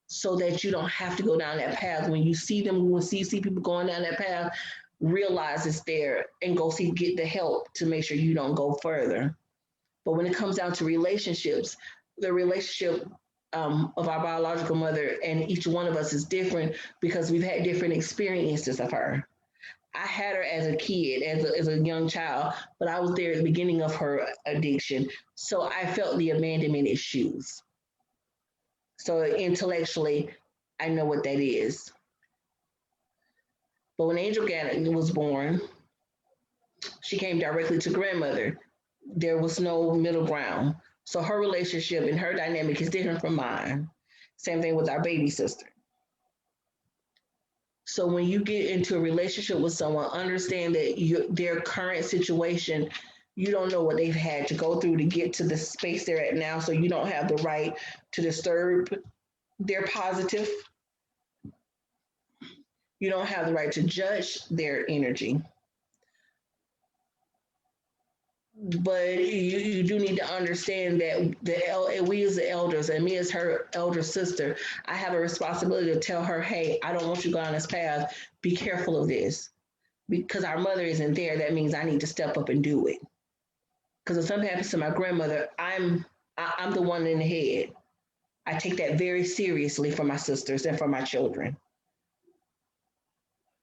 so that you don't have to go down that path. When you see them, when you see people going down that path, realize it's there and get the help to make sure you don't go further. But when it comes down to relationships, the relationship of our biological mother and each one of us is different because we've had different experiences of her. I had her as a kid, as a young child, but I was there at the beginning of her addiction. So I felt the abandonment issues. So intellectually, I know what that is. But when Angel Gannon was born, she came directly to grandmother. There was no middle ground. So her relationship and her dynamic is different from mine. Same thing with our baby sister. So when you get into a relationship with someone, understand that their current situation, you don't know what they've had to go through to get to the space they're at now. So you don't have the right to disturb their positive. You don't have the right to judge their energy. But you do need to understand that we as the elders, and me as her elder sister, I have a responsibility to tell her, hey, I don't want you to go on this path. Be careful of this. Because our mother isn't there, that means I need to step up and do it. Because if something happens to my grandmother, I'm the one in the head. I take that very seriously for my sisters and for my children.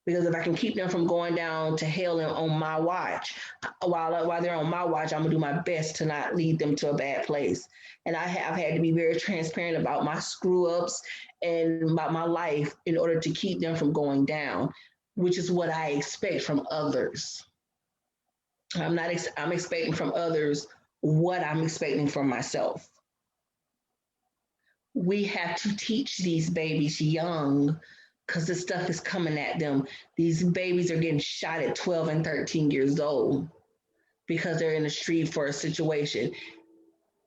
Because if I can keep them from going down to hell and on my watch, while they're on my watch, I'm gonna do my best to not lead them to a bad place. And I have had to be very transparent about my screw ups and about my life in order to keep them from going down, which is what I expect from others. I'm expecting from others what I'm expecting from myself. We have to teach these babies young, because this stuff is coming at them. These babies are getting shot at 12 and 13 years old because they're in the street for a situation.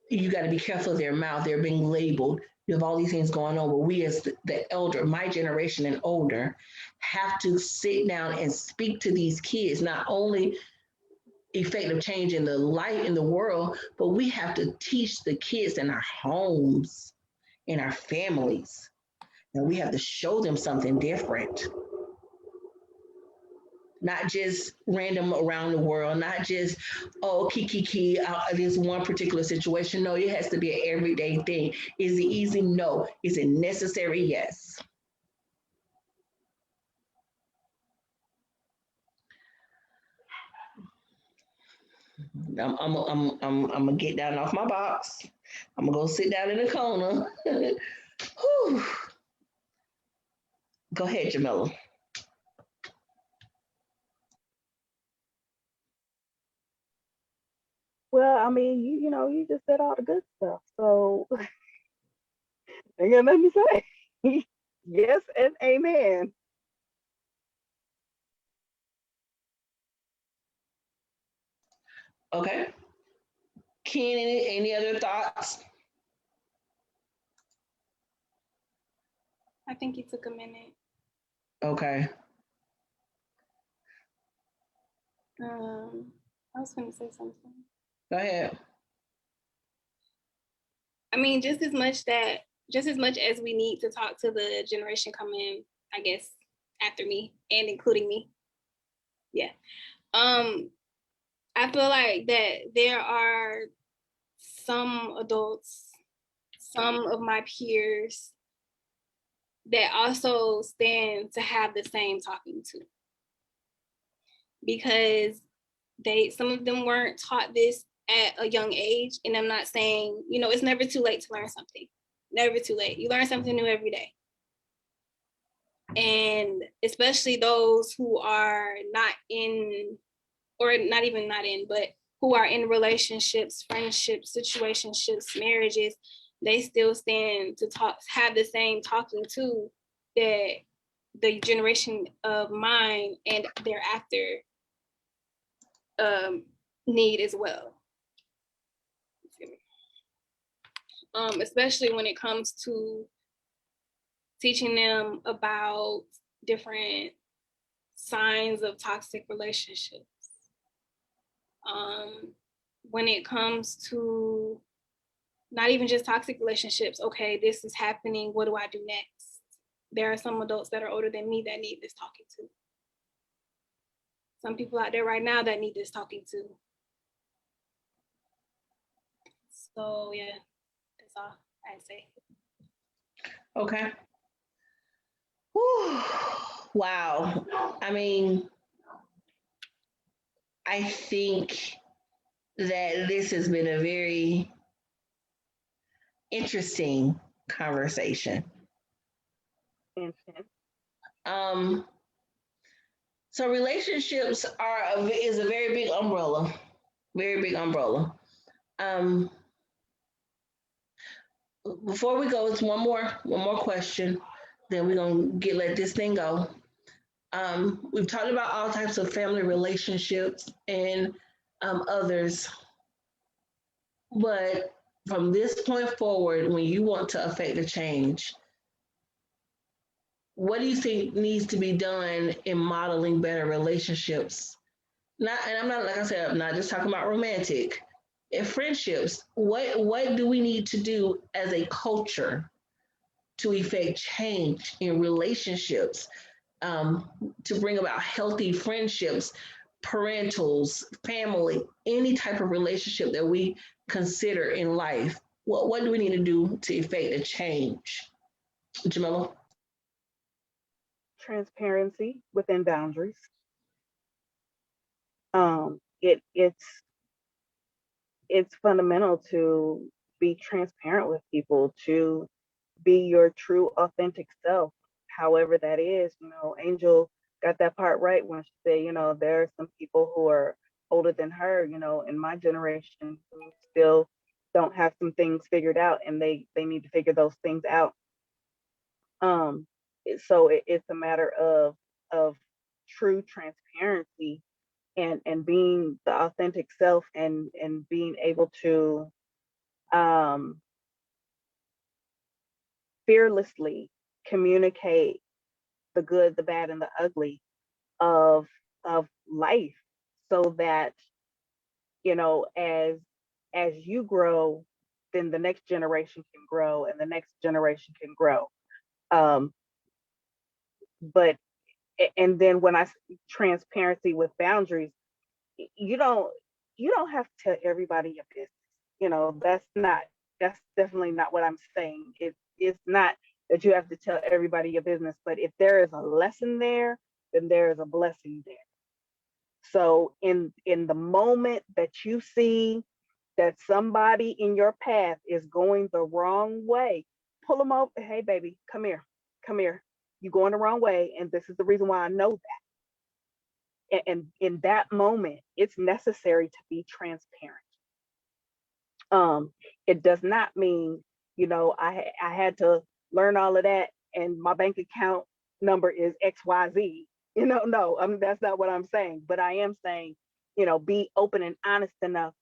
You got to be careful of their mouth. They're being labeled. You have all these things going on. But we as the elder, my generation and older, have to sit down and speak to these kids, not only effective change in the light in the world, but we have to teach the kids in our homes, in our families. And we have to show them something different. Not just random around the world, not just, oh, kiki, this one particular situation. No, it has to be an everyday thing. Is it easy? No. Is it necessary? Yes. I'm gonna get down off my box. I'm gonna go sit down in the corner. Whew. Go ahead, Jamila. Well, I mean, you know, you just said all the good stuff. So ain't got nothing to say. Yes and amen. Okay. Ken, any other thoughts? I think it took a minute. Okay. I was going to say something. Go ahead. I mean, just as much as we need to talk to the generation coming, I guess, after me and including me. Yeah. I feel like that there are some adults, some of my peers that also stand to have the same talking to, because some of them weren't taught this at a young age. And I'm not saying, you know, it's never too late to learn something. Never too late. You learn something new every day. And especially those who are not in, or not even not in, but who are in relationships, friendships, situationships, marriages, they still stand to have the same talking to that the generation of mine and thereafter need as well. Especially when it comes to teaching them about different signs of toxic relationships. When it comes to not even just toxic relationships, okay, this is happening, what do I do next? There are some adults that are older than me that need this talking to. Some people out there right now that need this talking to. So yeah, that's all I'd say. Okay. Whew. Wow. I mean, I think that this has been a very interesting conversation. Intense. Um, so relationships is a very big umbrella, very big umbrella. Um, Before we go, it's one more question. Then we're gonna let this thing go. We've talked about all types of family relationships and others, but from this point forward, when you want to affect a change, what do you think needs to be done in modeling better relationships? Not, and I'm not, like I said, I'm not just talking about romantic. In friendships, what do we need to do as a culture to effect change in relationships, to bring about healthy friendships, parentals, family, any type of relationship that we consider in life? What do we need to do to effect a change? Jamila? Transparency within boundaries. It's fundamental to be transparent with people, to be your true authentic self, however that is. You know, Angel got that part right when she said, you know, there are some people who are older than her, you know, in my generation, who still don't have some things figured out, and they need to figure those things out. um so it's a matter of true transparency, and being the authentic self, and being able to um fearlessly communicate the good, the bad, and the ugly of life, so that, you know, as you grow, then the next generation can grow, and the next generation can grow. um but and then when transparency with boundaries, you don't have to tell everybody your business. You know, that's definitely not what I'm saying. It's not that you have to tell everybody your business, but if there is a lesson there, then there is a blessing there. So in the moment that you see that somebody in your path is going the wrong way, pull them over. Hey baby, come here. Come here. You're going the wrong way, and this is the reason why I know that. And in that moment, it's necessary to be transparent. It does not mean, I had to learn all of that and my bank account number is XYZ. No, that's not what I'm saying. But I am saying, be open and honest enough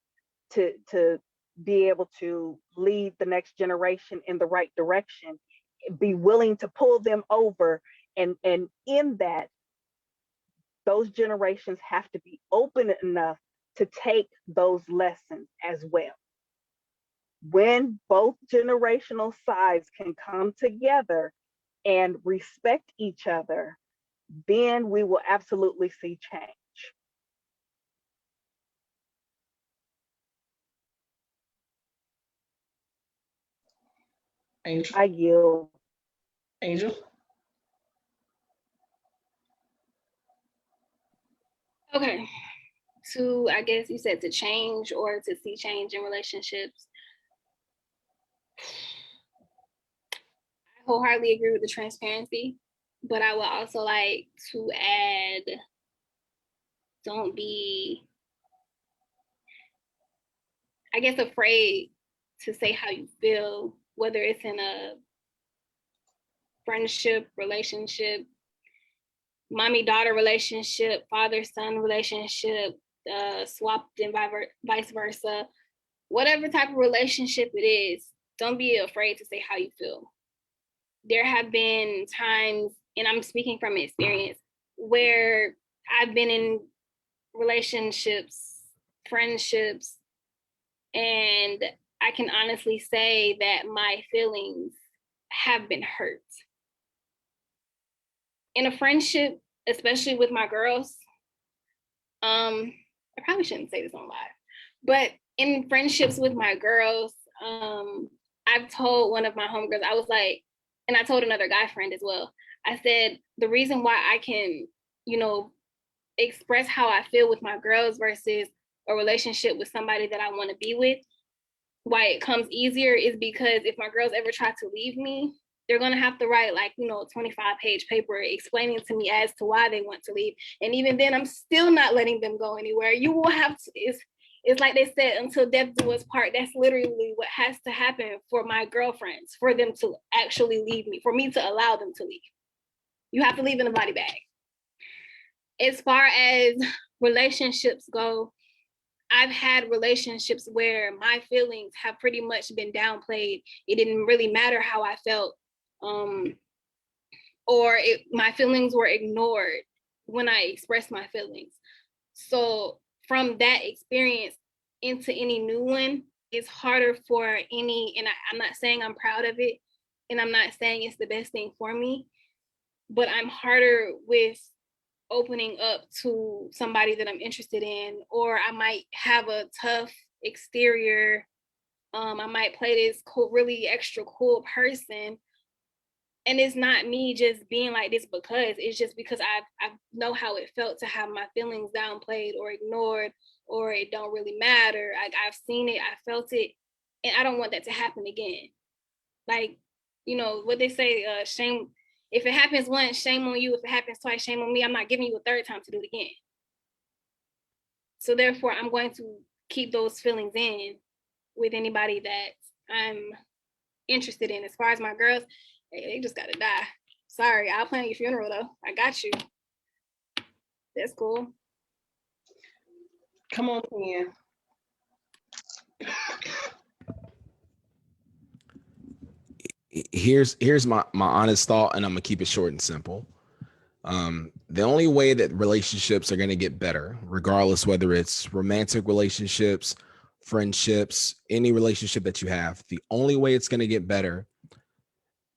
to be able to lead the next generation in the right direction, be willing to pull them over, and in that, those generations have to be open enough to take those lessons as well. When both generational sides can come together and respect each other, then we will absolutely see change. Angel. I yield. Angel. Okay. To, I guess you said to change or to see change in relationships. I wholeheartedly agree with the transparency, but I would also like to add, don't be, I guess, afraid to say how you feel, whether it's in a friendship, relationship, mommy-daughter relationship, father-son relationship, swapped and vice versa. Whatever type of relationship it is, don't be afraid to say how you feel. There have been times, and I'm speaking from experience, where I've been in relationships, friendships, and I can honestly say that my feelings have been hurt. In a friendship, especially with my girls, I probably shouldn't say this on live, but in friendships with my girls, I've told one of my homegirls, I was like, and I told another guy friend as well, I said, the reason why I can, express how I feel with my girls versus a relationship with somebody that I want to be with, why it comes easier is because if my girls ever try to leave me, they're going to have to write like, 25-page paper explaining to me as to why they want to leave. And even then, I'm still not letting them go anywhere. You will have to, it's like they said, until death do us part. That's literally what has to happen for my girlfriends, for them to actually leave me, for me to allow them to leave. You have to leave in a body bag. As far as relationships go, I've had relationships where my feelings have pretty much been downplayed. It didn't really matter how I felt, or my feelings were ignored when I expressed my feelings. So from that experience into any new one, it's harder for any, and I'm not saying I'm proud of it, and I'm not saying it's the best thing for me, but I'm harder with opening up to somebody that I'm interested in, or I might have a tough exterior. I might play this cool, really extra cool person. And it's not me just being like this because it's just because I know how it felt to have my feelings downplayed or ignored, or it don't really matter. I've seen it, I felt it, and I don't want that to happen again. Like, what they say, shame, if it happens once, shame on you. If it happens twice, shame on me. I'm not giving you a third time to do it again. So therefore, I'm going to keep those feelings in with anybody that I'm interested in. As far as my girls, they just gotta die. Sorry, I'll plan your funeral though. I got you. That's cool. Come on, Ken. Here's my honest thought, and I'm gonna keep it short and simple. The only way that relationships are gonna get better, regardless whether it's romantic relationships, friendships, any relationship that you have, the only way it's gonna get better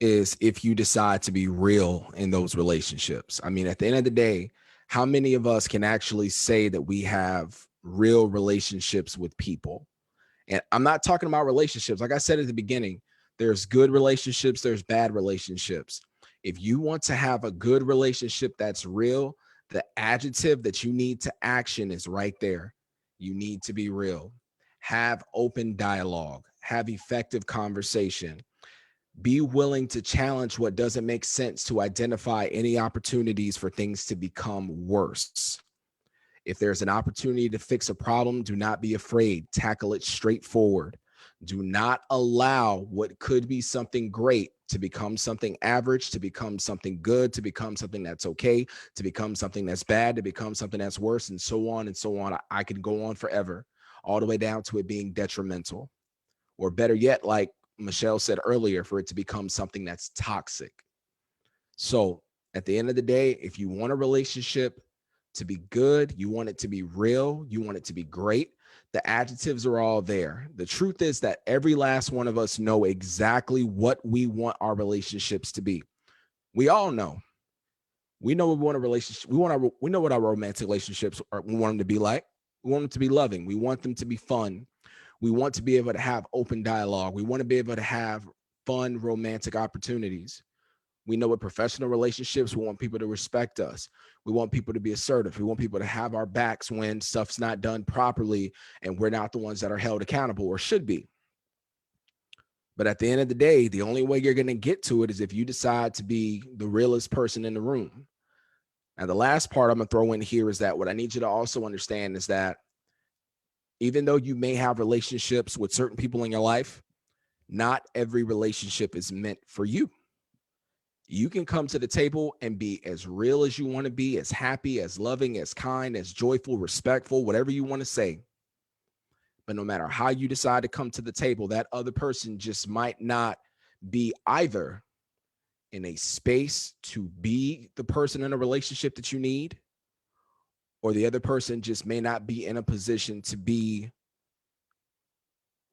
is if you decide to be real in those relationships. I mean, at the end of the day, how many of us can actually say that we have real relationships with people? And I'm not talking about relationships. Like I said at the beginning, there's good relationships, there's bad relationships. If you want to have a good relationship that's real, the adjective that you need to action is right there. You need to be real. Have open dialogue, have effective conversation. Be willing to challenge what doesn't make sense to identify any opportunities for things to become worse. If there's an opportunity to fix a problem, do not be afraid. Tackle it straightforward. Do not allow what could be something great to become something average, to become something good, to become something that's okay, to become something that's bad, to become something that's worse, and so on and so on. I could go on forever, all the way down to it being detrimental. Or better yet, like Michelle said earlier, for it to become something that's toxic. So at the end of the day, if you want a relationship to be good, you want it to be real, you want it to be great, the adjectives are all there. The truth is that every last one of us know exactly what we want our relationships to be. We all know. We know we want a relationship. We know what our romantic relationships are. We want them to be like. We want them to be loving. We want them to be fun. We want to be able to have open dialogue. We want to be able to have fun romantic opportunities. We know with professional relationships, we want people to respect us. We want people to be assertive. We want people to have our backs when stuff's not done properly and we're not the ones that are held accountable or should be. But at the end of the day, the only way you're going to get to it is if you decide to be the realest person in the room. And the last part I'm going to throw in here is that what I need you to also understand is that even though you may have relationships with certain people in your life, not every relationship is meant for you. You can come to the table and be as real as you want to be, as happy, as loving, as kind, as joyful, respectful, whatever you want to say. But no matter how you decide to come to the table, that other person just might not be either in a space to be the person in a relationship that you need, or the other person just may not be in a position to be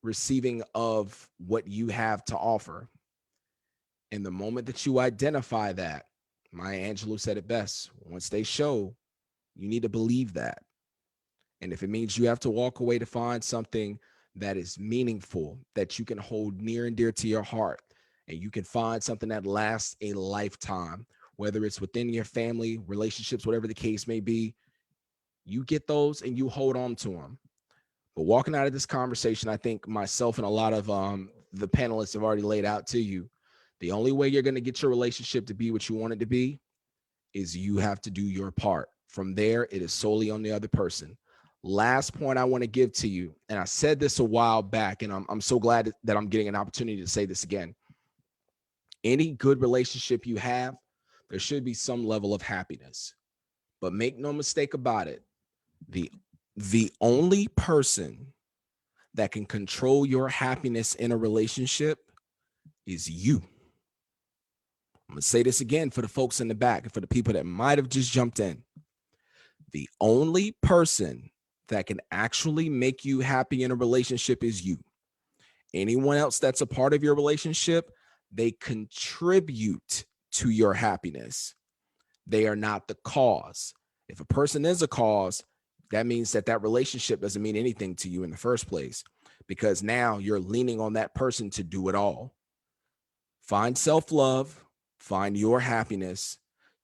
receiving of what you have to offer. And the moment that you identify that, Maya Angelou said it best, once they show, you need to believe that. And if it means you have to walk away to find something that is meaningful, that you can hold near and dear to your heart, and you can find something that lasts a lifetime, whether it's within your family, relationships, whatever the case may be, you get those and you hold on to them. But walking out of this conversation, I think myself and a lot of the panelists have already laid out to you, the only way you're going to get your relationship to be what you want it to be is you have to do your part. From there, it is solely on the other person. Last point I want to give to you, and I said this a while back, and I'm so glad that I'm getting an opportunity to say this again. Any good relationship you have, there should be some level of happiness. But make no mistake about it, the only person that can control your happiness in a relationship is you. I'm going to say this again for the folks in the back and for the people that might have just jumped in. The only person that can actually make you happy in a relationship is you. Anyone else that's a part of your relationship, they contribute to your happiness. They are not the cause. If a person is a cause, that means that that relationship doesn't mean anything to you in the first place, because now you're leaning on that person to do it all. Find self-love, find your happiness,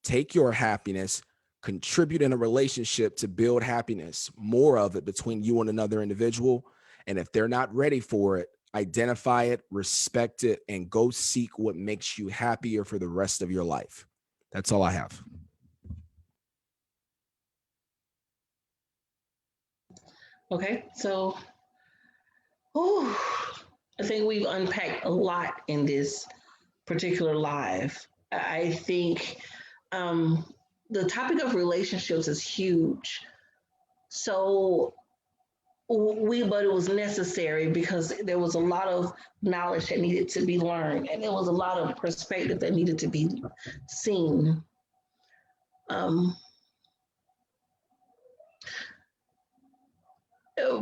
take your happiness, contribute in a relationship to build happiness, more of it between you and another individual. And if they're not ready for it, identify it, respect it, and go seek what makes you happier for the rest of your life. That's all I have. Okay, so I think we've unpacked a lot in this particular live. I think the topic of relationships is huge. So but it was necessary because there was a lot of knowledge that needed to be learned, and there was a lot of perspective that needed to be seen.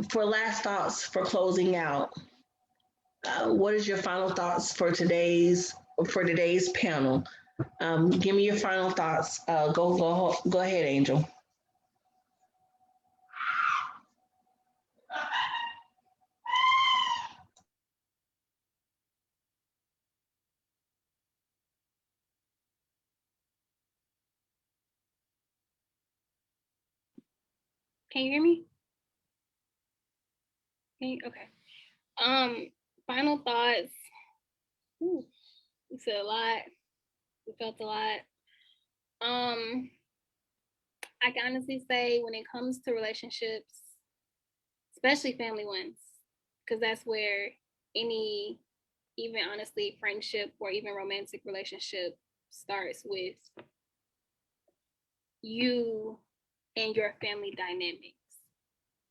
For last thoughts, for closing out, what is your final thoughts for today's panel? Give me your final thoughts. Go ahead, Angel. Can you hear me? Okay. Final thoughts. Ooh, we said a lot. We felt a lot. I can honestly say when it comes to relationships, especially family ones, because that's where any, even honestly, friendship or even romantic relationship starts with you and your family dynamics.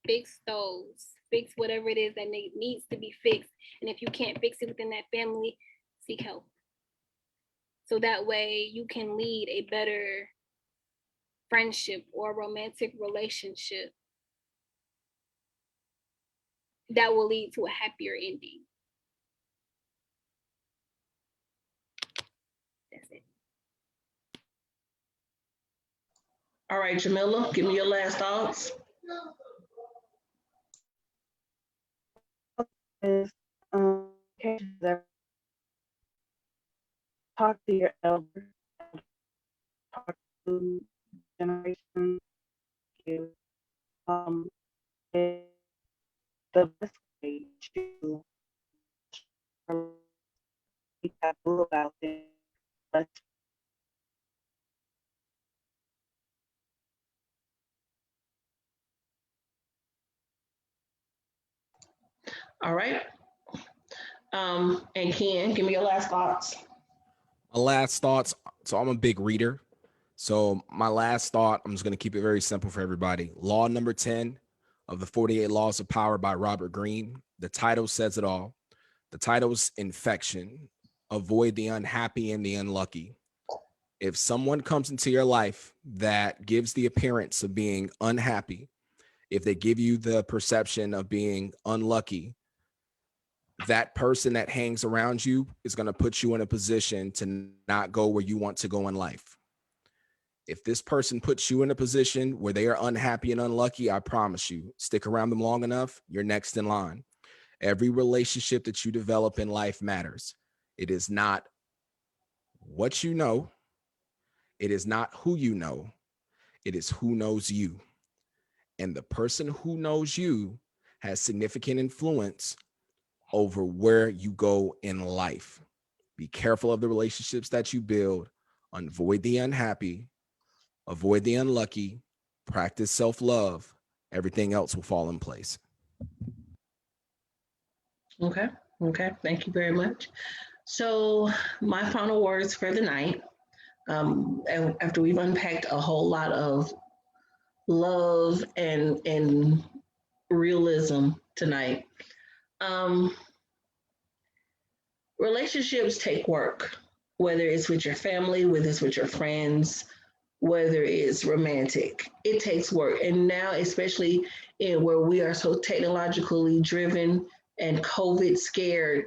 Fix those, fix whatever it is that needs to be fixed. And if you can't fix it within that family, seek help. So that way you can lead a better friendship or romantic relationship that will lead to a happier ending. That's it. All right, Jamila, give me your last thoughts. Is, talk to your elders, talk to generation, you, is the best way to be taboo about it. But All right. And Ken, give me your last thoughts. My last thoughts. So I'm a big reader. So my last thought, I'm just going to keep it very simple for everybody. Law number 10 of the 48 Laws of Power by Robert Greene. The title says it all. The title's Infection. Avoid the unhappy and the unlucky. If someone comes into your life that gives the appearance of being unhappy, if they give you the perception of being unlucky, that person that hangs around you is going to put you in a position to not go where you want to go in life. If this person puts you in a position where they are unhappy and unlucky, I promise you, stick around them long enough, you're next in line. Every relationship that you develop in life matters. It is not what you know. It is not who you know. It is who knows you. And the person who knows you has significant influence over where you go in life. Be careful of the relationships that you build. Avoid the unhappy. Avoid the unlucky. Practice self-love. Everything else will fall in place. Okay. Okay. Thank you very much. So my final words for the night, after we've unpacked a whole lot of love and realism tonight, um, relationships take work, whether it's with your family, whether it's with your friends, whether it's romantic. It takes work. And now, especially in where we are so technologically driven and COVID scared,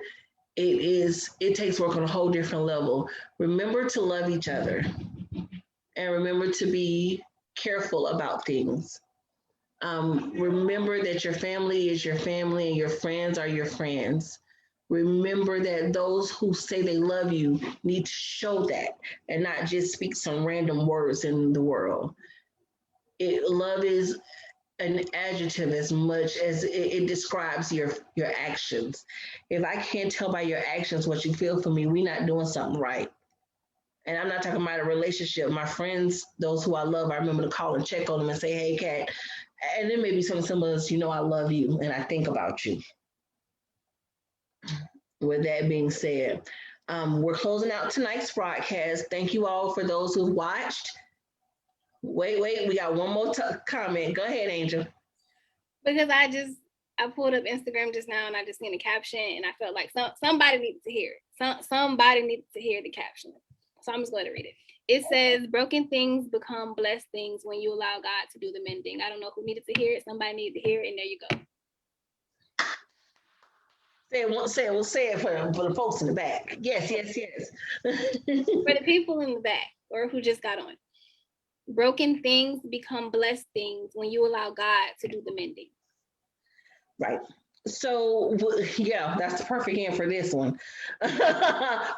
it takes work on a whole different level. Remember to love each other and remember to be careful about things. Remember that your family is your family and your friends are your friends. Remember that those who say they love you need to show that and not just speak some random words in the world. Love is an adjective as much as it describes your actions. If I can't tell by your actions what you feel for me, we're not doing something right. And I'm not talking about a relationship. My friends, those who I love, I remember to call and check on them and say, "Hey, Kat," and then maybe something simple as, I love you and I think about you. With that being said, we're closing out tonight's broadcast. Thank you all for those who've watched. Wait, we got one more comment. Go ahead, Angel. Because I pulled up Instagram just now and I just seen a caption and I felt like somebody needed to hear it. Somebody needed to hear the caption. So I'm just going to read it. It says, broken things become blessed things when you allow God to do the mending. I don't know who needed to hear it. Somebody needed to hear it, and there you go. Say it for the folks in the back. Yes. For the people in the back or who just got on. Broken things become blessed things when you allow God to do the mending. Right. So, yeah, that's the perfect end for this one.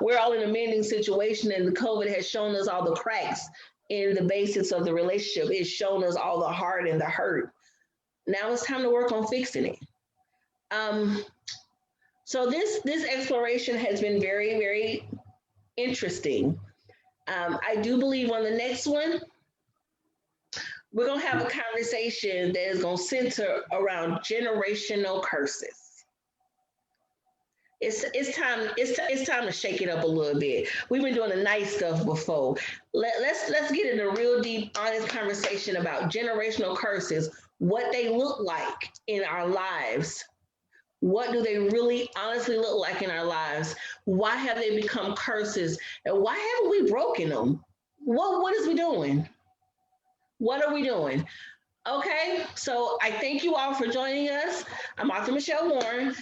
We're all in a mending situation, and the COVID has shown us all the cracks in the basics of the relationship. It's shown us all the heart and the hurt. Now it's time to work on fixing it. So this exploration has been very, very interesting. I do believe on the next one, we're going to have a conversation that is going to center around generational curses. it's time to shake it up a little bit. We've been doing the nice stuff before. Let's get into real deep, honest conversation about generational curses, what they look like in our lives. What do they really honestly look like in our lives? Why have they become curses? And why haven't we broken them? What is we doing? What are we doing? Okay, so I thank you all for joining us. I'm Author Michelle Warren.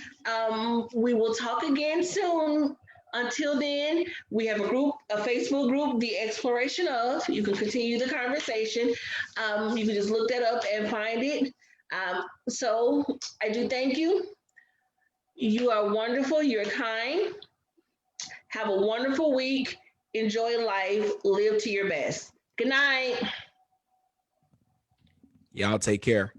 We will talk again soon. Until then, we have a Facebook group, The Exploration Of. You can continue the conversation. You can just look that up and find it. So I do thank you. You are wonderful. You're kind. Have a wonderful week. Enjoy life. Live to your best. Good night. Y'all take care.